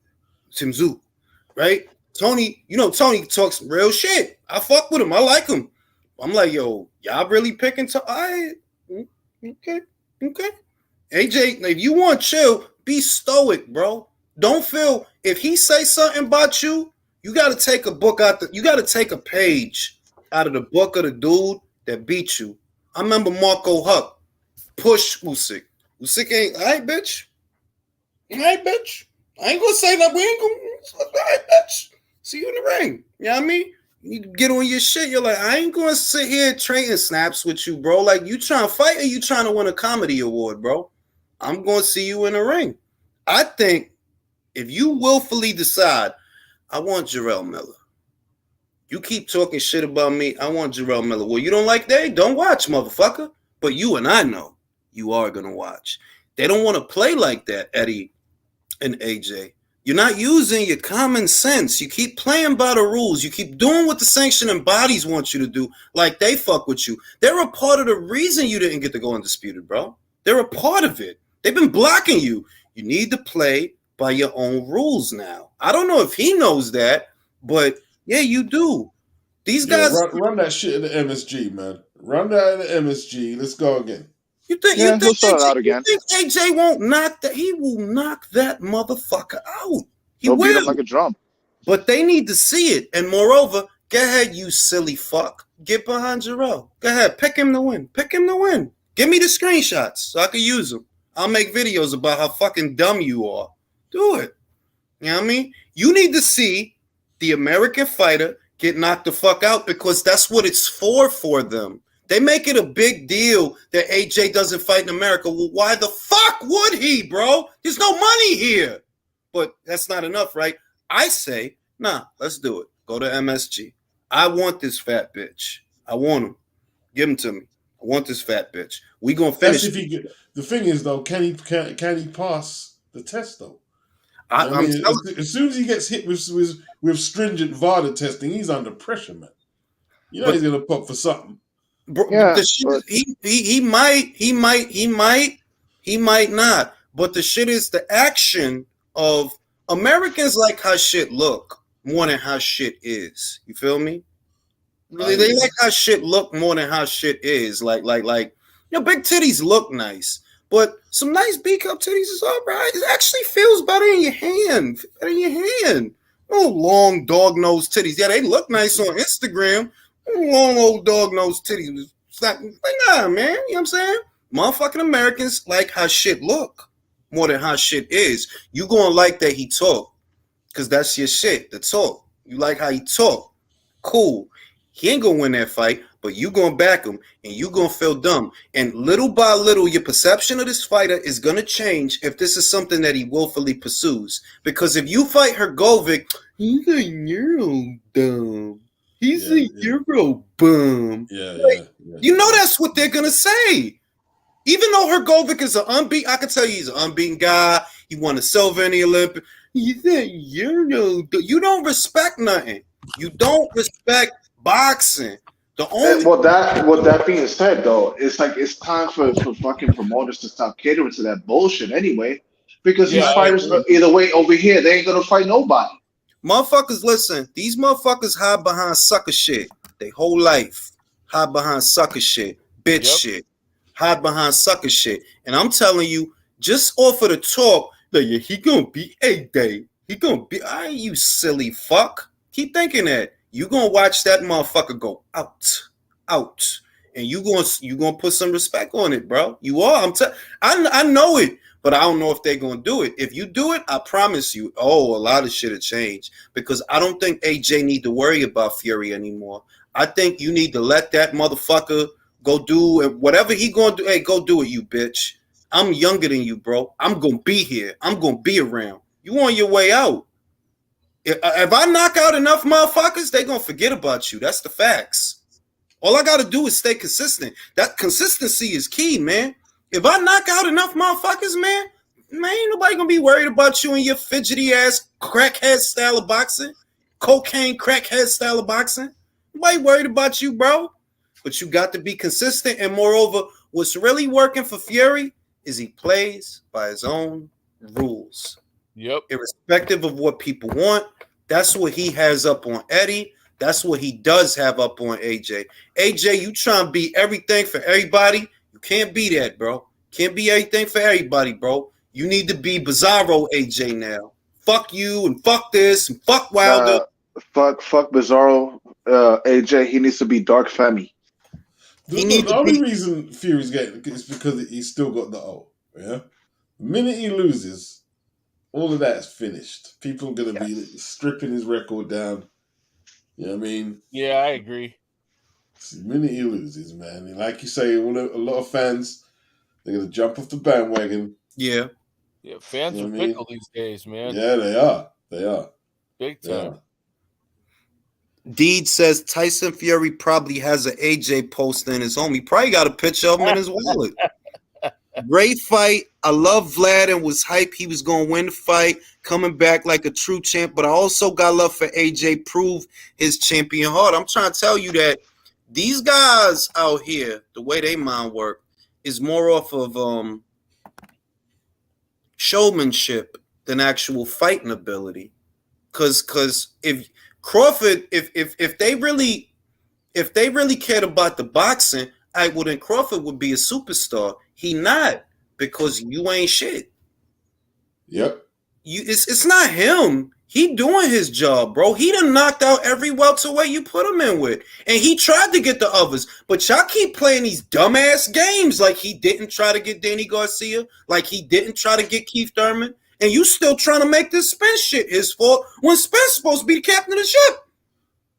Tim Zoo, right? Tony, Tony talks real shit. I fuck with him. I like him. I'm like, yo, y'all really picking to? Okay. AJ, if you want chill, Be stoic, bro. Don't feel if he say something about you, you got to take a book out. You got to take a page out of the book of the dude that beat you. I remember Marco Huck push Usyk. Usyk ain't, all right, bitch. All right, bitch. I ain't gonna say that. We ain't gonna. All right, bitch. See you in the ring. You know what I mean? You get on your shit. You're like, I ain't gonna sit here trading snaps with you, bro. Like, you trying to fight or you trying to win a comedy award, bro? I'm gonna see you in the ring. I think if you willfully decide, I want Jarrell Miller. You keep talking shit about me. I want Jarrell Miller. Well, you don't like that? Don't watch, motherfucker. But you and I know you are gonna watch. They don't want to play like that, Eddie and AJ. You're not using your common sense. You keep playing by the rules. You keep doing what the sanctioning bodies want you to do, like they fuck with you. They're a part of the reason you didn't get to go undisputed, bro. They're a part of it. They've been blocking you. You need to play by your own rules now. I don't know if he knows that, but yeah, you do. These guys run that shit in the MSG, man. Run that in the MSG. Let's go again. You think AJ won't knock that? He will knock that motherfucker out. He'll beat him like a drum. But they need to see it. And moreover, go ahead, you silly fuck. Get behind Jarrell. Go ahead, pick him to win. Pick him to win. Give me the screenshots so I can use them. I'll make videos about how fucking dumb you are. Do it. You know what I mean? You need to see the American fighter get knocked the fuck out because that's what it's for them. They make it a big deal that AJ doesn't fight in America. Well, why the fuck would he, bro? There's no money here. But that's not enough, right? I say, nah, let's do it. Go to MSG. I want this fat bitch. I want him. Give him to me. I want this fat bitch. We gonna finish. That's if he get, the thing is, though, can he pass the test, though? As soon as he gets hit with stringent VADA testing, he's under pressure, man. You know he's gonna pop for something. Bro, he might not. But the shit is the action of Americans like how shit look more than how shit is. You feel me? They like how shit look more than how shit is. Like, big titties look nice, but some nice B cup titties is all right. It actually feels better in your hand. No long dog nose titties. Yeah, they look nice on Instagram. Long old dog nose titties. It's like, nah, man. You know what I'm saying? Motherfucking Americans like how shit look more than how shit is. You gonna like that he talk because that's your shit. The talk. You like how he talk. Cool. He ain't gonna win that fight, but you gonna back him and you gonna feel dumb. And little by little, your perception of this fighter is gonna change if this is something that he willfully pursues. Because if you fight Hrgovic, he's a Euro dumb. He's a Euro bum. You know that's what they're gonna say. Even though Hrgovic is an unbeaten, I can tell you he's an unbeaten guy. He won a silver in the Olympics. He's a Euro. You don't respect nothing. You don't respect boxing. Well, that being said, though, it's like it's time for fucking promoters to stop catering to that bullshit anyway. Because these fighters, either way, over here, they ain't gonna fight nobody. Motherfuckers, listen. These motherfuckers hide behind sucker shit. They whole life hide behind sucker shit, bitch shit. Hide behind sucker shit. And I'm telling you, just off of the talk, that he gonna be A-Day. He gonna be. You silly fuck. Keep thinking that. You gonna watch that motherfucker go out, and you gonna put some respect on it, bro. You are. I know it, but I don't know if they're gonna do it. If you do it, I promise you, a lot of shit will change because I don't think AJ need to worry about Fury anymore. I think you need to let that motherfucker go do whatever he gonna do. Hey, go do it, you bitch. I'm younger than you, bro. I'm gonna be here. I'm gonna be around. You on your way out. If I knock out enough motherfuckers, they gonna forget about you. That's the facts. All I gotta do is stay consistent. That consistency is key, man. If I knock out enough motherfuckers, man, ain't nobody gonna be worried about you and your fidgety ass crackhead style of boxing, cocaine crackhead style of boxing. Nobody worried about you, bro. But you got to be consistent. And moreover, what's really working for Fury is he plays by his own rules. Yep. Irrespective of what people want. That's what he has up on Eddie. That's what he does have up on AJ. AJ, you trying to be everything for everybody. You can't be that, bro. Can't be everything for everybody, bro. You need to be Bizarro AJ now. Fuck you and fuck this and fuck Wilder. Fuck Bizarro AJ. He needs to be Dark Femi. The only reason Fury's getting is because he's still got the O. Yeah. The minute he loses, all of that's finished. People are going to be stripping his record down. You know what I mean? Yeah, I agree. The minute he loses, man, and like you say, a lot of fans, they're going to jump off the bandwagon. Yeah. Yeah, fans are fickle these days, man. Yeah, they are. They are. Big time. Deed says Tyson Fury probably has an AJ poster in his home. He probably got a picture of him in his wallet. Great fight. I love Vlad and was hype he was going to win the fight, coming back like a true champ. But I also got love for AJ, prove his champion heart. I'm trying to tell you that these guys out here, the way they mind work, is more off of showmanship than actual fighting ability. Because if Crawford, if they really cared about the boxing, well, then Crawford would be a superstar. He not, because you ain't shit. Yep. It's not him. He doing his job, bro. He done knocked out every welterweight you put him in with. And he tried to get the others. But y'all keep playing these dumbass games like he didn't try to get Danny Garcia, like he didn't try to get Keith Thurman. And you still trying to make this Spence shit his fault when Spence supposed to be the captain of the ship.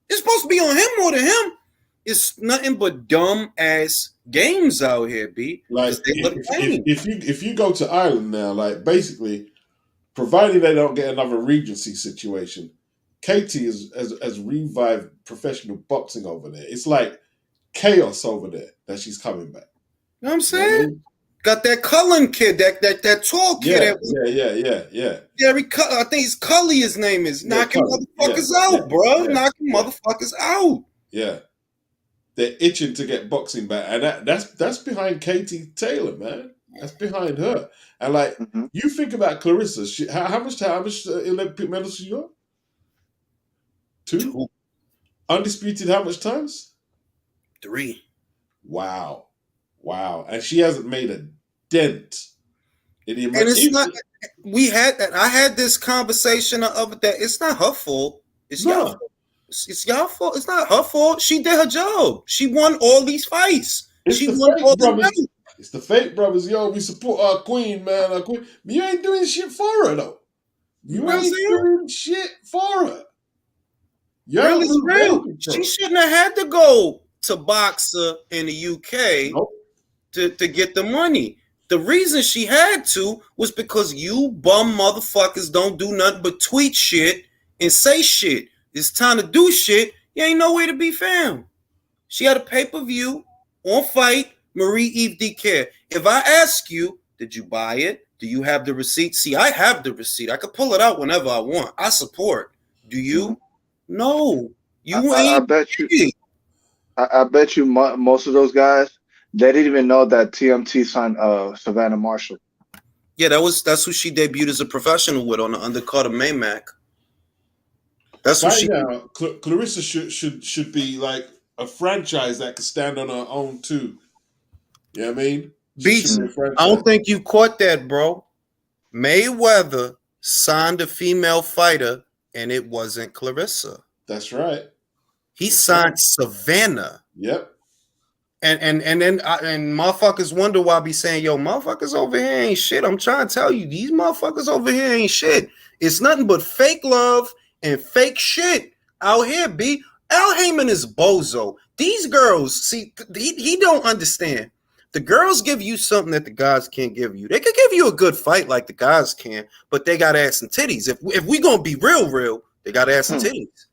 It's supposed to be on him more than him. It's nothing but dumb ass games out here, B. Like if you go to Ireland now, like basically, providing they don't get another Regency situation, Katie has revived professional boxing over there. It's like chaos over there that she's coming back. You know what I'm saying? You know what I mean? Got that Cullen kid, that tall kid. Yeah. I think it's Cully. His name is knocking motherfuckers out, bro. Knocking motherfuckers out. Yeah, they're itching to get boxing back, and that's behind Katie Taylor, man. That's behind her. And like you think about Clarissa, how much Olympic medals she got? Two. Undisputed. How much times? 3. Wow. And she hasn't made a dent in the and it's not. I had this conversation of that. It's not her fault. It's y'all fault. It's y'all fault. It's not her fault. She did her job. She won all these fights. She won all the fights. It's the fake brothers. Yo, we support our queen, man. Our queen. But you ain't doing shit for her, though. You ain't doing shit for her. Real. She shouldn't have had to go to Boxer in the UK to get the money. The reason she had to was because you bum motherfuckers don't do nothing but tweet shit and say shit. It's time to do shit. You ain't nowhere to be found. She had a pay-per-view on Fight, Marie-Eve Dicaire. If I ask you, did you buy it? Do you have the receipt? See, I have the receipt. I could pull it out whenever I want. I support. Do you? No. I bet you. I bet you most of those guys, they didn't even know that TMT signed Savannah Marshall. Yeah, that's who she debuted as a professional with on the undercard of Maymac. That's what she. Now, Clarissa should be like a franchise that could stand on her own too. You know what I mean? Beats. I don't think you caught that, bro. Mayweather signed a female fighter, and it wasn't Clarissa. That's right. He signed Savannah. Yep. And then motherfuckers wonder why I be saying, yo, motherfuckers over here ain't shit. I'm trying to tell you, these motherfuckers over here ain't shit. It's nothing but fake love and fake shit out here, B. Al Heyman is bozo. These girls, see, he don't understand. The girls give you something that the guys can't give you. They could give you a good fight like the guys can, but they got ass and titties. If we gonna be real, they got ass and titties.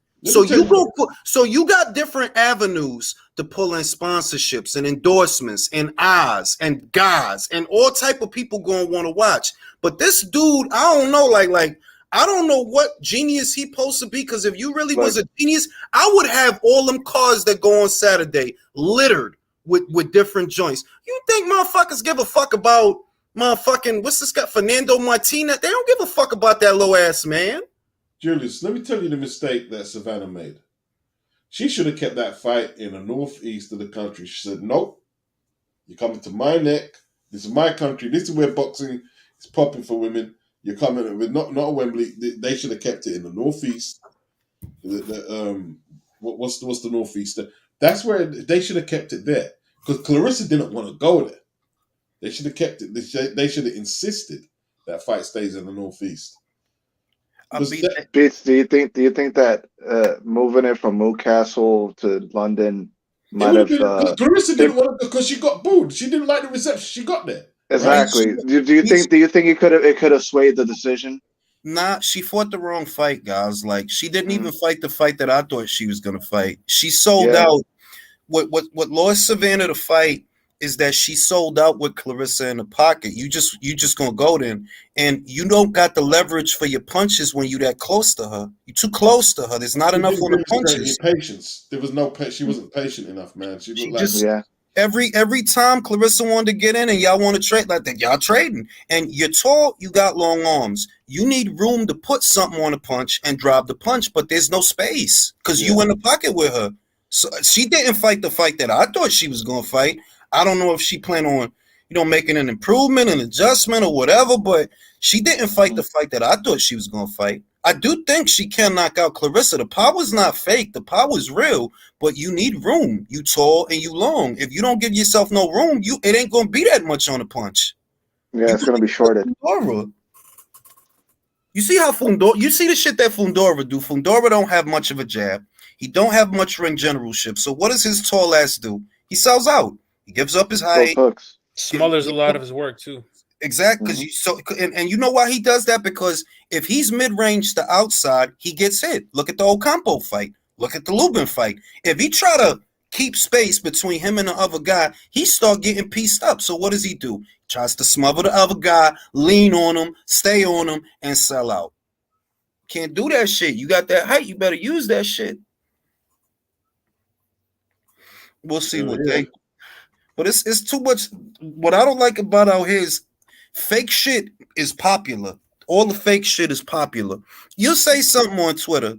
So you got different avenues to pull in sponsorships and endorsements and eyes and guys and all type of people gonna want to watch. But this dude, I don't know, like I don't know what genius he supposed to be, because if you really was a genius, I would have all them cars that go on Saturday littered with different joints. You think motherfuckers give a fuck about motherfucking, what's this guy, Fernando Martinez? They don't give a fuck about that low ass man. Julius, let me tell you the mistake that Savannah made. She should have kept that fight in the northeast of the country. She said, nope, you're coming to my neck. This is my country. This is where boxing It's popping for women. You're coming with not a Wembley. They should have kept it in the northeast. What's the northeast? That's where they should have kept it there because Clarissa didn't want to go there. They should have kept it. They should have insisted that fight stays in the northeast. Beats, do you think that moving it from Newcastle to London might have? Clarissa didn't want to because she got booed. She didn't like the reception she got there. Exactly. Right? Do you think it could have swayed the decision? Nah, she fought the wrong fight, guys. Like she didn't even fight the fight that I thought she was gonna fight. She sold out. What lost Savannah the fight is that she sold out with Clarissa in the pocket. You just gonna go then, and you don't got the leverage for your punches when you that close to her. You're too close to her. There's not enough on the punches. Patience. There was no. She wasn't patient enough, man. She looked like every time Clarissa wanted to get in and y'all want to trade like that, y'all trading. And you're tall, you got long arms. You need room to put something on a punch and drop the punch, but there's no space because you in the pocket with her. So she didn't fight the fight that I thought she was gonna fight. I don't know if she planned on, making an improvement, an adjustment, or whatever, but she didn't fight the fight that I thought she was gonna fight. I do think she can knock out Clarissa. The power's not fake. The power's real, but you need room. You tall and you long. If you don't give yourself no room, it ain't gonna be that much on a punch. Yeah, it's gonna be shorted. Fundora. You see how you see the shit that Fundora do. Fundora don't have much of a jab. He don't have much ring generalship. So what does his tall ass do? He sells out. He gives up his height. Smothers a lot of his work too. Exactly, because and you know why he does that? Because if he's mid-range to outside, he gets hit. Look at the Ocampo fight. Look at the Lubin fight. If he try to keep space between him and the other guy, he start getting pieced up. So what does he do? He tries to smother the other guy, lean on him, stay on him, and sell out. Can't do that shit. You got that height. You better use that shit. We'll see what they. But it's too much. What I don't like about out here is fake shit is popular. All the fake shit is popular. You'll say something on Twitter,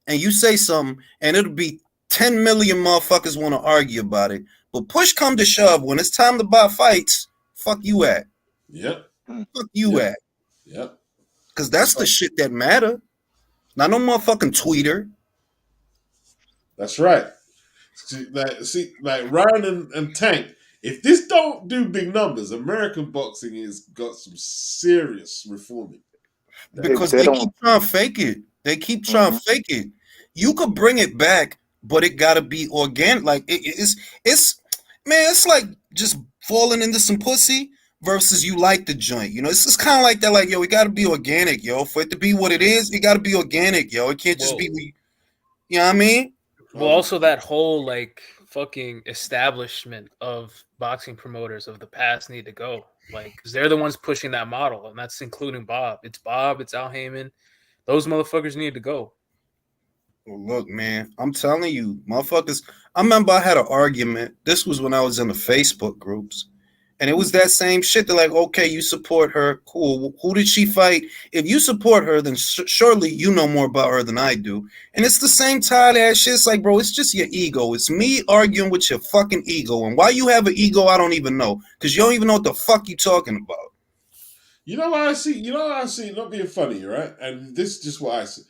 and you say something, and it'll be 10 million motherfuckers want to argue about it. But push come to shove, when it's time to buy fights, fuck you at. Yep. Fuck you at. Yep. Because that's the shit that matter. Not no motherfucking tweeter. That's right. Like Ryan and Tank. If this don't do big numbers, American boxing has got some serious reforming. Because they keep trying to fake it. They keep trying to fake it. You could bring it back, but it gotta be organic. Like it's like just falling into some pussy versus you like the joint. It's just kind of like that. Like, yo, it gotta be organic, yo. For it to be what it is, it gotta be organic, yo. It can't just be. You know what I mean? Well, also that whole fucking establishment of boxing promoters of the past need to go. Because they're the ones pushing that model, and that's including Bob. It's Bob, it's Al Heyman. Those motherfuckers need to go. Well, look, man, I'm telling you, motherfuckers. I remember I had an argument. This was when I was in the Facebook groups. And it was that same shit. They're like, okay, you support her. Cool. Who did she fight? If you support her, then surely you know more about her than I do. And it's the same tired ass shit. It's like, bro, it's just your ego. It's me arguing with your fucking ego. And why you have an ego, I don't even know. Because you don't even know what the fuck you talking about. You know what I see? Not being funny, right? And this is just what I see.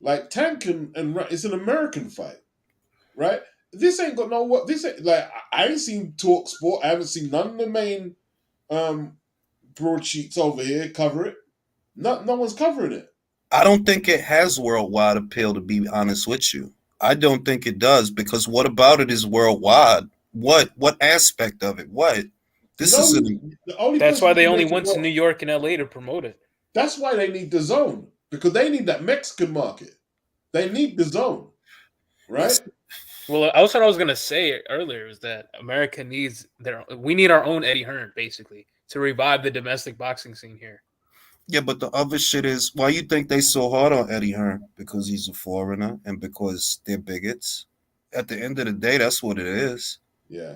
Like Tank and it's an American fight, right? This ain't got no what. This ain't like I ain't seen Talk Sport. I haven't seen none of the main broadsheets over here cover it. No one's covering it. I don't think it has worldwide appeal, to be honest with you. I don't think it does, because what about it is worldwide? What aspect of it? What? That's why they only went to New York and LA to promote it. That's why they need the zone, because they need that Mexican market. They need the zone, right? Well, that's what I was gonna say earlier, is that America needs we need our own Eddie Hearn, basically, to revive the domestic boxing scene here. Yeah, but the other shit is, why you think they so hard on Eddie Hearn? Because he's a foreigner and because they're bigots. At the end of the day, that's what it is. Yeah.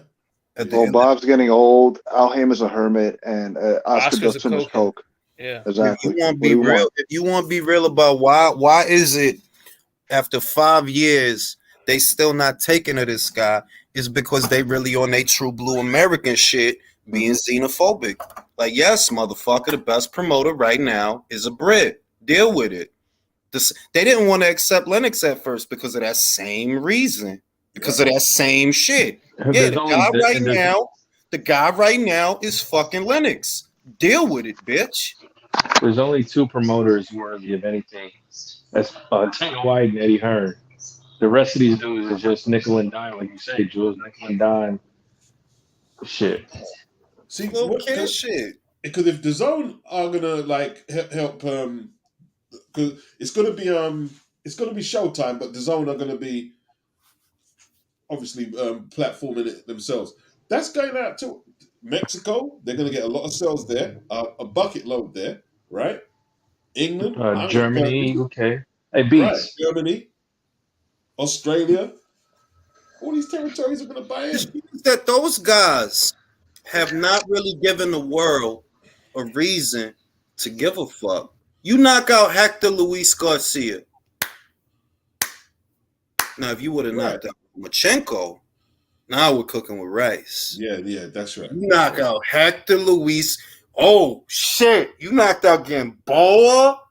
Bob's getting old. Al Heyman's a hermit, and Oscar does too much coke. Yeah, exactly. If you want to be real about why is it after 5 years they still not taking to this guy, is because they really on their true blue American shit being xenophobic. Like, yes, motherfucker, the best promoter right now is a Brit. Deal with it. They didn't want to accept Lennox at first because of that same reason, because of that same shit. Yeah, the guy right now is fucking Lennox. Deal with it, bitch. There's only two promoters worthy of anything. That's Tank White and Eddie Hearn. The rest of these dudes are just nickel and dime, like you say, Jules, nickel and dime. Shit. See, Little kid shit. Because if the zone are gonna like help, because it's gonna be Showtime, but the zone are gonna be obviously platforming it themselves. That's going out to Mexico. They're gonna get a lot of sales there, a bucket load there, right? England, Germany, okay. Hey, Beats. Right, Germany, Australia. All these territories are gonna buy in. That those guys have not really given the world a reason to give a fuck. You knock out Hector Luis Garcia. Now, if you would have knocked out Machenko, now we're cooking with rice. Yeah, that's right. You knock out Hector Luis. Oh, shit. You knocked out Gamboa.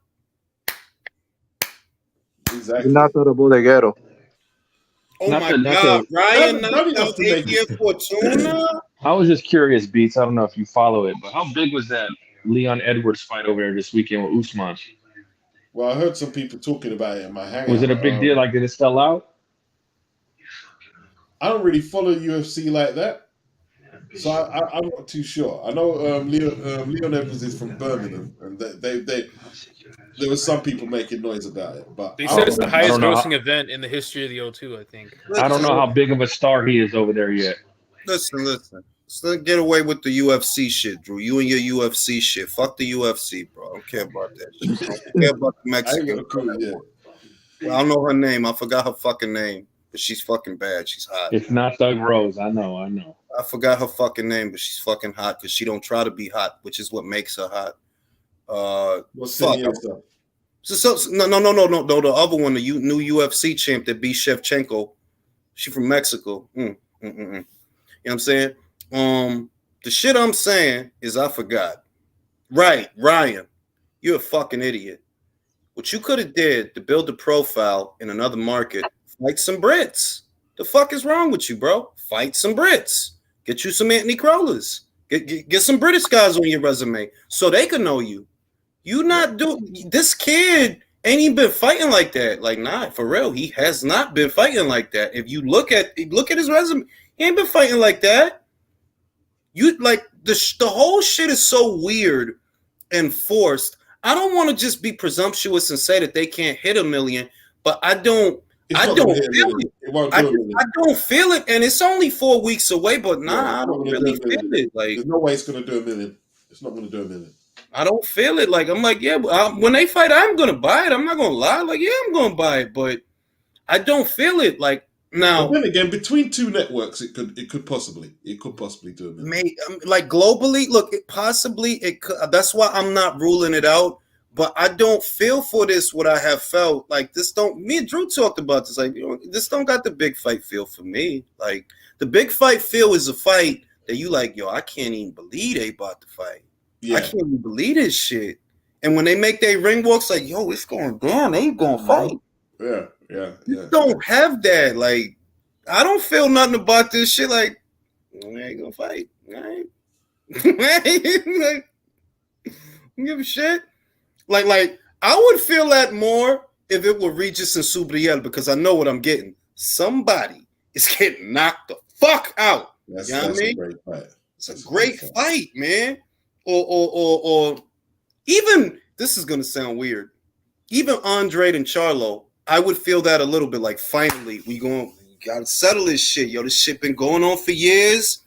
Exactly. You knocked out a Bodeguero. Oh, my God. Ryan knocked out Adrien Fortuna. I was just curious, Beats. I don't know if you follow it, but how big was that Leon Edwards fight over there this weekend with Usman? Well, I heard some people talking about it in my hangout. Was it a big deal? Like, did it sell out? I don't really follow UFC like that, so I'm not too sure. I know Leon Evans is from Birmingham, and there were some people making noise about it. But they said it's the highest grossing event in the history of the O2, I think. I don't know how big of a star he is over there yet. Listen. Let's get away with the UFC shit, Drew. You and your UFC shit. Fuck the UFC, bro. I don't care about that shit. I don't care about the Mexican. I don't know her name. I forgot her fucking name. But she's fucking bad. She's hot. It's not Thug Rose. I know. I forgot her fucking name, but she's fucking hot because she don't try to be hot, which is what makes her hot. What's fuck? No. The other one, the new UFC champ that beat Shevchenko. She from Mexico. You know what I'm saying? The shit I'm saying is I forgot. Right, Ryan, you're a fucking idiot. What you could have did to build a profile in another market, fight some Brits. The fuck is wrong with you, bro? Fight some Brits. Get you some Anthony Crowlers. Get some British guys on your resume so they can know you. You not do this kid ain't even been fighting like that. Like, nah, for real, he has not been fighting like that. If you look at his resume, he ain't been fighting like that. You like the whole shit is so weird and forced. I don't want to just be presumptuous and say that they can't hit a million, but I don't feel it. I don't feel it, and it's only 4 weeks away. But I don't really feel it. Like, there's no way it's gonna do $1 million. It's not gonna do $1 million. I don't feel it. Like, I'm like, yeah. When they fight, I'm gonna buy it. I'm not gonna lie. Like, yeah, I'm gonna buy it, but I don't feel it. Like. Now, but then again, between two networks, it could possibly do $1 million. Like globally, look, it could. That's why I'm not ruling it out. But I don't feel for this what I have felt. Like this don't. Me and Drew talked about this. Like, this don't got the big fight feel for me. Like the big fight feel is a fight that you like. Yo, I can't even believe they about to fight. Yeah. I can't even believe this shit. And when they make their ring walks, like, yo, it's going down. They ain't gonna fight. Yeah. You don't have that. Like, I don't feel nothing about this shit. Like, I ain't gonna fight. I ain't give a shit. Like, I would feel that more if it were Regis and Subriel because I know what I'm getting. Somebody is getting knocked the fuck out. That's what I mean? A great fight. It's a great fight, man. Or even this is gonna sound weird. Even Andrade and Charlo. I would feel that a little bit like finally we gotta settle this shit. Yo, this shit been going on for years.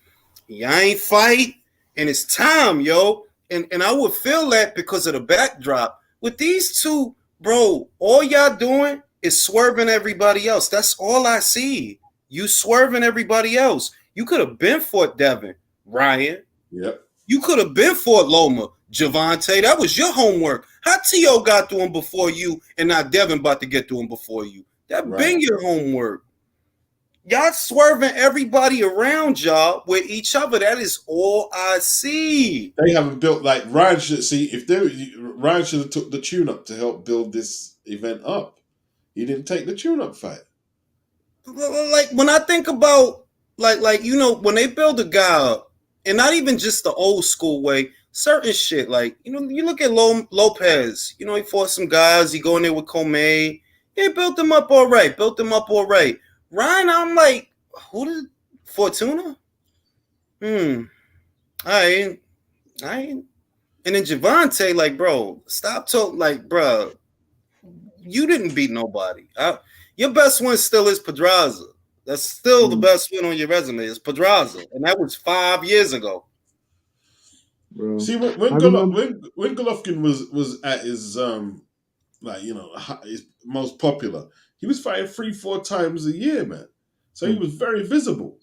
Y'all ain't fight. And it's time, yo. And I would feel that because of the backdrop. With these two, bro, all y'all doing is swerving everybody else. That's all I see. You swerving everybody else. You could have been Fort Devin, Ryan. Yep. You could have been Fort Loma, Javante. That was your homework. How T.O. got to him before you and not Devin about to get to him before you? That been your homework. Y'all swerving everybody around y'all with each other. That is all I see. They haven't built like Ryan should see if Ryan should have took the tune-up to help build this event up. He didn't take the tune-up fight. Like when I think about like you know when they build a guy up, and not even just the old school way, certain shit like you know you look at Lopez. You know he fought some guys. He go in there with Comey. He built them up all right. Ryan, I'm like, who did Fortuna? I ain't. And then Javante, like, bro, stop talking. Like, bro, you didn't beat nobody. Your best win still is Pedraza. That's still the best win on your resume. It's Pedraza, and that was 5 years ago. Bro. See, when Golovkin was at his like you know his most popular, he was fighting 3-4 times a year, man. So he was very visible,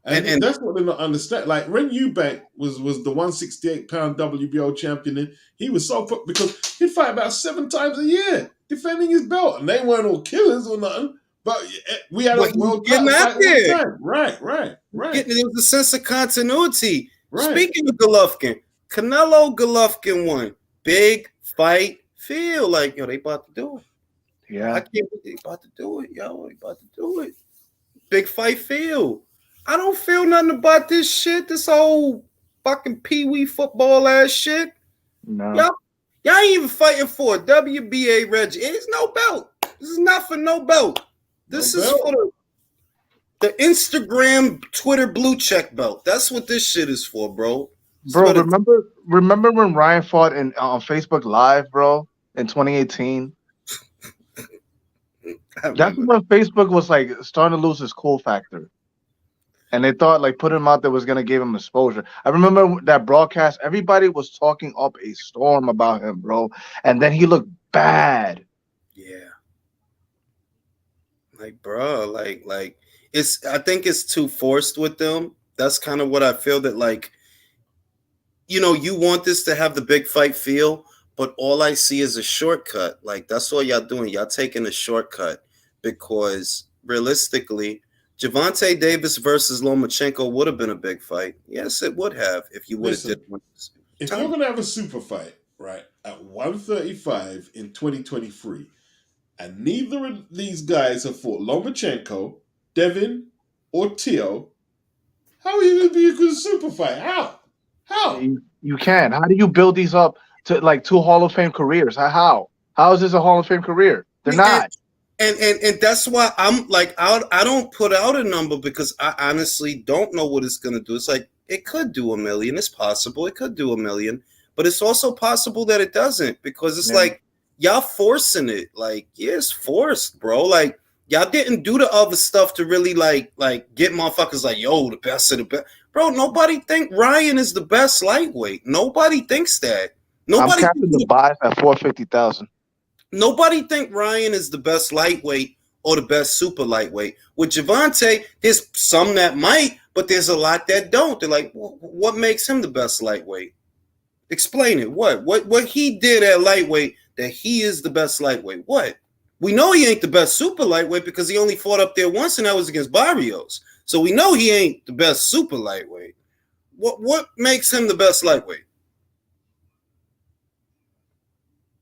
and that's what they don't understand. Like Ren Eubank was the 168-pound WBO champion. He was so because he'd fight about 7 times a year defending his belt, and they weren't all killers or nothing. But we had a world title fight all the time. Right. There was a sense of continuity. Right. Speaking of Golovkin, Canelo Golovkin won. Big fight feel like, yo, they about to do it. Yeah. I can't believe they about to do it, yo. They about to do it. Big fight feel. I don't feel nothing about this shit. This whole fucking pee-wee football ass shit. No. Y'all ain't even fighting for a WBA reg. It's no belt. This is not for no belt. This is for the Instagram, Twitter blue check belt. That's what this shit is for, bro. Bro, remember when Ryan fought on Facebook Live, bro, in 2018? That's when Facebook was like starting to lose its cool factor. And they thought like putting him out there was gonna give him exposure. I remember that broadcast, everybody was talking up a storm about him, bro. And then he looked bad. Yeah. Like, bro, like I think it's too forced with them. That's kind of what I feel that like, you know, you want this to have the big fight feel, but all I see is a shortcut. Like, that's all y'all doing. Y'all taking a shortcut because realistically, Gervonta Davis versus Lomachenko would have been a big fight. Yes, it would have if you would have did one. If you're going to have a super fight, right, at 135 in 2023, and neither of these guys have fought Lomachenko, Devin, or Teo, how are you going to be a good super fight? How? You can. How do you build these up to like 2 Hall of Fame careers? How is this a Hall of Fame career? They're not. And that's why I'm like, I don't put out a number because I honestly don't know what it's going to do. It's like, it could do $1 million. It's possible. It could do $1 million. But it's also possible that it doesn't because it's like, y'all forcing it. Like, yeah, it's forced, bro. Like, y'all didn't do the other stuff to really like get motherfuckers like, yo, the best of the best. Bro, nobody think Ryan is the best lightweight. Nobody thinks that. I'm capping the buys at 450,000. Nobody think Ryan is the best lightweight or the best super lightweight. With Gervonta, there's some that might, but there's a lot that don't. They're like, what makes him the best lightweight? Explain it. What he did at lightweight that he is the best lightweight? What? We know he ain't the best super lightweight because he only fought up there once, and that was against Barrios. So we know he ain't the best super lightweight. What makes him the best lightweight?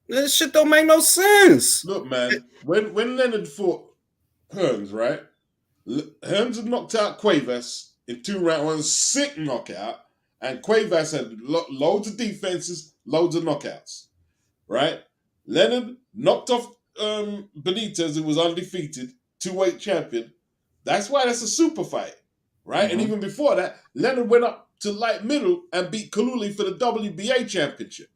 This shit don't make no sense. Look, man, when Leonard fought Hearns, right? Hearns had knocked out Cuevas in 2 rounds, sick knockout, and Cuevas had loads of defenses, loads of knockouts, right? Leonard knocked off Benitez, who was undefeated, 2-weight champion. That's why that's a super fight, right? And even before that, Leonard went up to light middle and beat Kaluli for the WBA championship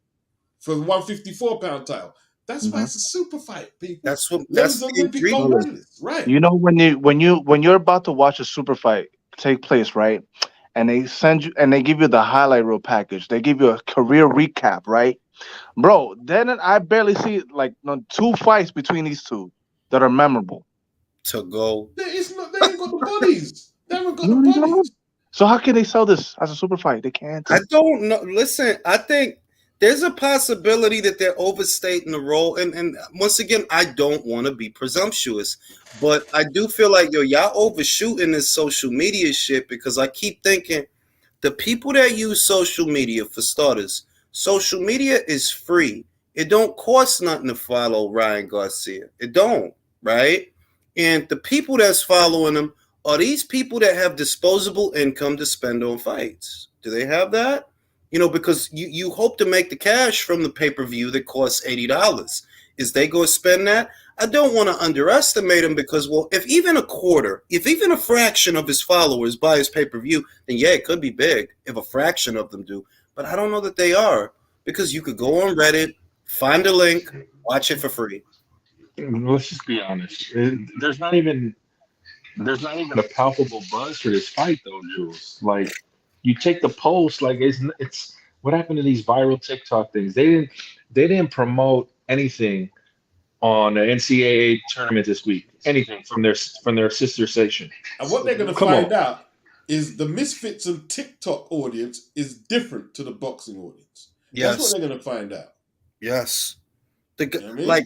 for the 154-pound title. That's why it's a super fight, people. That's Leonard's Olympic gold medalist, right? You know when you're about to watch a super fight take place, right? And they send you and they give you the highlight reel package. They give you a career recap, right? Bro, then I barely see like 2 fights between these two that are memorable. To go. They ain't got the bodies. They haven't got the bodies. So how can they sell this as a super fight? They can't. I don't know. Listen, I think there's a possibility that they're overstating the role. And once again, I don't want to be presumptuous, but I do feel like, y'all overshooting this social media shit, because I keep thinking the people that use social media, for starters, social media is free. It don't cost nothing to follow Ryan Garcia. It don't, right? And the people that's following him are these people that have disposable income to spend on fights. Do they have that? Because you hope to make the cash from the pay-per-view that costs $80. Is they going to spend that? I don't want to underestimate him, because, well, if even a quarter, if even a fraction of his followers buy his pay-per-view, then yeah, it could be big if a fraction of them do. But I don't know that they are, because you could go on Reddit, find a link, watch it for free. Let's just be honest. There's not even a palpable buzz for this fight, though, Jules. Like, you take the post, like it's what happened to these viral TikTok things? They didn't promote anything on the NCAA tournament this week. Anything from their sister station. And what they're going to find out is the Misfits and TikTok audience is different to the boxing audience. Yes. That's what they're going to find out. Yes. Like,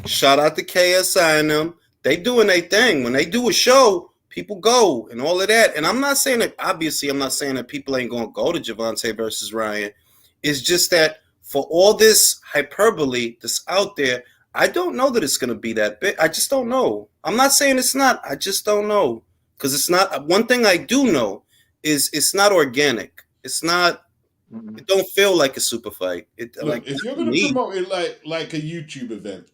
shout out to KSI and them. They doing their thing. When they do a show, people go and all of that. And I'm not saying that people ain't going to go to Gervonta versus Ryan. It's just that for all this hyperbole that's out there, I don't know that it's going to be that big. I just don't know. I'm not saying it's not. I just don't know. Because it's not. One thing I do know is it's not organic. It's not. It don't feel like a super fight. Look, if you're going to promote it like a YouTube event,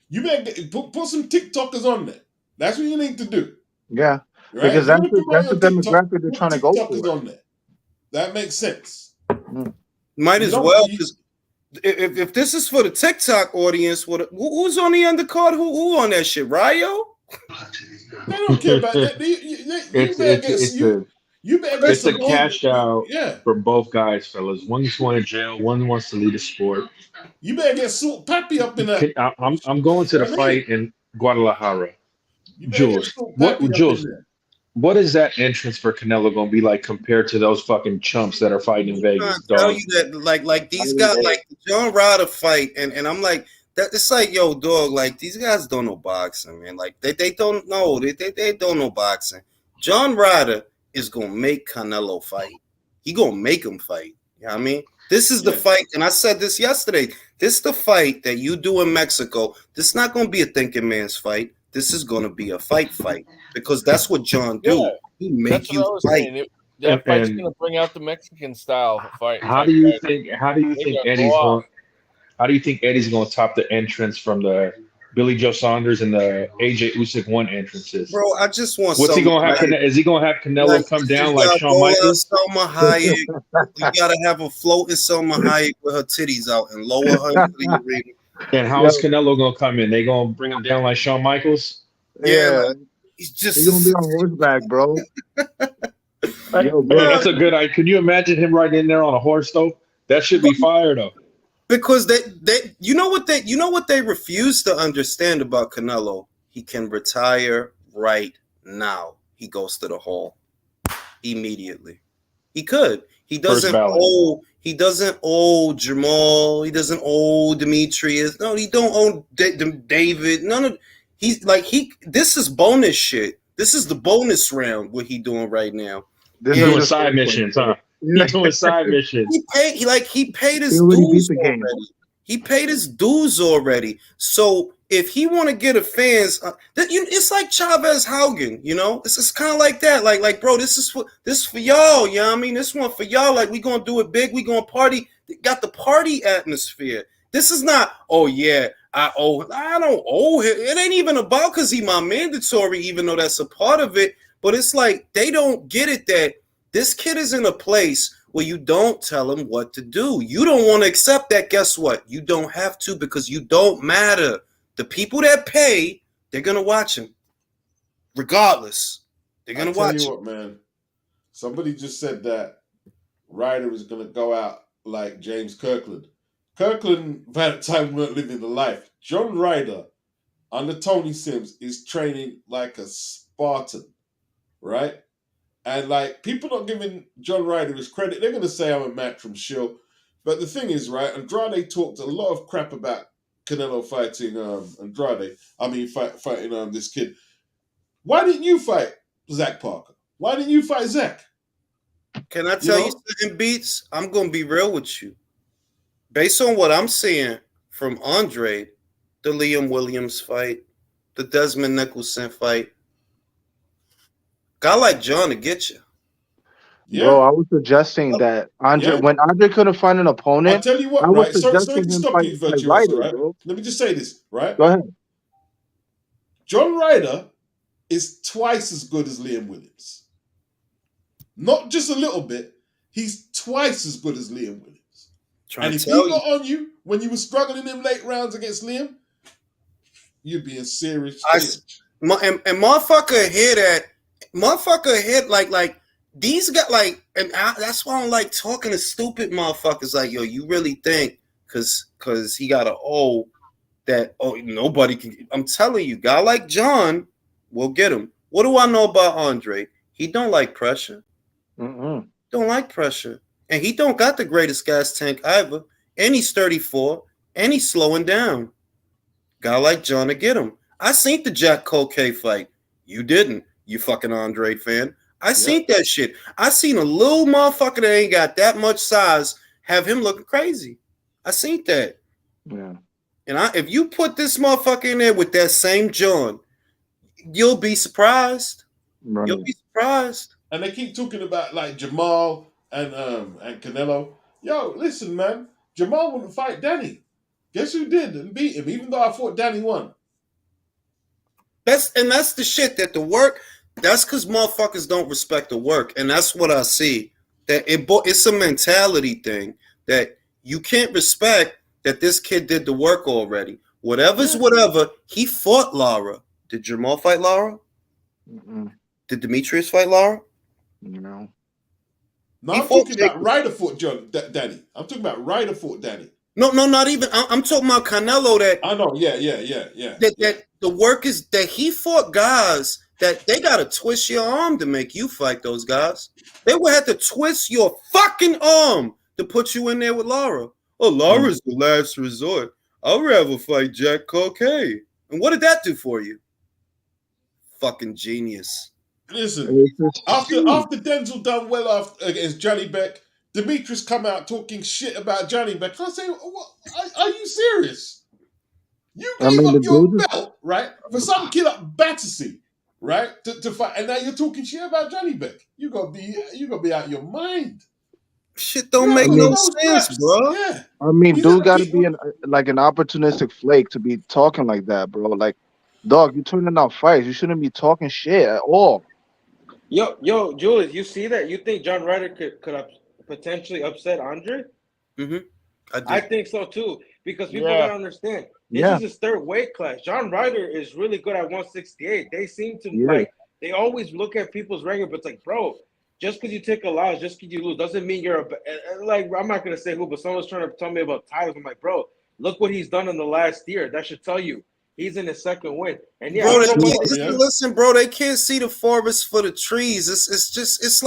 you better put some TikTokers on there. That's what you need to do. Yeah, right? Because that's the demographic they're trying to go for. On there. That makes sense. Might as well, because if this is for the TikTok audience, who's on the undercard? Who on that shit? Ryo? They don't care about that. It's a cash out for both guys, fellas. One's going to jail. One wants to lead a sport. You better get Salt Pappy up in that. I'm going to the fight in Guadalajara. Jules, what is that entrance for Canelo going to be like compared to those fucking chumps that are fighting in Vegas? I tell you that, like these guys, like the John Ryder fight, and I'm like, that. It's like, yo, dog, like these guys don't know boxing, man. Like they don't know, they don't know boxing. John Ryder is gonna make Canelo fight. He gonna make him fight. You know what I mean? This is the fight, and I said this yesterday. This is the fight that you do in Mexico. This is not gonna be a thinking man's fight. This is gonna be a fight, because that's what John do. Yeah, he make you fight. That fight's gonna bring out the Mexican style fight. How do you think Eddie's going to top the entrance from the Billy Joe Saunders and the AJ Usyk 1 entrances? Bro, I just want. What's he going to have? Is he going to have Canelo come down like Shawn Michaels? Selma Hayek. You got to have a floating Selma Hayek with her titties out and lower her into the arena. And how is Canelo going to come in? They going to bring him down like Shawn Michaels? Yeah, he's going to be on horseback, bro. Yo, bro, that's a good idea. Can you imagine him right in there on a horse, though? That should be fire, though. Because they you know what they refuse to understand about Canelo? He can retire right now. He goes to the hall immediately. He could. He doesn't owe Jamal. He doesn't owe Demetrius. No, he don't owe David. None of this is bonus shit. This is the bonus round. What he doing right now? He's doing side missions, huh? He's doing side missions. He paid his dues already. He paid his dues already. So if he want to get a fans, it's like Chavez Haugen, you know. It's kind of like that. Like, bro, this is for y'all. You know what I mean? This one for y'all. Like, we gonna do it big. We gonna party. Got the party atmosphere. This is not. Oh yeah, I don't owe him. It ain't even about because he my mandatory, even though that's a part of it. But it's like they don't get it that this kid is in a place where you don't tell him what to do. You don't want to accept that. Guess what? You don't have to, because you don't matter. The people that pay, they're going to watch him. Regardless. They're going to watch him. Tell you what, man. Somebody just said that Ryder was going to go out like James Kirkland. Kirkland, by the time, weren't living the life. John Ryder, under Tony Sims, is training like a Spartan. Right? And like people not giving John Ryder his credit. They're gonna say I'm a match from Shield. But the thing is, right? Andrade talked a lot of crap about Canelo fighting Andrade. I mean, fighting this kid. Why didn't you fight Zach Parker? Why didn't you fight Zach? Can I tell you something, Beats? I'm gonna be real with you. Based on what I'm seeing from Andre, the Liam Williams fight, the Desmond Nicholson fight, guy like John to get you. Yeah. Bro, I was suggesting that when Andre couldn't find an opponent, I'll tell you what, I was right? Sorry suggesting to him stop you, fight Virtuoso, Ryder, right? bro. Let me just say this, right? Go ahead. John Ryder is twice as good as Liam Williams. Not just a little bit. He's twice as good as Liam Williams. And if he got on you when you were struggling in them late rounds against Liam, you'd be in serious shit. And motherfucker hit like these got like, and that's why I don't like talking to stupid motherfuckers like, yo, you really think because he got nobody can. I'm telling you, guy like John will get him. What do I know about Andre? He don't like pressure. Don't like pressure. And he don't got the greatest gas tank either. And he's 34. And he's slowing down. Guy like John to get him. I seen the Jack Colquet fight. You didn't, you fucking Andre fan. I seen that shit. I seen a little motherfucker that ain't got that much size have him looking crazy. I seen that. Yeah. And if you put this motherfucker in there with that same John, you'll be surprised. Right. You'll be surprised. And they keep talking about like Jamal and Canelo. Yo, listen, man. Jamal wouldn't fight Danny. Guess who did and beat him? Even though I thought Danny won. That's the shit that the work. That's because motherfuckers don't respect the work, and that's what I see. That it's a mentality thing that you can't respect that this kid did the work already. Whatever's whatever. He fought Lara. Did Jamal fight Lara? Did Demetrius fight Lara? No. No, I'm talking about Ryder fought Danny. I'm talking about Ryder fought Danny. No, not even. I'm talking about Canelo. That I know. Yeah. That the work is that he fought guys that they got to twist your arm to make you fight those guys. They would have to twist your fucking arm to put you in there with Lara. Oh, Lara's the last resort. I'd rather fight Jack Colquet. And what did that do for you? Fucking genius. Listen, after Denzel done well against Johnny Beck, Demetrius come out talking shit about Johnny Beck. I say, what? Are you serious? You gave up your belt, right, for some kid like Battersea, right, to fight, and now you're talking shit about Johnny Beck. You gotta be out your mind. Shit don't make no sense, bro. Yeah. I mean, dude got to be an opportunistic flake to be talking like that, bro. Like, dog, you turning out fights. You shouldn't be talking shit at all. Yo, Julius, you see that? You think John Ryder could potentially upset Andre? I think so too, because people don't understand. This is his third weight class. John Ryder is really good at 168. They seem to they always look at people's record, but it's like, bro, just because you take a loss, just because you lose, doesn't mean you're like, I'm not gonna say who, but someone's trying to tell me about Tawks. I'm like, bro, look what he's done in the last year. That should tell you. He's in his second win, and listen, bro. They can't see the forest for the trees. It's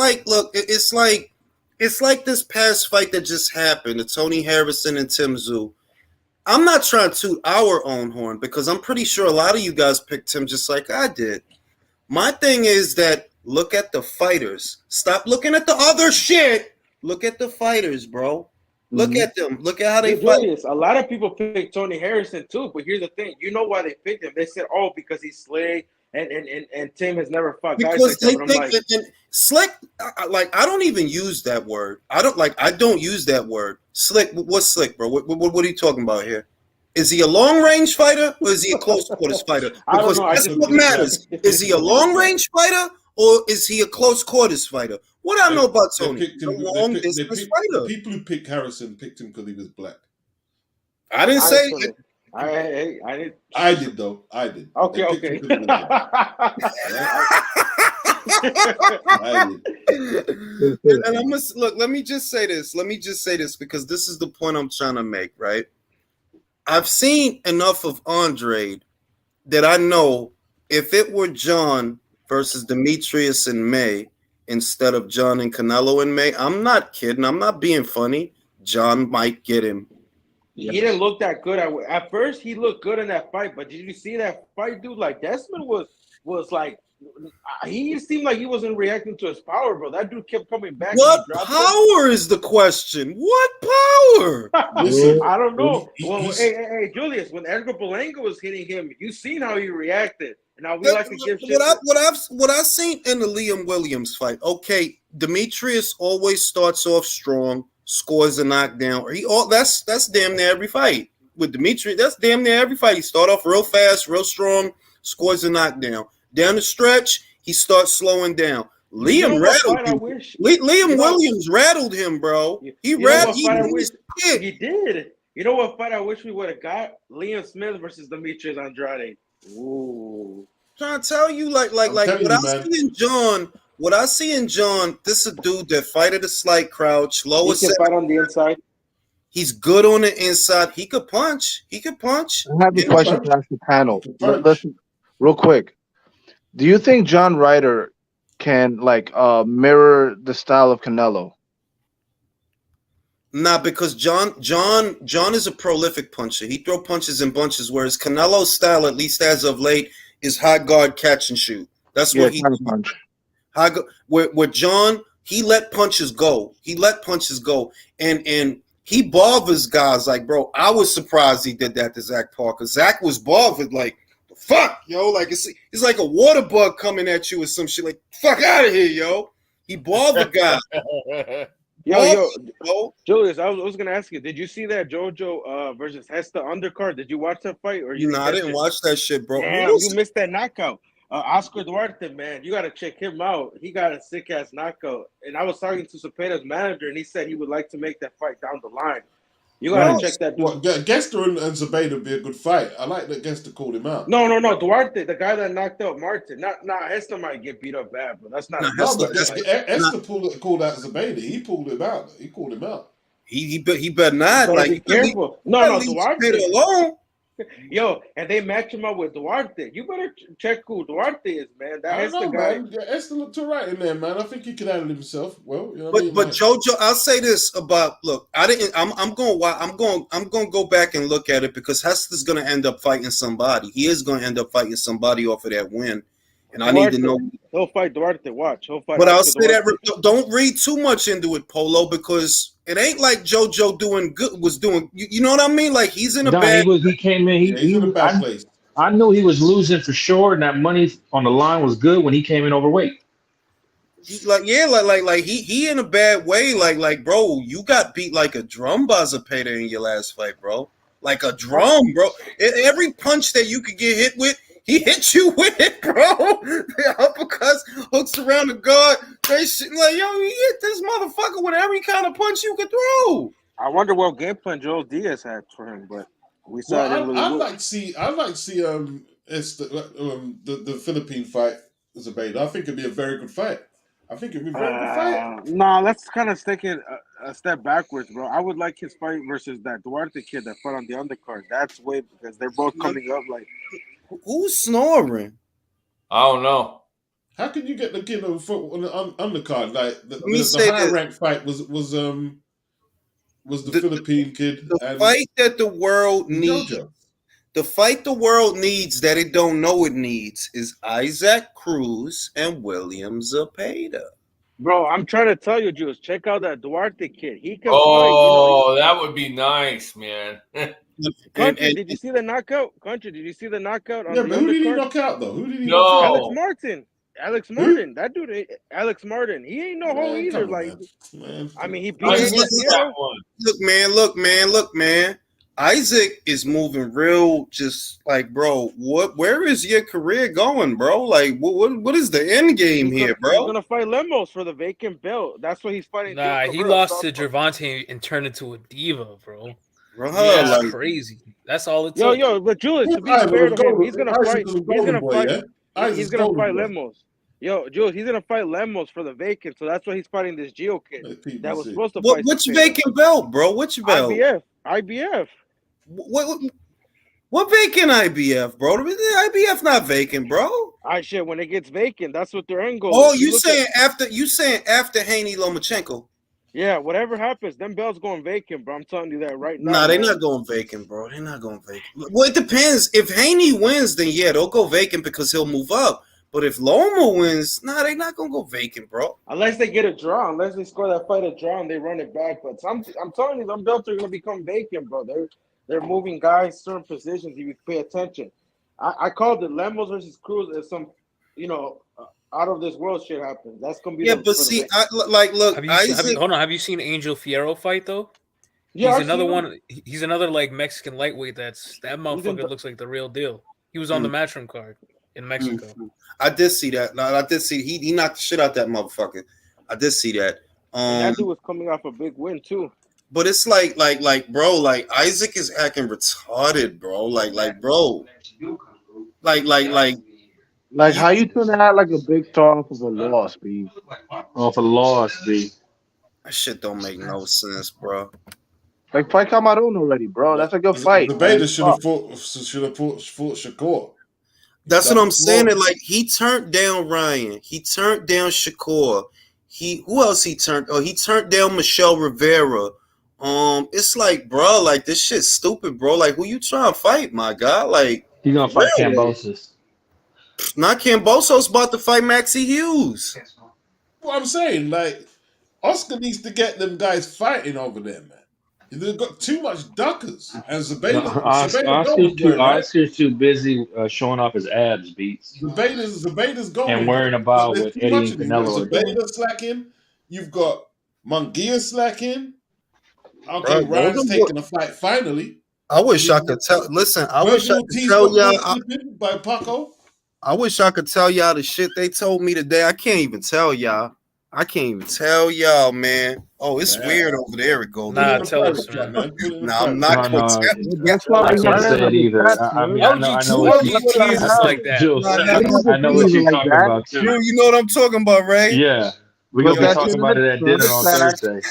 like this past fight that just happened, the Tony Harrison and Tim Tszyu. I'm not trying to toot our own horn because I'm pretty sure a lot of you guys picked Tim just like I did. My thing is that look at the fighters. Stop looking at the other shit. Look at the fighters, bro. Look at them. Look at how they fight. A lot of people pick Tony Harrison too, but here's the thing: you know why they picked him? They said, "Oh, because he's slick," and Tim has never fought guys because like that. They think and slick. I don't even use that word. I don't use that word. Slick. What's slick, bro? What are you talking about here? Is he a long range fighter or is he a close quarters fighter? Because that's what matters. Is he a long range fighter or is he a close quarters fighter? What I know about Tony, long distance fighter. The people who picked Harrison picked him because he was black. I didn't say. I did though. I did. Okay. And I must look. Let me just say this because this is the point I'm trying to make. Right. I've seen enough of Andre that I know if it were John versus Demetrius in May instead of John and Canelo in May, I'm not kidding. I'm not being funny. John might get him. He didn't look that good at first. He looked good in that fight, but did you see that fight, dude? Like Desmond was like, he seemed like he wasn't reacting to his power, bro. That dude kept coming back. What power is the question? What power? Listen, I don't know. Well, hey, Julius, when Edgar Berlanga was hitting him, you seen how he reacted. And now we like to give shit. What I've seen in the Liam Williams fight. Okay, Demetrius always starts off strong, scores a knockdown. That's damn near every fight with Demetrius. That's damn near every fight. He start off real fast, real strong, scores a knockdown. Down the stretch, he starts slowing down. Liam rattled him. Liam Williams rattled him, bro. He rattled him. He did. You know what fight I wish we would have got? Liam Smith versus Demetrius Andrade. Ooh. Trying to tell you, like what I see in John, this is a dude that fight at a slight crouch, lower. He can fight on the inside. He's good on the inside. He could punch. I have a question to ask the panel. Listen, real quick. Do you think John Ryder can mirror the style of Canelo? Nah, because John is a prolific puncher. He throw punches in bunches, whereas Canelo's style, at least as of late, is high guard, catch and shoot. That's what he punch. Where John, he let punches go. And he bothers guys like, bro. I was surprised he did that to Zach Parker. Zach was bothered like, fuck, yo, like it's like a water bug coming at you or some shit. Like, fuck out of here, yo. He bothered guys. Yo, Julius, I was gonna ask you, did you see that JoJo versus Hesta undercard? Did you watch that fight? Or I didn't watch that shit, bro. Damn, you missed that knockout. Oscar Duarte, man, you gotta check him out. He got a sick ass knockout. And I was talking to Cepeda's manager, and he said he would like to make that fight down the line. You gotta check that. Gester and Zabeda would be a good fight. I like that Gester called him out. No. Duarte, the guy that knocked out Martin. Not Hester might get beat up bad, but that's not. Esther called out Zabeda. He pulled him out. He called him out. He better not. Be careful. No, Duarte alone. Yo, and they match him up with Duarte. You better check who Duarte is, man. That's the guy. Man. Yeah, Esther looked all right in there, man. I think he could handle himself well. You know but JoJo, I'll say this about I'm going to go back and look at it because Hester's going to end up fighting somebody. He is going to end up fighting somebody off of that win. And Duarte, I need to know. He'll fight Duarte. Watch. He'll fight. But I'll say Duarte. That don't read too much into it, Polo, because it ain't like JoJo was doing. You know what I mean? Like he's in a bad. He came in. He's in a bad place. I knew he was losing for sure, and that money on the line was good when he came in overweight. He in a bad way. Like bro, you got beat like a drum by Zapata in your last fight, bro. Like a drum, bro. Every punch that you could get hit with. He hit you with it, bro. The uppercuts, hooks around the guard. They shit like, yo, you hit this motherfucker with every kind of punch you could throw. I wonder what game plan Joel Diaz had for him, but we saw it really I'd like to see the Philippine fight as a bait. I think it'd be a very good fight. Good fight. No, let's kind of take it a step backwards, bro. I would like his fight versus that Duarte kid that fought on the undercard. That's way because they're both coming up like. Who's snoring? I don't know. How can you get the kid on the undercard? Like the high rank fight was the Philippine kid. The fight that the world needs. The fight the world needs that it don't know it needs is Isaac Cruz and William Zapata. Bro, I'm trying to tell you, Jules, check out that Duarte kid. He can fight. That would be nice, man. Country, did you see the knockout? Country, did you see the knockout? Yeah, but who did he knock out, though? Knock out? Alex Martin. That dude, Alex Martin. He ain't no hoe either. I mean, he beat that one. Look, man. Isaac is moving real, just like, bro. Where is your career going, bro? Like, what is the end game here, bro? He's gonna fight Lemos for the vacant belt. That's what he's fighting. Nah, he lost to Gervonta and turned into a diva, bro. That's crazy. That's all it took. Yo, but Julius, to be fair to him, he's gonna fight. He's gonna fight Lemos. Yo, Jules, he's gonna fight Lemos for the vacant, so that's why he's fighting this Geo kid that was supposed to fight. Which vacant belt, bro? Which belt? IBF. What vacant IBF, bro? IBF not vacant, bro. Shit. When it gets vacant, that's what their end goal. Oh, you saying after Haney Lomachenko? Yeah, whatever happens, them belts going vacant, bro. I'm telling you that right now. Nah, they're not going vacant, bro. They're not going vacant. Well, it depends. If Haney wins, then yeah, they'll go vacant because he'll move up. But if Loma wins, nah, they're not gonna go vacant, bro. Unless they get a draw, unless they score that fight a draw and they run it back. But I'm telling you, them belts are gonna become vacant, bro. They're moving guys certain positions. If you pay attention, I called it Lemos versus Cruz as some, out of this world shit happens. That's gonna be but see, look. Have you seen Angel Fierro fight though? Yeah, he's another one. He's another like Mexican lightweight. That motherfucker looks like the real deal. He was on the Matchroom card in Mexico. I did see that. No, I did see he knocked the shit out that motherfucker. I did see that. And that dude was coming off a big win too. But it's like, bro, like Isaac is acting retarded, bro. Bro. Like how you trying to act like a big star off of a loss, B? Off a loss, B. That shit don't make no sense, bro. Like fight Cameroon already, bro. That's a good fight. The Beta should have fought Shakur. That's what I'm saying. That like he turned down Ryan. He turned down Shakur. Who else he turned? Oh, he turned down Michelle Rivera. It's like, bro, like this shit's stupid, bro. Like, who you trying to fight, my guy? Like, he's gonna fight Kambosos. Not Kambosos about to fight Maxie Hughes. Well, I'm saying, like, Oscar needs to get them guys fighting over there, man. They've got too much duckers. And Oscar's too busy showing off his abs, beats. Zebeda's going. And worrying about what Eddie and Canelo are doing. Zebeda slacking. You've got Munguia slacking. Okay, Ryan's taking a fight finally. I wish I could tell. Listen, I wish I could tell y'all. By Paco. I wish I could tell y'all the shit they told me today. I can't even tell y'all. Man. Oh, it's weird over there. It goes. Nah, tell us, man. Nah, I'm not going to tell you. That's why I can't say it either. I know what you're talking about, too. You know what I'm talking about, right? Yeah. We're going to be talking about it at dinner on Thursday.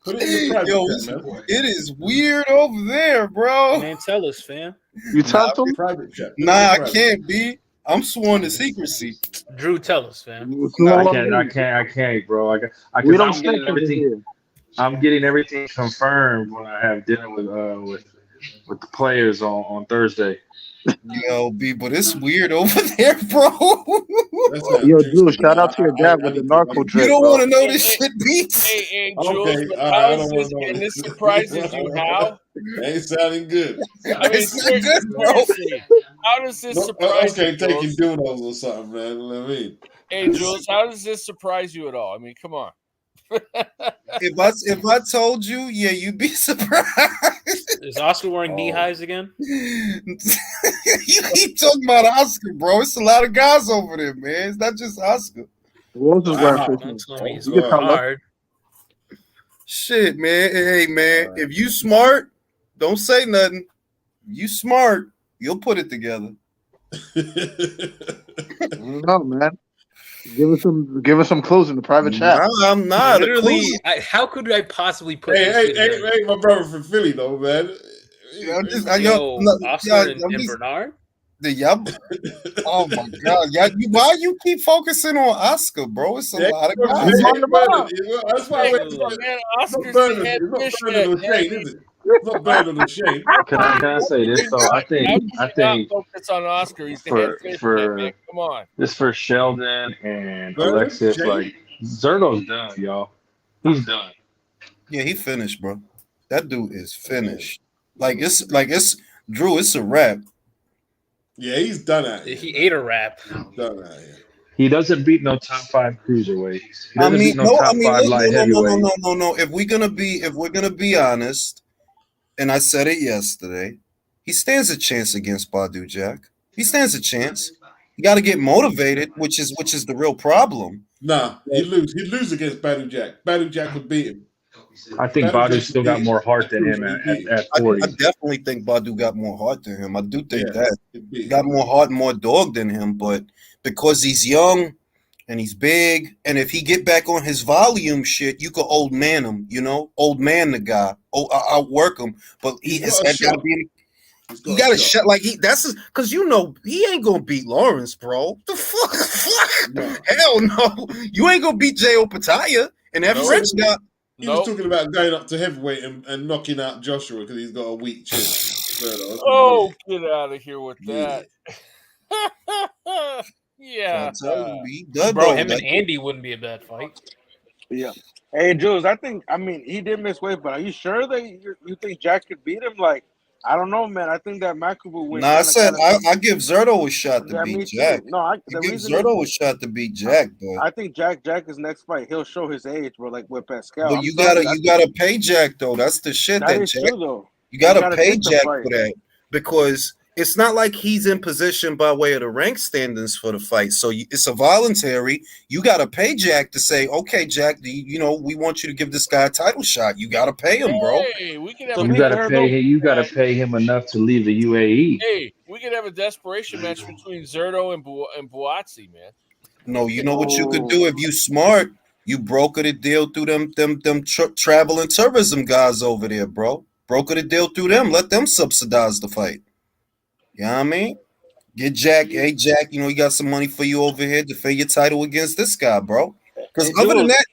Put it in the private chat, man. It is weird over there, bro. Man, tell us, fam. You tell them? Private chat. Nah, I can't be. I'm sworn to secrecy. Drew, tell us, fam. I can't, bro. I'm getting everything confirmed when I have dinner with the players on Thursday. Yo, B, but it's weird over there, bro. Yo, Drew, shout out to your dad with the narco drip. You don't want to know this shit, B. Hey, Jules, and this surprises you how? Ain't sounding good. I mean, It's good, bro. How does this surprise you? Okay, taking doodles or something, man. You know what I mean? Hey, Jules, how does this surprise you at all? I mean, come on. If I told you, yeah, you'd be surprised. Is Oscar wearing knee-highs again? You keep talking about Oscar, bro. It's a lot of guys over there, man. It's not just Oscar. Who else is wearing He's hard. Shit, man. Hey, man. If you smart, don't say nothing. You smart, you'll put it together. No, man. Give us some clues in the private chat. No, I'm not. Literally, how could I possibly put this hey, my brother from Philly, though, man. Oscar and Bernard? Oh my God! Why you keep focusing on Oscar, bro? It's a lot of guys. That's why Oscar's the head fish. It's not bad on the shame. Can I say this though? I think focus on Oscar. He's the head fish, man. Come on. This for Sheldon and Alexis. Like Zerto's done, y'all. He's done. Yeah, he finished, bro. That dude is finished. It's Drew. It's a wrap. Yeah, he's done at it. He ate a wrap. Done at it. He doesn't beat no top 5 cruiserweight. No. If we're gonna be honest, and I said it yesterday, he stands a chance against Badu Jack. He stands a chance. You got to get motivated, which is the real problem. Nah, he'd lose against Badu Jack. Badu Jack would beat him. I think Badu still got more heart than him at 40. I definitely think Badu got more heart than him. I do think that. He got more heart and more dog than him, but because he's young and he's big, and if he get back on his volume shit, you could old man him, old man the guy. Outwork him, but he got to be. He got a shot because he ain't gonna beat Lawrence, bro. The fuck? No. Hell no. You ain't gonna beat J.O. Pataya. And that French guy, he was talking about going up to heavyweight and knocking out Joshua because he's got a weak chin. Oh, get out of here with that. Yeah. Bro, him and Andy wouldn't be a bad fight. Yeah. Hey, Jules, I mean, he did miss weight, but are you sure that you think Jack could beat him? Like, I don't know, man. I think that Makubu win. I said I give Zerto a shot to beat Jack. No, I give Zerto a shot to beat Jack, but I think Jack is next fight. He'll show his age, bro, like with Pascal. But you gotta pay Jack though. That's the shit that is Jack. True, though. You gotta pay Jack for that because it's not like he's in position by way of the rank standings for the fight. So it's a voluntary. You got to pay Jack to say, okay, Jack, we want you to give this guy a title shot. You got to pay him, bro. Hey, we can have you got to pay him. You got to pay him enough to leave the UAE. Hey, we could have a desperation match between Zerto and Buatsi, man. No, you know what you could do if you smart. You broker the deal through them travel and tourism guys over there, bro. Broker the deal through them. Let them subsidize the fight. You know what I mean? Get Jack. Hey, Jack, he got some money for you over here to defend your title against this guy, bro. Because other than that,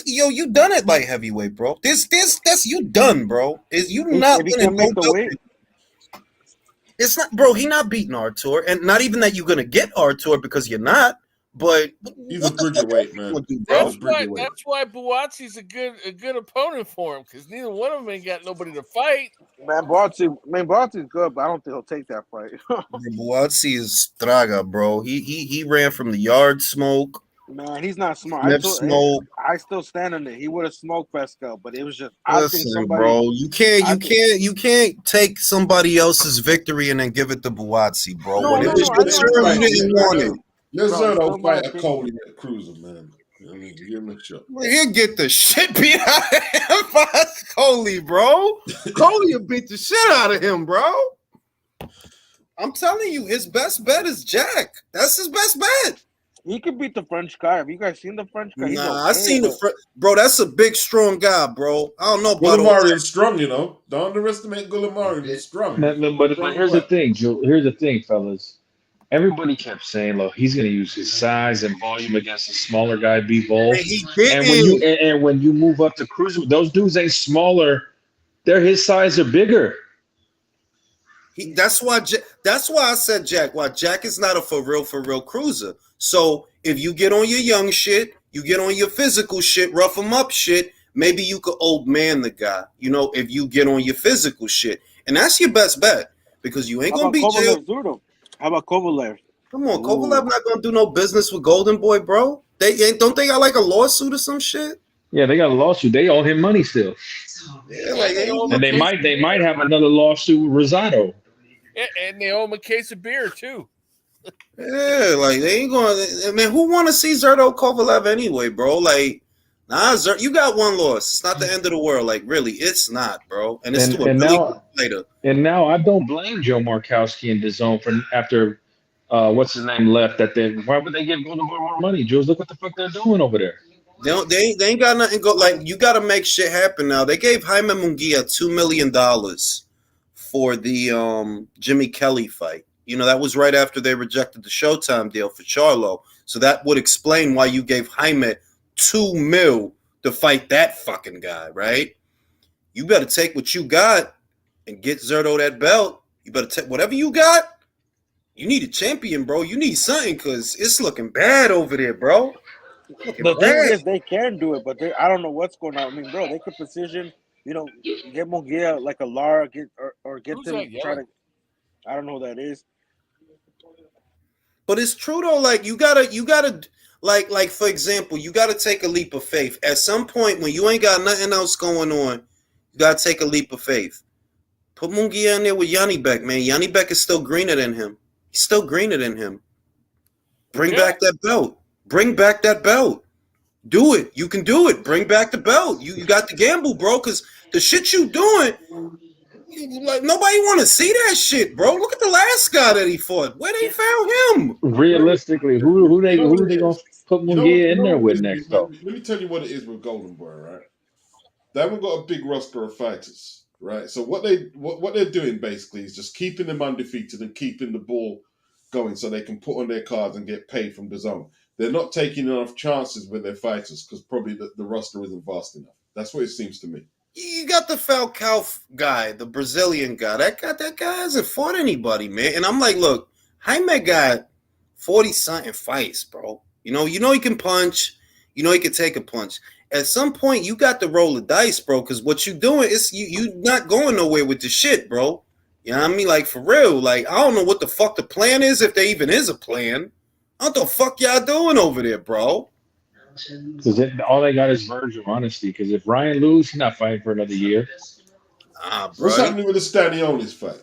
you done it like heavyweight, bro. That's you done, bro. Is you not gonna make the weight? It's not, bro. He not beating Artur, and not even that you're gonna get Artur because you're not. But he's a bridgerweight, man. That's why Buatsi's a good opponent for him because neither one of them ain't got nobody to fight. Man, Buatsi's good, but I don't think he'll take that fight. Buatsi is Straga, bro. He ran from the yard smoke. Man, he's not smart. I still stand on it. He would have smoked Pascal, but it was just bro. You can't take somebody else's victory and then give it to Buatsi, bro. No, when it was your turn, you didn't want it. Let Zerto fight a Coley at Cruiser, man. I mean, give him a shot. He'll get the shit beat out of him by Coley, bro. Coley will beat the shit out of him, bro. I'm telling you, his best bet is Jack. That's his best bet. He could beat the French guy. Have you guys seen the French guy? I seen the French. Bro, that's a big, strong guy, bro. I don't know about Goulamarian's strong, Don't underestimate Goulamarian. He's strong. But here's the thing, Joe. Here's the thing, fellas. Everybody kept saying, "Look, he's going to use his size and volume against a smaller guy, be bold." And when you move up to cruiser, those dudes ain't smaller; they're his size or bigger. That's why I said Jack. Why Jack is not a for real cruiser. So if you get on your young shit, you get on your physical shit, rough him up shit. Maybe you could old man the guy. If you get on your physical shit, and that's your best bet because you ain't gonna beat Jack. How about Kovalev? Come on, Kovalev not gonna do no business with Golden Boy, bro. Don't they got like a lawsuit or some shit? Yeah, they got a lawsuit. They owe him money still. Yeah, and they might have another lawsuit with Rosado. And they owe him a case of beer too. Yeah, like they ain't gonna. Man, who want to see Zerto Kovalev anyway, bro? Like, Zerto, you got one loss. It's not the end of the world. Like, really, it's not, bro. And it's later. And now I don't blame Joe Markowski and DAZN for after what's his name left. Why would they give Golden Boy more money? Jules, look what the fuck they're doing over there. They ain't got nothing. You got to make shit happen now. They gave Jaime Munguia $2 million for the Jimmy Kelly fight. That was right after they rejected the Showtime deal for Charlo. So that would explain why you gave Jaime $2 million to fight that fucking guy, right? You better take what you got and get Zerto that belt. You better take whatever you got. You need a champion, bro. You need something because it's looking bad over there, bro. The thing is, they can do it, but I don't know what's going on. I mean, bro, they could position, get Munguia like a Lara, get them try to. I don't know who that is. But it's true though. Like you gotta, like for example, you gotta take a leap of faith. At some point, when you ain't got nothing else going on, you gotta take a leap of faith. Put Munguia in there with Yanni Beck, man. Yanni Beck is still greener than him. He's still greener than him. Bring back that belt. Bring back that belt. Do it. You can do it. Bring back the belt. You got to gamble, bro, because the shit you doing, like nobody want to see that shit, bro. Look at the last guy that he fought. Where they found him? Realistically, who they gonna put Munguia in there with next though? Let me tell you what it is with Golden Boy, right? They haven't got a big roster of fighters, right? So what they're doing basically is just keeping them undefeated and keeping the ball going so they can put on their cards and get paid from DAZN. they're not taking enough chances with their fighters because probably the roster isn't vast enough. That's what it seems to me. You got the Falcao guy, the Brazilian guy. That guy hasn't fought anybody, man. And I'm like, look, Jaime got 40-something fights, bro. You know he can punch. You know he can take a punch. At some point, you got to roll the dice, bro, because what you doing is you not going nowhere with the shit, bro. You know what I mean? Like, for real. Like, I don't know what the fuck the plan is, if there even is a plan. What the fuck y'all doing over there, bro? Because all they got is Virgil, honestly. Because if Ryan loses, he's not fighting for another year. Bro. What's happening with the Stanionis fight?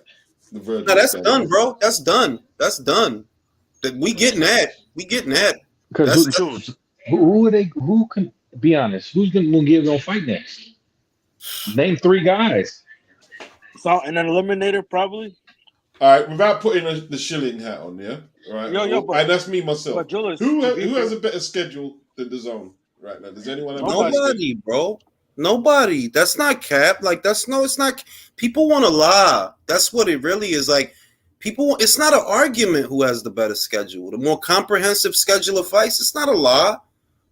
The Virgil No, that's Stanionis. done, bro. That's done. That's done. We getting that. Because who are they? Who can be honest? Who's gonna fight next? Name 3 guys. So and an eliminator probably. All right, without putting the shilling hat on, yeah. All right, and that's me myself. But Julius, who has a better schedule than the Zone right now? Does anyone have nobody, bro? Nobody. That's not cap. Like it's not. People want to lie. That's what it really is. Like people. It's not an argument who has the better schedule, the more comprehensive schedule of fights. It's not a lie.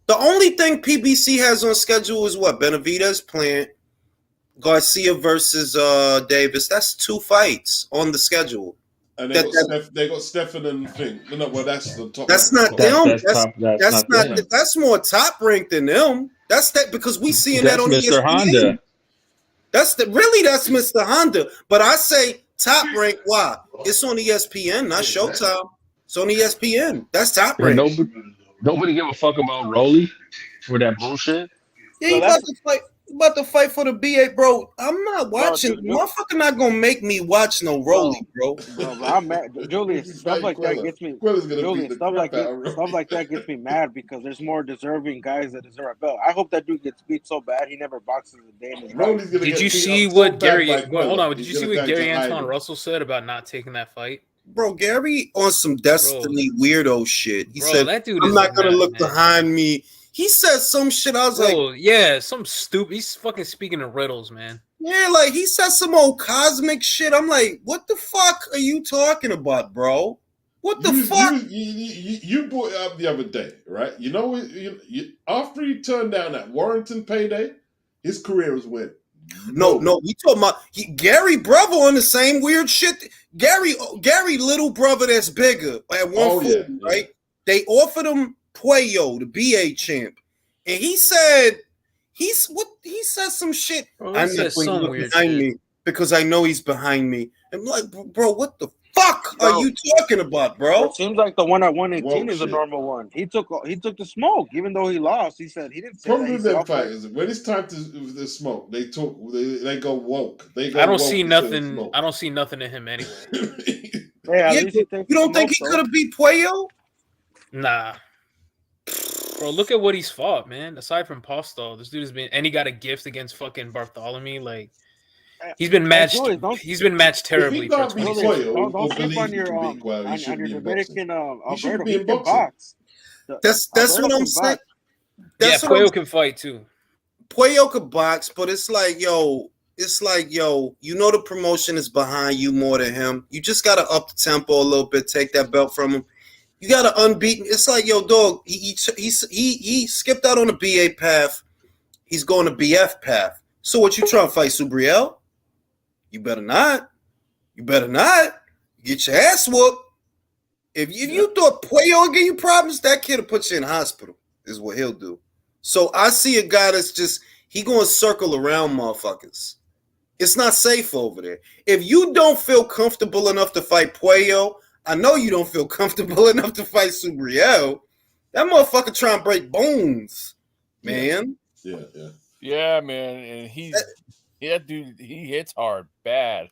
The only thing PBC has on schedule is what Benavidez Plant, Garcia versus Davis. That's 2 fights on the schedule. And they got Stefan and Fink. No, well, that's the top. That's not them. That's not. That's more top ranked than them. That's that because we seeing that on Mr. ESPN. Honda. That's Mr. Honda. But I say top rank. Why? It's on ESPN, not Showtime. It's on ESPN. That's top rank. Nobody give a fuck about Rolly for that bullshit. Yeah, he about to fight for the BA, bro. I'm not watching. Motherfucker not gonna make me watch no Rolly, bro. I'm mad. Julius, stuff like that gets me. Julius, stuff like that gets me mad because there's more deserving guys that deserve a belt. I hope that dude gets beat so bad he never boxes a day in his life. Did you see what Gary? Hold on. Did you see what Gary Antoine Russell said about not taking that fight? Bro, Gary on some Destiny weirdo shit. He said, that dude I'm not going to look behind me. He said some shit. I was like, yeah, some stupid. He's fucking speaking in riddles, man. Yeah, like he said some old cosmic shit. I'm like, what the fuck are you talking about, bro? What the fuck? You brought it up the other day, right? You know, after he turned down that Warrington payday, his career was win. No, we talking about Gary brother on the same weird shit. Gary little brother that's bigger at 140, right? They offered him Puello, the BA champ, and he said some shit. I'm not going to look behind me because I know he's behind me. I'm like, bro, what the fuck are you talking about, bro? It seems like the one at 118 is a normal one. He took the smoke, even though he lost. He said he didn't say Problem with them fighters, when it's time to smoke, they talk. They go woke. I don't see nothing. I don't see nothing in him anyway. You don't think he could have beat Puello? Nah. Bro, look at what he's fought, man. Aside from Postol, this dude has been, and he got a gift against fucking Bartholomew. Like, he's been matched. He's been matched terribly. Don't sleep on your Dominican Alberto. He can box. That's what I'm saying. Puello can fight too. Puello could box, but it's like, yo, you know the promotion is behind you more than him. You just gotta up the tempo a little bit, take that belt from him. You got to unbeaten. It's like, yo, dog, he skipped out on the BA path. He's going to BF path. So what you trying to fight, Subriel? You better not. You better not. Get your ass whooped. If you thought Puello would give you problems, that kid will put you in hospital, is what he'll do. So I see a guy that's just, he going to circle around motherfuckers. It's not safe over there. If you don't feel comfortable enough to fight Puello, I know you don't feel comfortable enough to fight Subriel. That motherfucker trying to break bones, man. Yeah, man. And dude, he hits hard, bad.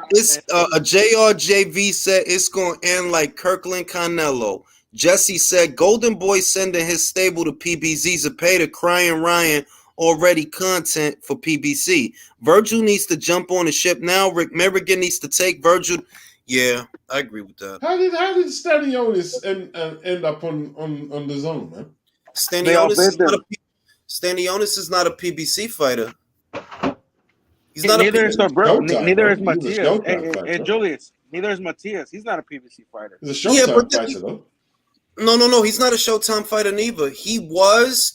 It's a JRJV said it's gonna end like Kirkland Canelo. Jesse said Golden Boy sending his stable to PBZ to pay the Crying Ryan already content for PBC. Virgil needs to jump on the ship now. Rick Merrigan needs to take Virgil. Yeah, I agree with that. How did Stanionis end up on the Zone, man? Stanionis is not a PBC fighter. He's not neither is Matias. And Julius, neither is Matias. He's not a PBC fighter. He's a Showtime fighter, though. No. He's not a Showtime fighter neither. He was.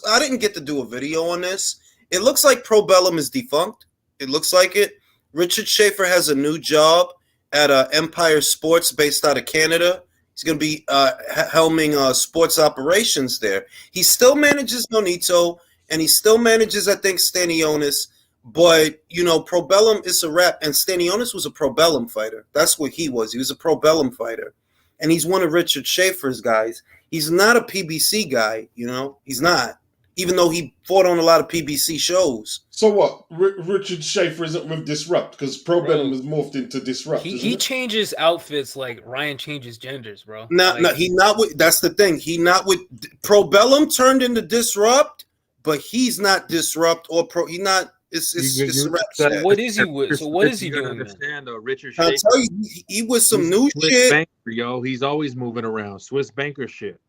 I didn't get to do a video on this. It looks like Probellum is defunct. It looks like it. Richard Schaefer has a new job at Empire Sports based out of Canada. He's going to be helming sports operations there. He still manages Nonito, and he still manages, I think, Stanionis. But, Probellum is a wrap. And Stanionis was a Probellum fighter. That's what he was. He was a Probellum fighter. And he's one of Richard Schaefer's guys. He's not a PBC guy, He's not. Even though he fought on a lot of PBC shows. So what? Richard Schaefer isn't with Disrupt because Probellum has morphed into Disrupt. He changes outfits like Ryan changes genders, bro. No, he not with. That's the thing. He not with Probellum turned into Disrupt, but he's not Disrupt or Pro. He not. It's so what is he with? So what is he doing? Understand though, Richard I'll Schaefer. tell you, he was some new Swiss shit. Banker, yo, he's always moving around. Swiss banker shit.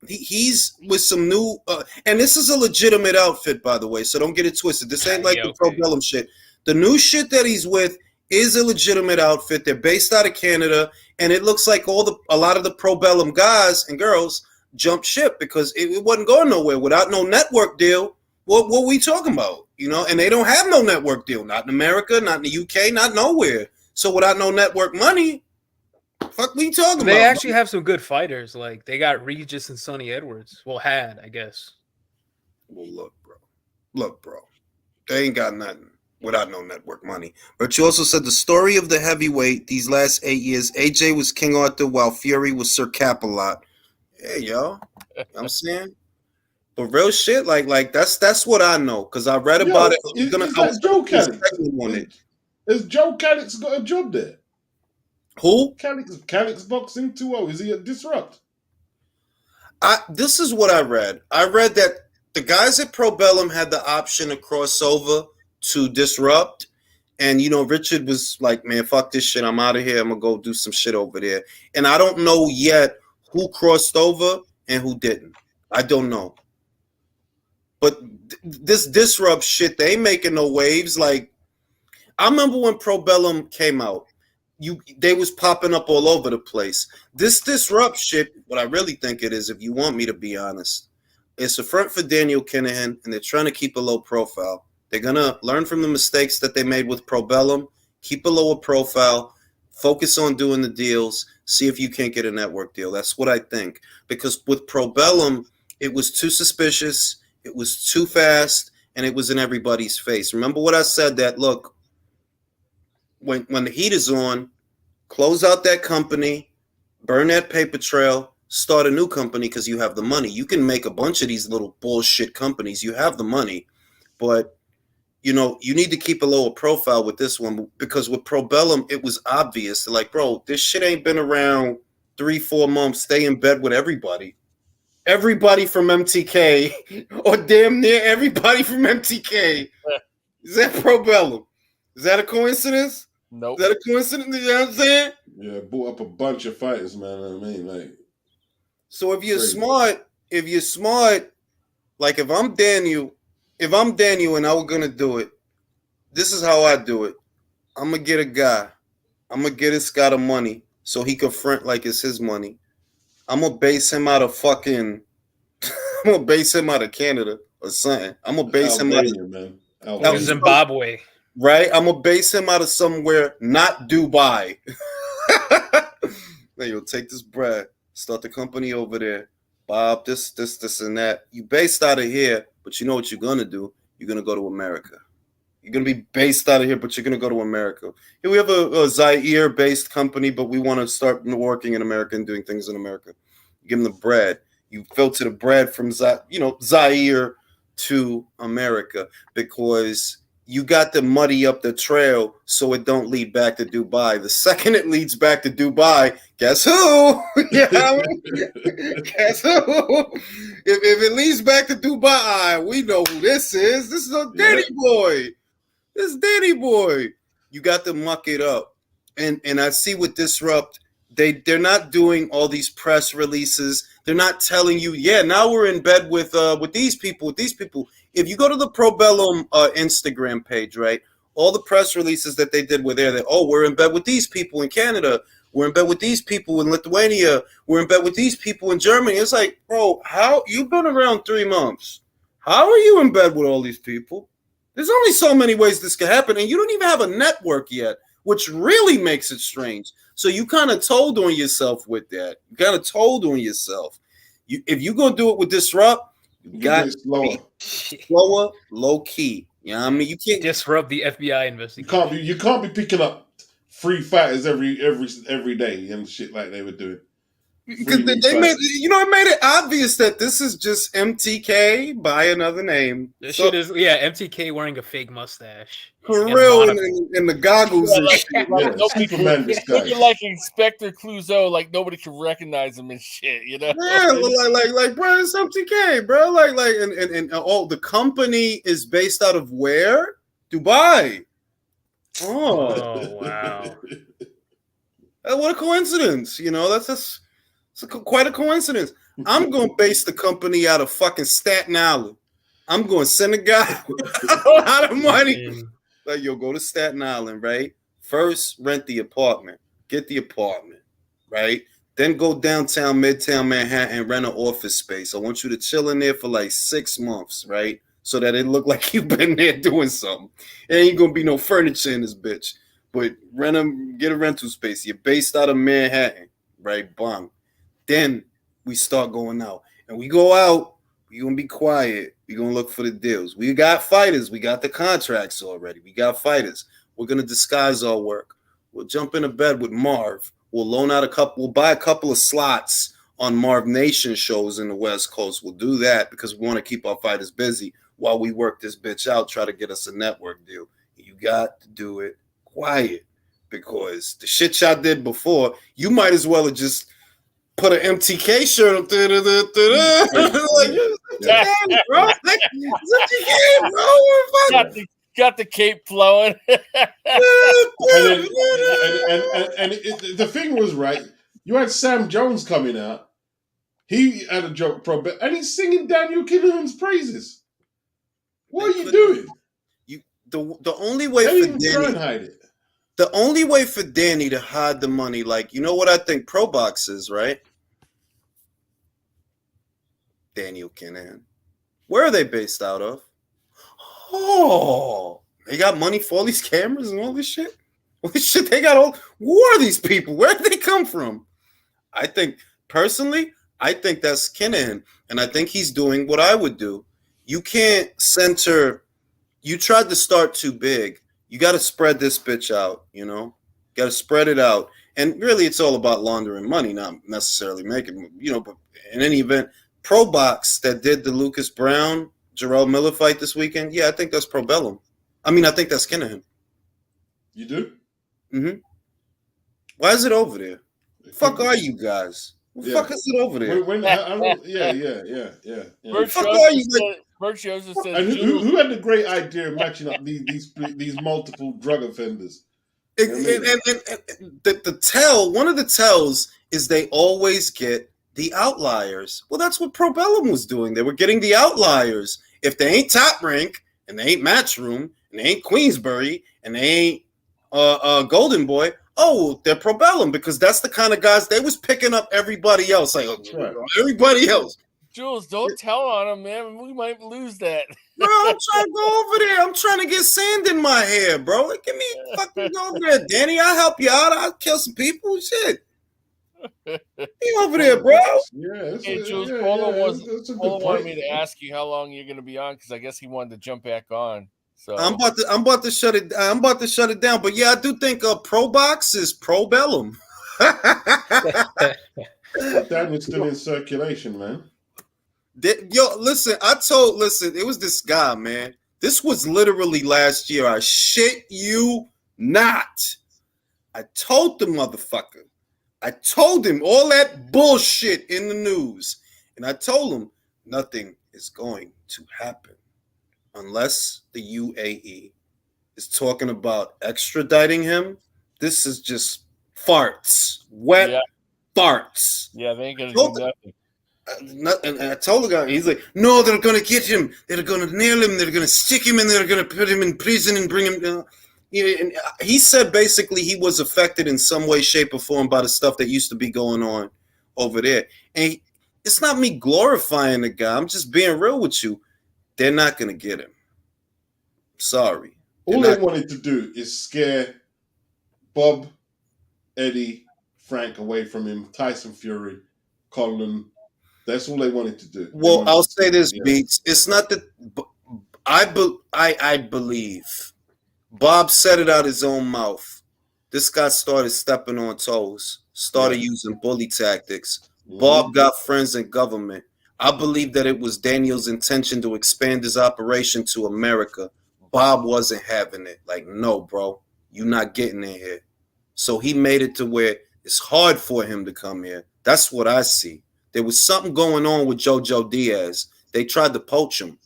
He's with some new, and this is a legitimate outfit, by the way. So don't get it twisted. This ain't like the Probellum shit. The new shit that he's with is a legitimate outfit. They're based out of Canada, and it looks like a lot of the Probellum guys and girls jumped ship because it wasn't going nowhere without no network deal. What we talking about? And they don't have no network deal. Not in America, not in the UK, not nowhere. So without no network money, fuck we talking about? They actually have some good fighters. Like they got Regis and Sonny Edwards. Well, had, I guess. Well, look, bro. They ain't got nothing without no network money. But you also said the story of the heavyweight these last 8 years. AJ was King Arthur while Fury was Sir Cap-a-Lot. Hey, y'all. I'm saying. But real shit, like that's what I know because I read about it. Is that Joe Calix? Has Joe Calix got a job there? Who? Calix Boxing 2-0. Is he at Disrupt? This is what I read. I read that the guys at Probellum had the option to cross over to Disrupt. And, Richard was like, man, fuck this shit. I'm out of here. I'm going to go do some shit over there. And I don't know yet who crossed over and who didn't. I don't know. But this Disrupt shit, they ain't making no waves. Like, I remember when Probellum came out. They was popping up all over the place. This Disrupt shit, what I really think it is, if you want me to be honest, it's a front for Daniel Kinahan, and they're trying to keep a low profile. They're going to learn from the mistakes that they made with Probellum, keep a lower profile, focus on doing the deals, see if you can't get a network deal. That's what I think. Because with Probellum, it was too suspicious, it was too fast, and it was in everybody's face. Remember what I said that, look, when the heat is on, close out that company, burn that paper trail, start a new company because you have the money. You can make a bunch of these little bullshit companies. You have the money. But, you need to keep a lower profile with this one because with Probellum, it was obvious. Like, bro, this shit ain't been around 3-4 months. Stay in bed with everybody. Everybody from MTK or damn near everybody from MTK. Is that Probellum? Is that a coincidence? Nope. Is that a coincidence? You know what I'm saying? Yeah, brought up a bunch of fighters, man. So if you're smart, like if I'm Daniel and I was gonna do it, this is how I do it. I'm gonna get a guy. I'm gonna get this guy the money so he can front like it's his money. I'm gonna base him out of fucking. I'm gonna base him out of Canada or something. I'm gonna base him out of Zimbabwe. Right? I'm gonna base him out of somewhere not Dubai. Then you'll take this bread, start the company over there, buy up this, and that. You based out of here, but you know what you're gonna do? You're gonna go to America. You're gonna be based out of here, but you're gonna go to America. Here we have a Zaire-based company, but we want to start working in America and doing things in America. You give them the bread. You filter the bread from Zaire to America because you got to muddy up the trail so it don't lead back to Dubai. The second it leads back to Dubai, guess who? Guess who? If it leads back to Dubai, we know who this is. This is a Danny boy. This is Danny boy. You got to muck it up. And I see with Disrupt, they're not doing all these press releases. They're not telling you, now we're in bed with these people, If you go to the Probellum Instagram page, right, all the press releases that they did were there that, we're in bed with these people in Canada. We're in bed with these people in Lithuania. We're in bed with these people in Germany. It's like, bro, how you've been around 3 months? How are you in bed with all these people? There's only so many ways this could happen, and you don't even have a network yet, which really makes it strange. So you kind of told on yourself with that. You kind of told on yourself. If you're going to do it with Disrupt, you got to be slower, low key. You know what I mean? You can't disrupt the FBI investigation. You can't be picking up 3 fighters every day and shit like they were doing. Because they made, it made it obvious that this is just MTK by another name. This shit is, MTK wearing a fake mustache. For real, and the goggles and shit. Superman disguise. Looking like Inspector Clouseau, like nobody can recognize him and shit, you know? Yeah, like, bro, it's MTK, bro. And the company is based out of where? Dubai. Oh wow. What a coincidence, that's quite a coincidence. I'm going to base the company out of fucking Staten Island. I'm going to send a guy a lot of money. Like, yo, go to Staten Island, right? First, rent the apartment. Get the apartment, right? Then go downtown, Midtown Manhattan, rent an office space. I want you to chill in there for like 6 months, right? So that it look like you've been there doing something. There ain't going to be no furniture in this bitch. But get a rental space. You're based out of Manhattan, right? Bang. Then we start going out. And we go out, we're going to be quiet. We're going to look for the deals. We got fighters. We got the contracts already. We got fighters. We're going to disguise our work. We'll jump into bed with Marv. We'll we'll buy a couple of slots on Marv Nation shows in the West Coast. We'll do that because we want to keep our fighters busy while we work this bitch out, try to get us a network deal. You got to do it quiet because the shit y'all did before, you might as well have just put an MTK shirt up there. Got the cape flowing. And the thing was, right, you had Sam Jones coming out. He had a joke problem, and he's singing Daniel Kinahan's praises. What are you doing? The only way for Danny hide it. The only way for Danny to hide the money, like, you know what I think Pro Box is, right? Daniel Kinahan. Where are they based out of? Oh, they got money for all these cameras and all this shit. All this shit they got all. Who are these people? Where did they come from? I think personally, that's Kinahan, and I think he's doing what I would do. You can't center. You tried to start too big. You got to spread this bitch out. Got to spread it out. And really, it's all about laundering money, not necessarily making. But in any event, Pro Box that did the Lucas Brown Jarrell Miller fight this weekend. Yeah, I think that's Pro Bellum. I mean, I think that's Kinahan. You do? Mm-hmm. Why is it over there? The fuck are you guys? What the fuck is it over there? Yeah. What fuck are you? Bert Joseph said, and who had the great idea of matching up these multiple drug offenders? And one of the tells is they always get the outliers. Well, that's what Pro Bellum was doing. They were getting the outliers. If they ain't Top Rank and they ain't Matchroom and they ain't Queensbury and they ain't Golden Boy, they're Pro Bellum because that's the kind of guys they was picking up everybody else. Like everybody else. Jules, don't tell on him, man. We might lose that. Bro, I'm trying to go over there. I'm trying to get sand in my hair, bro. Like, give me fucking go over there, Danny. I'll help you out. I'll kill some people. Shit. Be over there, bro. Yeah, hey, Jules, Polo wanted me to ask you how long you're going to be on because I guess he wanted to jump back on. So I'm about to shut it. I'm about to shut it down. But yeah, I do think Pro Box is Pro Bellum. That was still in circulation, man. Listen, it was this guy, man. This was literally last year. I shit you not. I told the motherfucker. I told him all that bullshit in the news. And I told him nothing is going to happen unless the UAE is talking about extraditing him. This is just farts. Wet farts. Yeah, they ain't going to do nothing. And I told the guy, he's like, no, they're going to get him. They're going to nail him. They're going to stick him and they're going to put him in prison and bring him down. He said basically he was affected in some way, shape, or form by the stuff that used to be going on over there. And it's not me glorifying the guy. I'm just being real with you. They're not going to get him. Sorry. All they wanted to do is scare Bob, Eddie, Frank away from him, Tyson Fury, Colin. That's all they wanted to do. Well, I'll say this, Beats. It's not that I believe Bob said it out his own mouth. This guy started stepping on toes, started using bully tactics. Bob got friends in government. I believe that it was Daniel's intention to expand his operation to America. Bob wasn't having it. Like, no, bro, you're not getting in here. So he made it to where it's hard for him to come here. That's what I see. There was something going on with JoJo Diaz. They tried to poach him.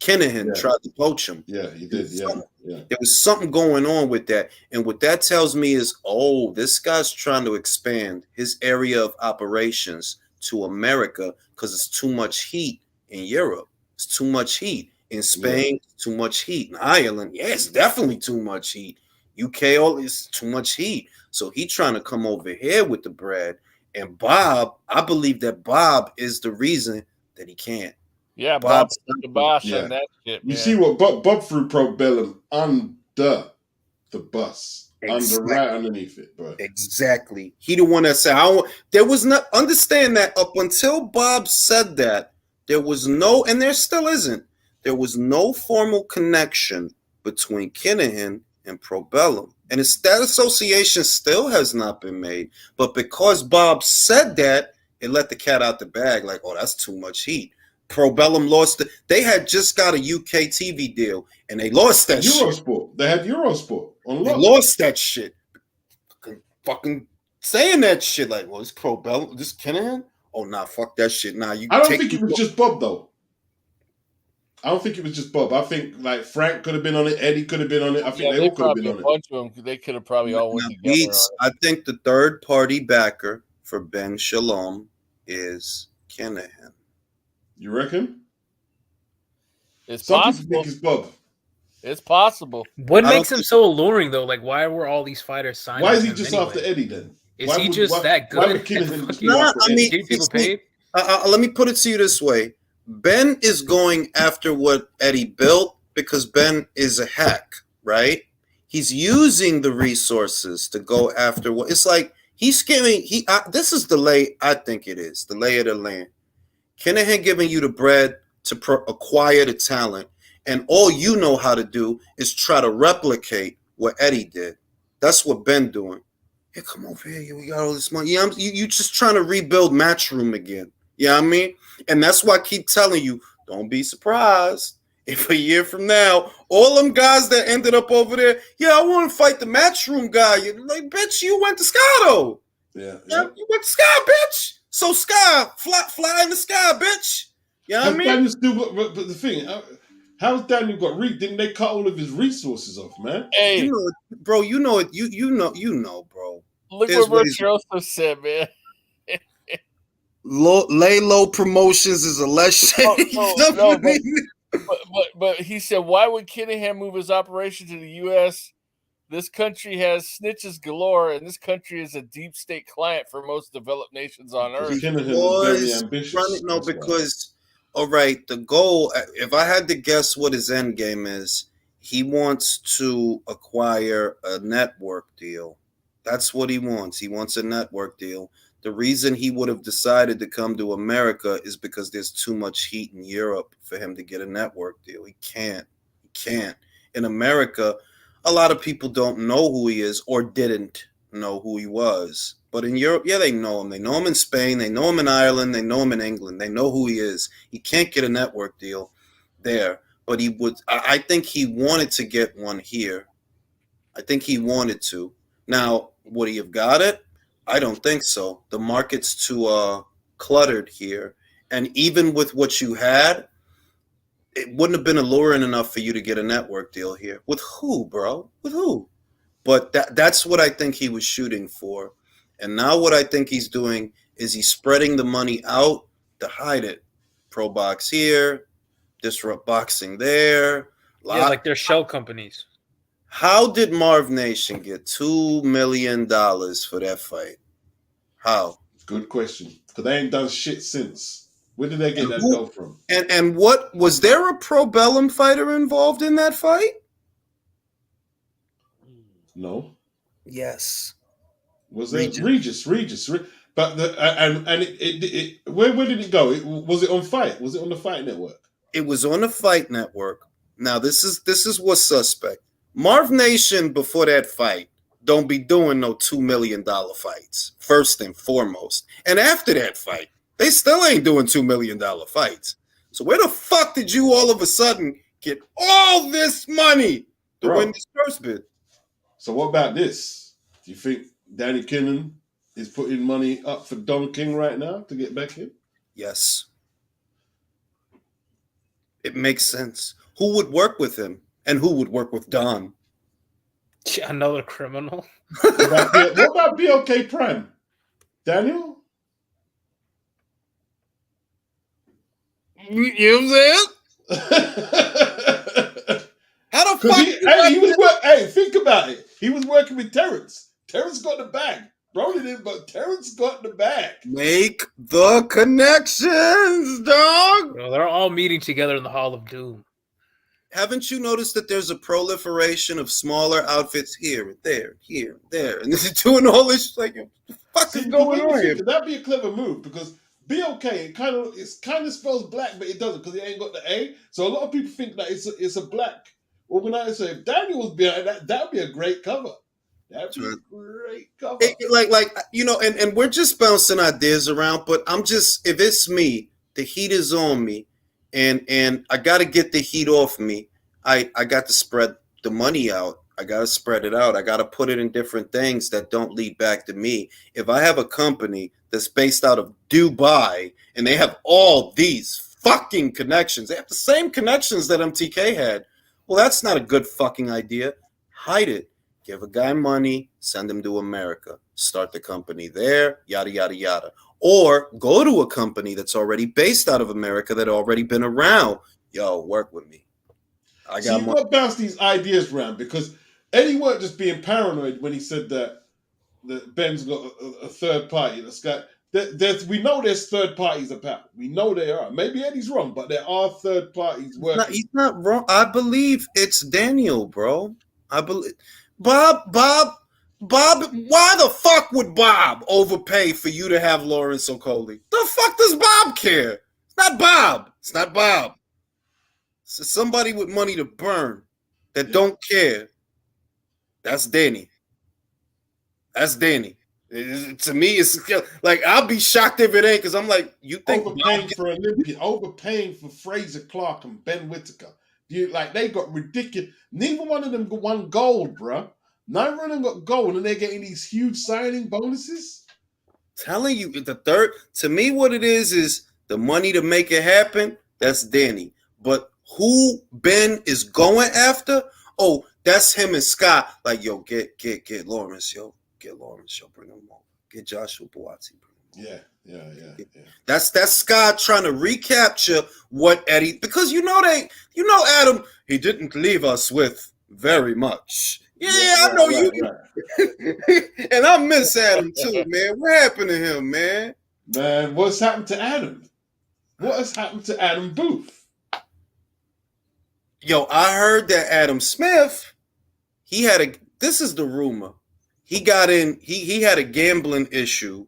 Kinahan tried to poach him. Yeah, he did. There was something going on with that. And what that tells me is, this guy's trying to expand his area of operations to America because it's too much heat in Europe. It's too much heat. In Spain, too much heat. In Ireland, it's definitely too much heat. UK, it's too much heat. So he's trying to come over here with the bread. And Bob, I believe that Bob is the reason that he can't. Yeah, Bob's the boss on that shit, man. You see what Bob threw Probellum under the bus. Right underneath it, bro. Exactly. He the one that said, there was not, understand that up until Bob said that, there was no, and there still isn't, there was no formal connection between Kinahan and Probellum. And that association still has not been made. But because Bob said that, it let the cat out the bag. Like, that's too much heat. Probellum lost. They had just got a UK TV deal, and they lost that Eurosport. shit. They had Eurosport. They lost that shit. Fucking saying that shit. Like, it's Probellum. This Kinahan? Oh, nah, fuck that shit. Nah, I don't think it was just Bob, though. I don't think it was just Bob. I think like Frank could have been on it. Eddie could have been on it. I think they all could have been on it. A bunch of them. They could have probably all went together. I think the third party backer for Ben Shalom is Kinahan. You reckon? It's Some possible. people think it's Bob. It's possible. What makes him so alluring, though? Like, why were all these fighters signing? Why is he just after Eddie then? Is he just that good? Why would Kinahan people paid? Let me put it to you this way. Ben is going after what Eddie built because Ben is a hack, right? He's using the resources to go after what it's like. He's giving. This is the lay. I think it is the lay of the land. Kinahan giving you the bread to acquire the talent, and all you know how to do is try to replicate what Eddie did. That's what Ben doing. Hey, come over here. We got all this money. Yeah, you just trying to rebuild Matchroom again. You know what I mean? And that's why I keep telling you, don't be surprised if a year from now, all them guys that ended up over there, I want to fight the Matchroom guy. You're like, bitch, you went to Scotto. Yeah. You went to Sky, bitch. So Sky, fly in the sky, bitch. You know what I mean? Daniel still got, but the thing, how's Daniel got? Didn't they cut all of his resources off, man? Hey, bro, you know it. You know, bro. Look what Joseph said, man. Lay low promotions is a less shady. But he said, why would Kinahan move his operation to the U.S.? This country has snitches galore, and this country is a deep state client for most developed nations on earth. Because all right, the goal, if I had to guess what his end game is, he wants to acquire a network deal. That's what he wants. He wants a network deal. The reason he would have decided to come to America is because there's too much heat in Europe for him to get a network deal. He can't. In America, a lot of people don't know who he is or didn't know who he was. But in Europe, they know him. They know him in Spain. They know him in Ireland. They know him in England. They know who he is. He can't get a network deal there. But he would. I think he wanted to get one here. I think he wanted to. Now, would he have got it? I don't think so. The market's too cluttered here. And even with what you had, it wouldn't have been alluring enough for you to get a network deal here. With who, bro? With who? But that's what I think he was shooting for. And now what I think he's doing is he's spreading the money out to hide it. Pro Box here, Disrupt Boxing there. Like they're shell companies. How did Marv Nation get $2 million for that fight? How? Good question. Because they ain't done shit since. Where did they get that dough from? And what was there a pro bellum fighter involved in that fight? No. Yes. Was there Regis? But where did it go? Was it on Fight? Was it on the Fight Network? It was on the Fight Network. Now this is what's suspect. Marv Nation before that fight don't be doing no $2 million fights, first and foremost. And after that fight, they still ain't doing $2 million fights. So where the fuck did you all of a sudden get all this money to win this first bid? So what about this? Do you think Danny Kinnan is putting money up for Don King right now to get back in? Yes. It makes sense. Who would work with him? And who would work with Don? Another criminal. What about BOK Prime? Daniel? You know what I'm saying? How the fuck? Think about it. He was working with Terrence. Terrence got the bag. Broner didn't, but Terrence got the bag. Make the connections, dog. Bro, they're all meeting together in the Hall of Doom. Haven't you noticed that there's a proliferation of smaller outfits here and there, and they're doing all this? Like, what the fuck is going on here? That'd be a clever move because BOK it kind of spells black, but it doesn't because it ain't got the A. So a lot of people think that it's a black organizer. So if Daniel was behind that, that'd be a great cover. That'd be a great cover. And we're just bouncing ideas around, but if it's me, the heat is on me. And I got to get the heat off me. I got to spread the money out. I got to spread it out. I got to put it in different things that don't lead back to me. If I have a company that's based out of Dubai and they have all these fucking connections, they have the same connections that MTK had. Well, that's not a good fucking idea. Hide it. Give a guy money, send him to America. Start the company there, yada, yada, yada. Or go to a company that's already based out of America that already been around. Yo, work with me. You've got to bounce these ideas around because Eddie weren't just being paranoid when he said that Ben's got a third party that's got. We know there's third parties about. We know there are. Maybe Eddie's wrong, but there are third parties working. He's not wrong. I believe it's Daniel, bro. I believe Bob. Why the fuck would Bob overpay for you to have Lawrence Okoli? The fuck does Bob care? It's not Bob. It's not Bob. It's somebody with money to burn that don't care. That's Danny. That's Danny. To me, it's like I'll be shocked if it ain't because I'm like, you think overpaying for Fraser Clark and Ben Whitaker? They got ridiculous. Neither one of them got one gold, bro. Neither of them got gold, and they're getting these huge signing bonuses. Telling you, the third to me, what it is the money to make it happen. That's Danny, but who Ben is going after? Oh, that's him and Scott. Like, yo, get Lawrence, yo. Get Lawrence, yo, bring him over. Get Joshua Buatsi. Yeah. That's Scott trying to recapture what Eddie, because Adam, he didn't leave us with very much. Yeah, I know you. Right. And I miss Adam too, man. What happened to him, man? Man, what's happened to Adam? What has happened to Adam Booth? Yo, I heard that Adam Smith, this is the rumor. He got in, he had a gambling issue.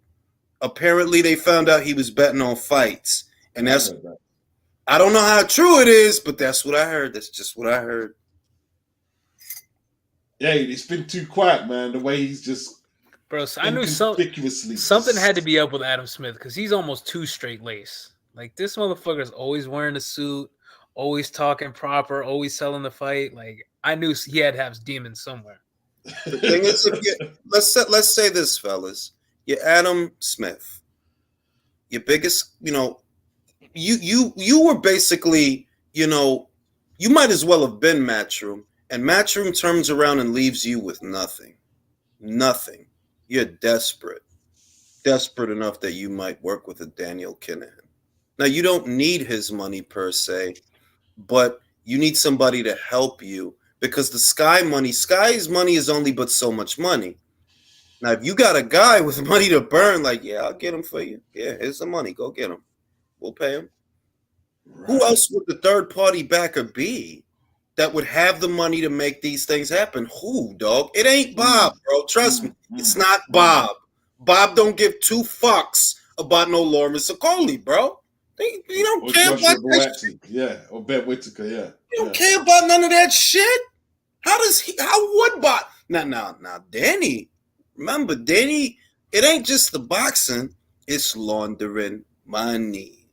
Apparently they found out he was betting on fights. And I don't know how true it is, but that's what I heard. That's just what I heard. Yeah, it's been too quiet, man. The way he's just Bro, so I knew something had to be up with Adam Smith because he's almost too straight laced. Like, this motherfucker's always wearing a suit, always talking proper, always selling the fight. Like, I knew he had to have demons somewhere. The thing is, let's say this, fellas. You're Adam Smith. Your biggest, you were basically, you might as well have been Matchroom. And Matchroom turns around and leaves you with nothing. Nothing. You're desperate. Desperate enough that you might work with a Daniel Kinahan. Now, you don't need his money per se, but you need somebody to help you because Sky's money is only but so much money. Now, if you got a guy with money to burn, like, yeah, I'll get him for you. Yeah, here's the money. Go get him. We'll pay him. Right. Who else would the third-party backer be that would have the money to make these things happen? Who, dog? It ain't Bob, bro. Trust me. It's not Bob. Bob don't give two fucks about no Lawrence Okoli, bro. They don't care about that shit. Yeah, or Ben Whitaker, yeah. They don't care about none of that shit. How would Bob? Now, Danny, remember, Danny, it ain't just the boxing, it's laundering money.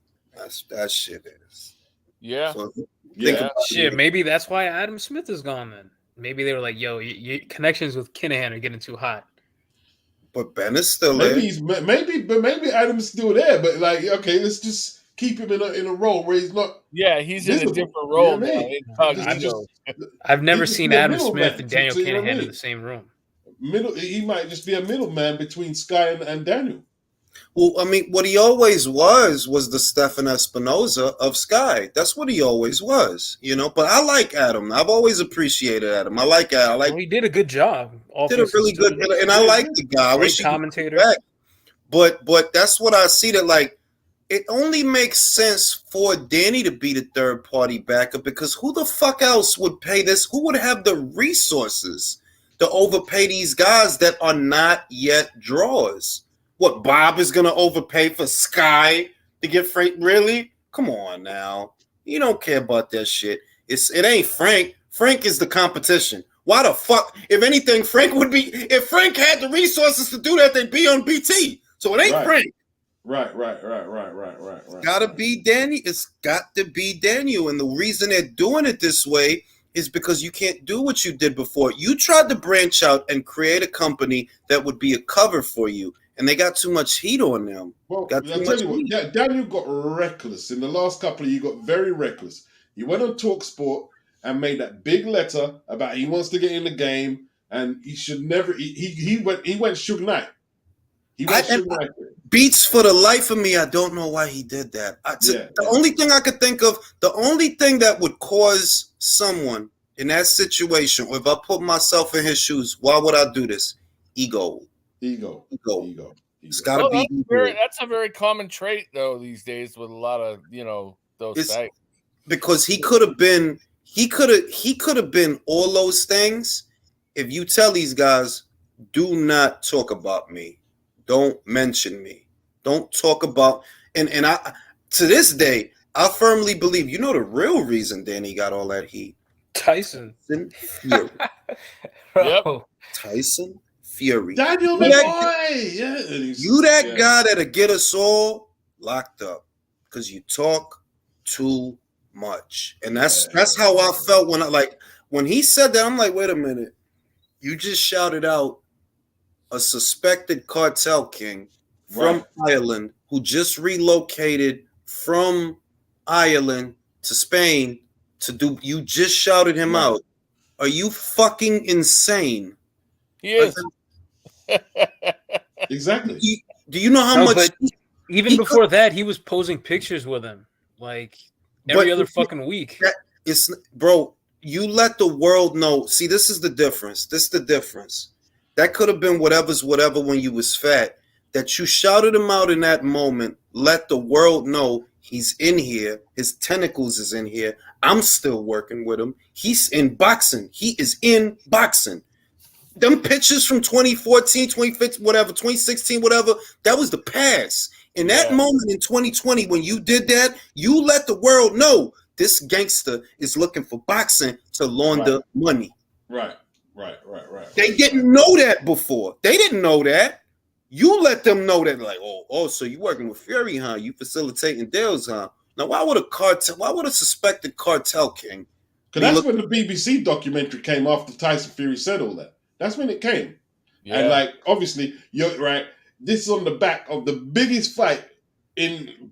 That shit is. Yeah. So, shit, maybe that's why Adam Smith is gone then. Maybe they were like, yo, your connections with Kinahan are getting too hot. But Ben is still maybe there. Maybe Adam's still there, but like, okay, let's just keep him in a role where he's not. Yeah, he's in a different role now. I've never seen Adam Smith and Daniel Kinahan in the same room. He might just be a middleman between Sky and Daniel. Well, I mean, what he always was the Stefan Espinoza of Sky. That's what he always was, you know. But I like Adam. I've always appreciated Adam. I like Adam. Well, he did a good job. Did a really good, and I like the guy. I wish he commentator. But that's what I see. That like it only makes sense for Danny to be the third party backup because who the fuck else would pay this? Who would have the resources to overpay these guys that are not yet draws? What, Bob is going to overpay for Sky to get Frank? Really? Come on now. You don't care about that shit. It ain't Frank. Frank is the competition. Why the fuck? If anything, if Frank had the resources to do that, they'd be on BT. So it ain't Frank. Right. It's got to be Danny. It's got to be Daniel. And the reason they're doing it this way is because you can't do what you did before. You tried to branch out and create a company that would be a cover for you. And they got too much heat on them. Well, I'll tell you what, Daniel got reckless. In the last couple of years, you got very reckless. He went on TalkSport and made that big letter about he wants to get in the game and he should never. He went Suge Knight. He went Suge Knight. Beats for the life of me. I don't know why he did that. The only thing I could think of, the only thing that would cause someone in that situation, or if I put myself in his shoes, why would I do this? Ego. It's got to be. That's a very common trait, though, these days with a lot of those sites. Because he could have been all those things. If you tell these guys, do not talk about me, don't mention me, don't talk about, and I to this day I firmly believe the real reason Danny got all that heat. Tyson Fury. Yep. Tyson Fury. Daniel the boy. Yeah. You that guy that'll get us all locked up because you talk too much. And that's how I felt when he said that. I'm like, wait a minute. You just shouted out a suspected cartel king from Ireland who just relocated from Ireland to Spain you just shouted him out. Are you fucking insane? He is. Exactly. Do you know how much? But even before that, he was posing pictures with him like every other fucking week. Bro, you let the world know. See, this is the difference. That could have been whatever's whatever when you was fat. That you shouted him out in that moment. Let the world know he's in here. His tentacles is in here. I'm still working with him. He's in boxing. He is in boxing. Them pictures from 2014, 2015, whatever, 2016, whatever, that was the past. In that moment in 2020, when you did that, you let the world know this gangster is looking for boxing to launder money. Right. They didn't know that before. They didn't know that. You let them know that, like, so you working with Fury, huh? You facilitating deals, huh? Now, why would a suspected cartel king? Because that's when the BBC documentary came after Tyson Fury said all that. That's when it came. Yeah. And obviously, you're right. This is on the back of the biggest fight in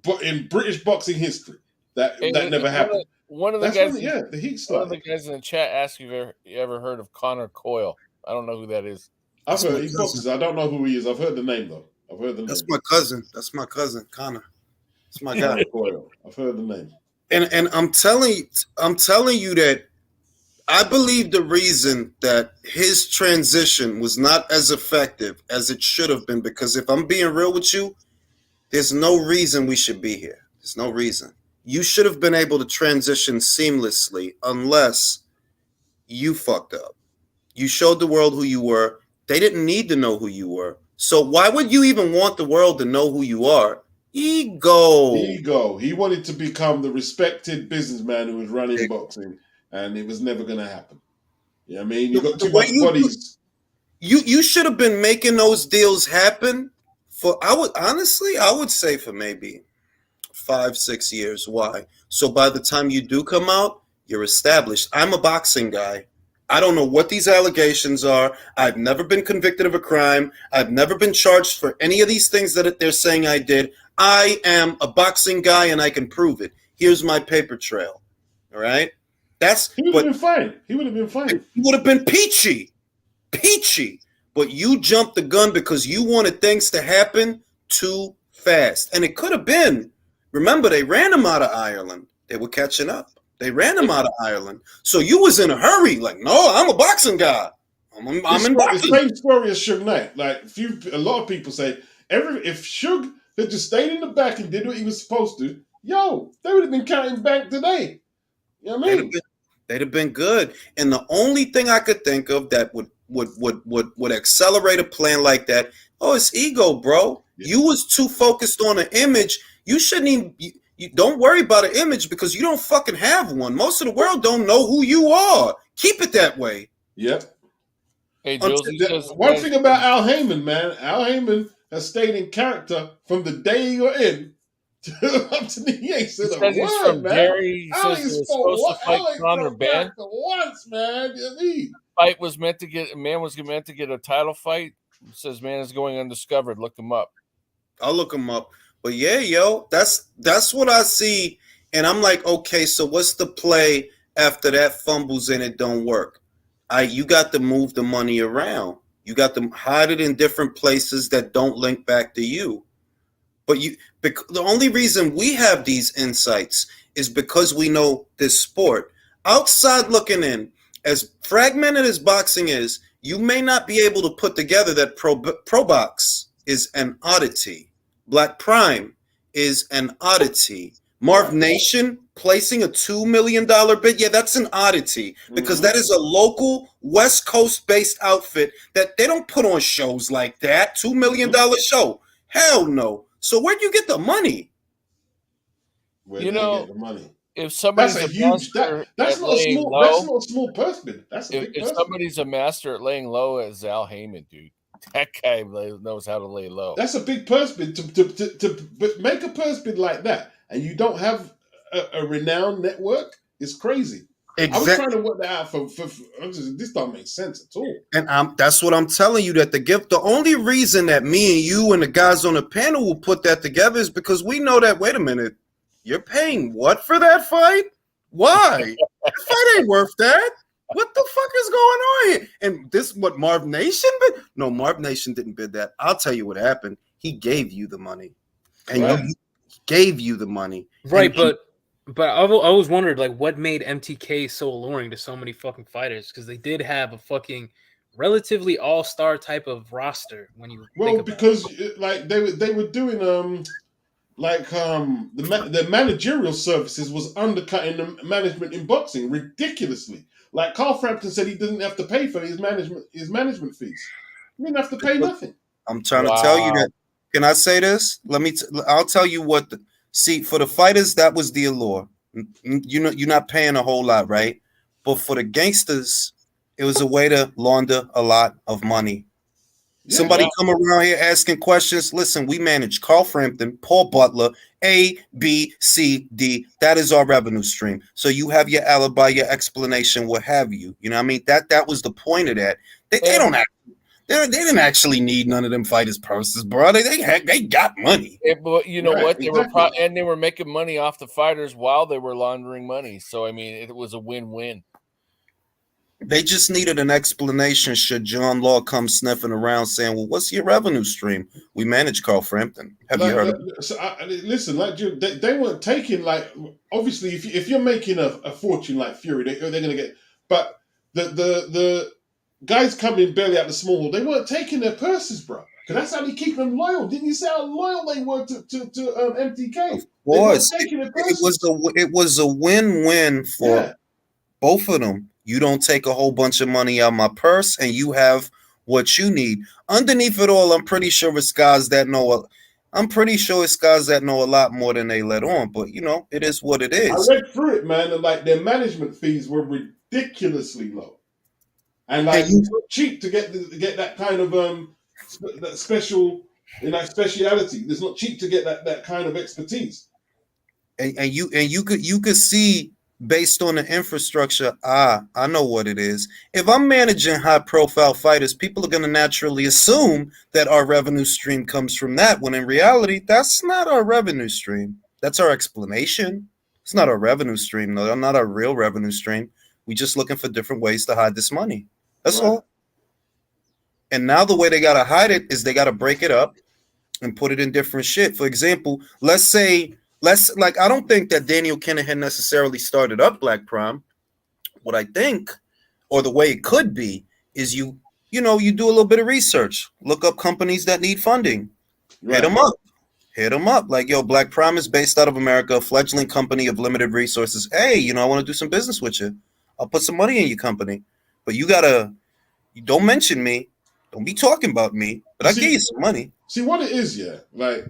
British boxing history that never happened. One of the guys, the heat started. One of the guys in the chat asked if you ever heard of Connor Coyle. I don't know who that is. I've heard he boxes. I don't know who he is. I've heard the name though. That's my cousin. That's my cousin, Connor. That's my guy. Coyle. I've heard the name. And I'm telling you that I believe the reason that his transition was not as effective as it should have been, because if I'm being real with you, there's no reason we should be here. There's no reason. You should have been able to transition seamlessly unless you fucked up. You showed the world who you were. They didn't need to know who you were. So why would you even want the world to know who you are? Ego. He wanted to become the respected businessman who was running boxing, and it was never going to happen. You know what I mean? You got too much bodies. You should have been making those deals happen for, I would say for maybe 5-6 years. Why? So by the time you do come out, you're established. I'm a boxing guy. I don't know what these allegations are. I've never been convicted of a crime. I've never been charged for any of these things that they're saying I did. I am a boxing guy and I can prove it. Here's my paper trail. All right? He would have been fine. He would have been fine. He would have been peachy. But you jumped the gun because you wanted things to happen too fast. And it could have been. Remember, they ran him out of Ireland. They were catching up. They ran him out of Ireland. So you was in a hurry. Like, no, I'm a boxing guy. I'm in boxing. The same story as Suge Knight. Like, a lot of people say, if Suge had just stayed in the back and did what he was supposed to, they would have been counting bank today. You know what I mean? They'd have been good. And the only thing I could think of that would accelerate a plan like that, it's ego, bro. Yeah. You was too focused on an image. You shouldn't even... You don't worry about an image because you don't fucking have one. Most of the world don't know who you are. Keep it that way. Yep. Hey, Jules, one thing about Al Heyman, man. Al Heyman has stayed in character from the day you're in up to the he ain't said a word, man. Gary, he says he was supposed to fight Conor Ben. Once, man. You know what I mean? Fight was meant to get a title fight. It says man is going undiscovered. Look him up. I'll look him up. But yeah, that's what I see. And I'm like, okay, so what's the play after that fumbles and it don't work? You got to move the money around. You got to hide it in different places that don't link back to you. But the only reason we have these insights is because we know this sport. Outside looking in, as fragmented as boxing is, you may not be able to put together that pro box is an oddity. Black Prime is an oddity. Marv Nation placing a $2 million bid. Yeah, that's an oddity because that is a local West Coast based outfit that they don't put on shows like that. $2 million show. Hell no. So where'd you get the money? Where'd get the money? If somebody's that's not a small purse bid. That's a big purse. If somebody's a master at laying low as Al Heyman, dude. That guy knows how to lay low. That's a big purse bid to make a purse bid like that, and you don't have a renowned network. It's crazy. Exactly. I was trying to work that out for this don't make sense at all. And that's what I'm telling you. That the only reason that me and you and the guys on the panel will put that together is because we know that. Wait a minute, you're paying what for that fight? Why? That fight ain't worth that. What the fuck is going on here? And this what Marv Nation bid? No, Marv Nation didn't bid that. I'll tell you what happened. He gave you the money. And he gave you the money. Right, but I always wondered like what made MTK so alluring to so many fucking fighters, because they did have a fucking relatively all-star type of roster when you think about it. Like they were doing the managerial services was undercutting the management in boxing ridiculously. Like Carl Frampton said, he didn't have to pay for his management fees. He didn't have to pay nothing. I'm trying to tell you that. Can I say this? I'll tell you what. See, for the fighters, that was the allure. You're not paying a whole lot, right? But for the gangsters, it was a way to launder a lot of money. Somebody come around here asking questions. Listen, we manage Carl Frampton, Paul Butler, A, B, C, D. That is our revenue stream. So you have your alibi, your explanation, what have you. You know what I mean? That was the point of that. They didn't actually need none of them fighters' purses, bro. They got money. But you know what? They were making money off the fighters while they were laundering money. So I mean, it was a win-win. They just needed an explanation should John Law come sniffing around saying, well, what's your revenue stream? We manage Carl Frampton. Have you heard of it? Listen, they weren't taking, like, obviously, if you're making a fortune like Fury, they're going to get But the guys coming barely out the small hall, they weren't taking their purses, bro. Because that's how they keep them loyal. Didn't you say how loyal they were to MTK? Of course, it was a win-win for both of them. You don't take a whole bunch of money out of my purse, and you have what you need. Underneath it all, I'm pretty sure it's guys that know. I'm pretty sure it's guys that know a lot more than they let on. But it is what it is. I read through it, man, and like their management fees were ridiculously low, and like it's not cheap to get that kind of that special speciality. It's not cheap to get that kind of expertise. And you could see based on the infrastructure. I know what it is. If I'm managing high profile fighters, people are going to naturally assume that our revenue stream comes from that, when in reality, that's not our revenue stream. That's our explanation. It's not our revenue stream, though. Not our real revenue stream. We're just looking for different ways to hide this money. That's all. And now the way they got to hide it is they got to break it up and put it in different shit. For example, I don't think that Daniel Kinahan necessarily started up Black Prime. What I think, or the way it could be, is you do a little bit of research, look up companies that need funding, hit them up. Like, yo, Black Prime is based out of America, a fledgling company of limited resources. Hey, I want to do some business with you. I'll put some money in your company, but you don't mention me. Don't be talking about me, but I give you some money. See what it is, like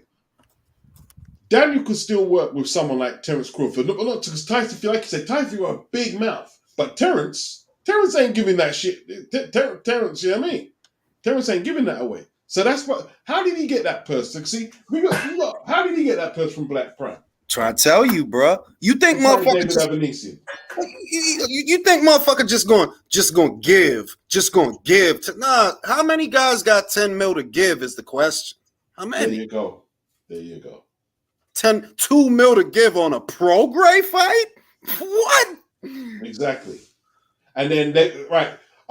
Daniel could still work with someone like Terence Crawford. Not because Tyson, like you said, Tyson got a big mouth, but Terence ain't giving that shit. Terence, you know what I mean? Terence ain't giving that away. So that's what. How did he get that purse? See, how did he get that purse from Black Prime? Try to tell you, bro. You think motherfucker you think motherfucker just gonna give to, nah, how many guys got 10 mil to give is the question. How many? There you go. 2 mil to give on a pro grade fight? What? Exactly. And then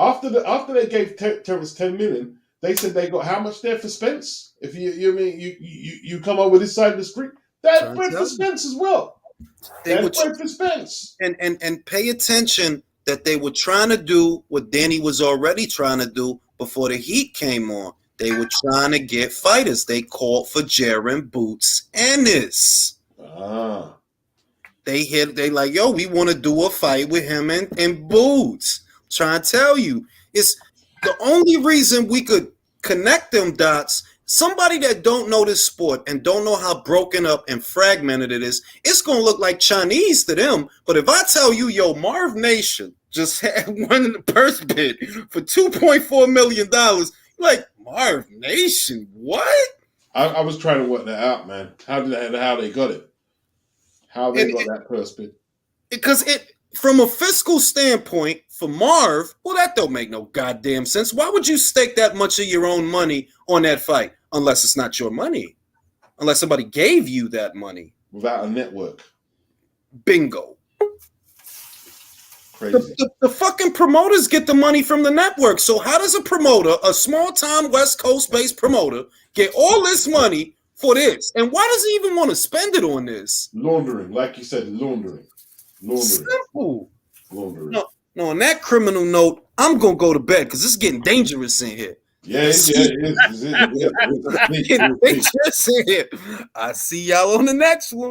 after they gave Terence 10 million, they said they got how much there for Spence? If you come over this side of the street, that's bread for Spence as well. That's bread for Spence. And pay attention that they were trying to do what Danny was already trying to do before the heat came on. They were trying to get fighters. They called for Jaron Boots Ennis. They like, yo, we want to do a fight with him and Boots. I'm trying to tell you, it's the only reason we could connect them dots. Somebody that don't know this sport and don't know how broken up and fragmented it is, it's going to look like Chinese to them. But if I tell you, yo, Marv Nation just had won in the purse bid for $2.4 million, like, Marv Nation, what? I was trying to work that out, man. How they got it? How they got that purse bid? Because from a fiscal standpoint, for Marv, well, that don't make no goddamn sense. Why would you stake that much of your own money on that fight? Unless it's not your money. Unless somebody gave you that money. Without a network. Bingo. Crazy. The fucking promoters get the money from the network. So how does a promoter, a small-time West Coast-based promoter, get all this money for this? And why does he even want to spend it on this? Laundering. Like you said, laundering. Simple. Laundering. No, on that criminal note, I'm going to go to bed because it's getting dangerous in here. Yeah, it is. I see y'all on the next one.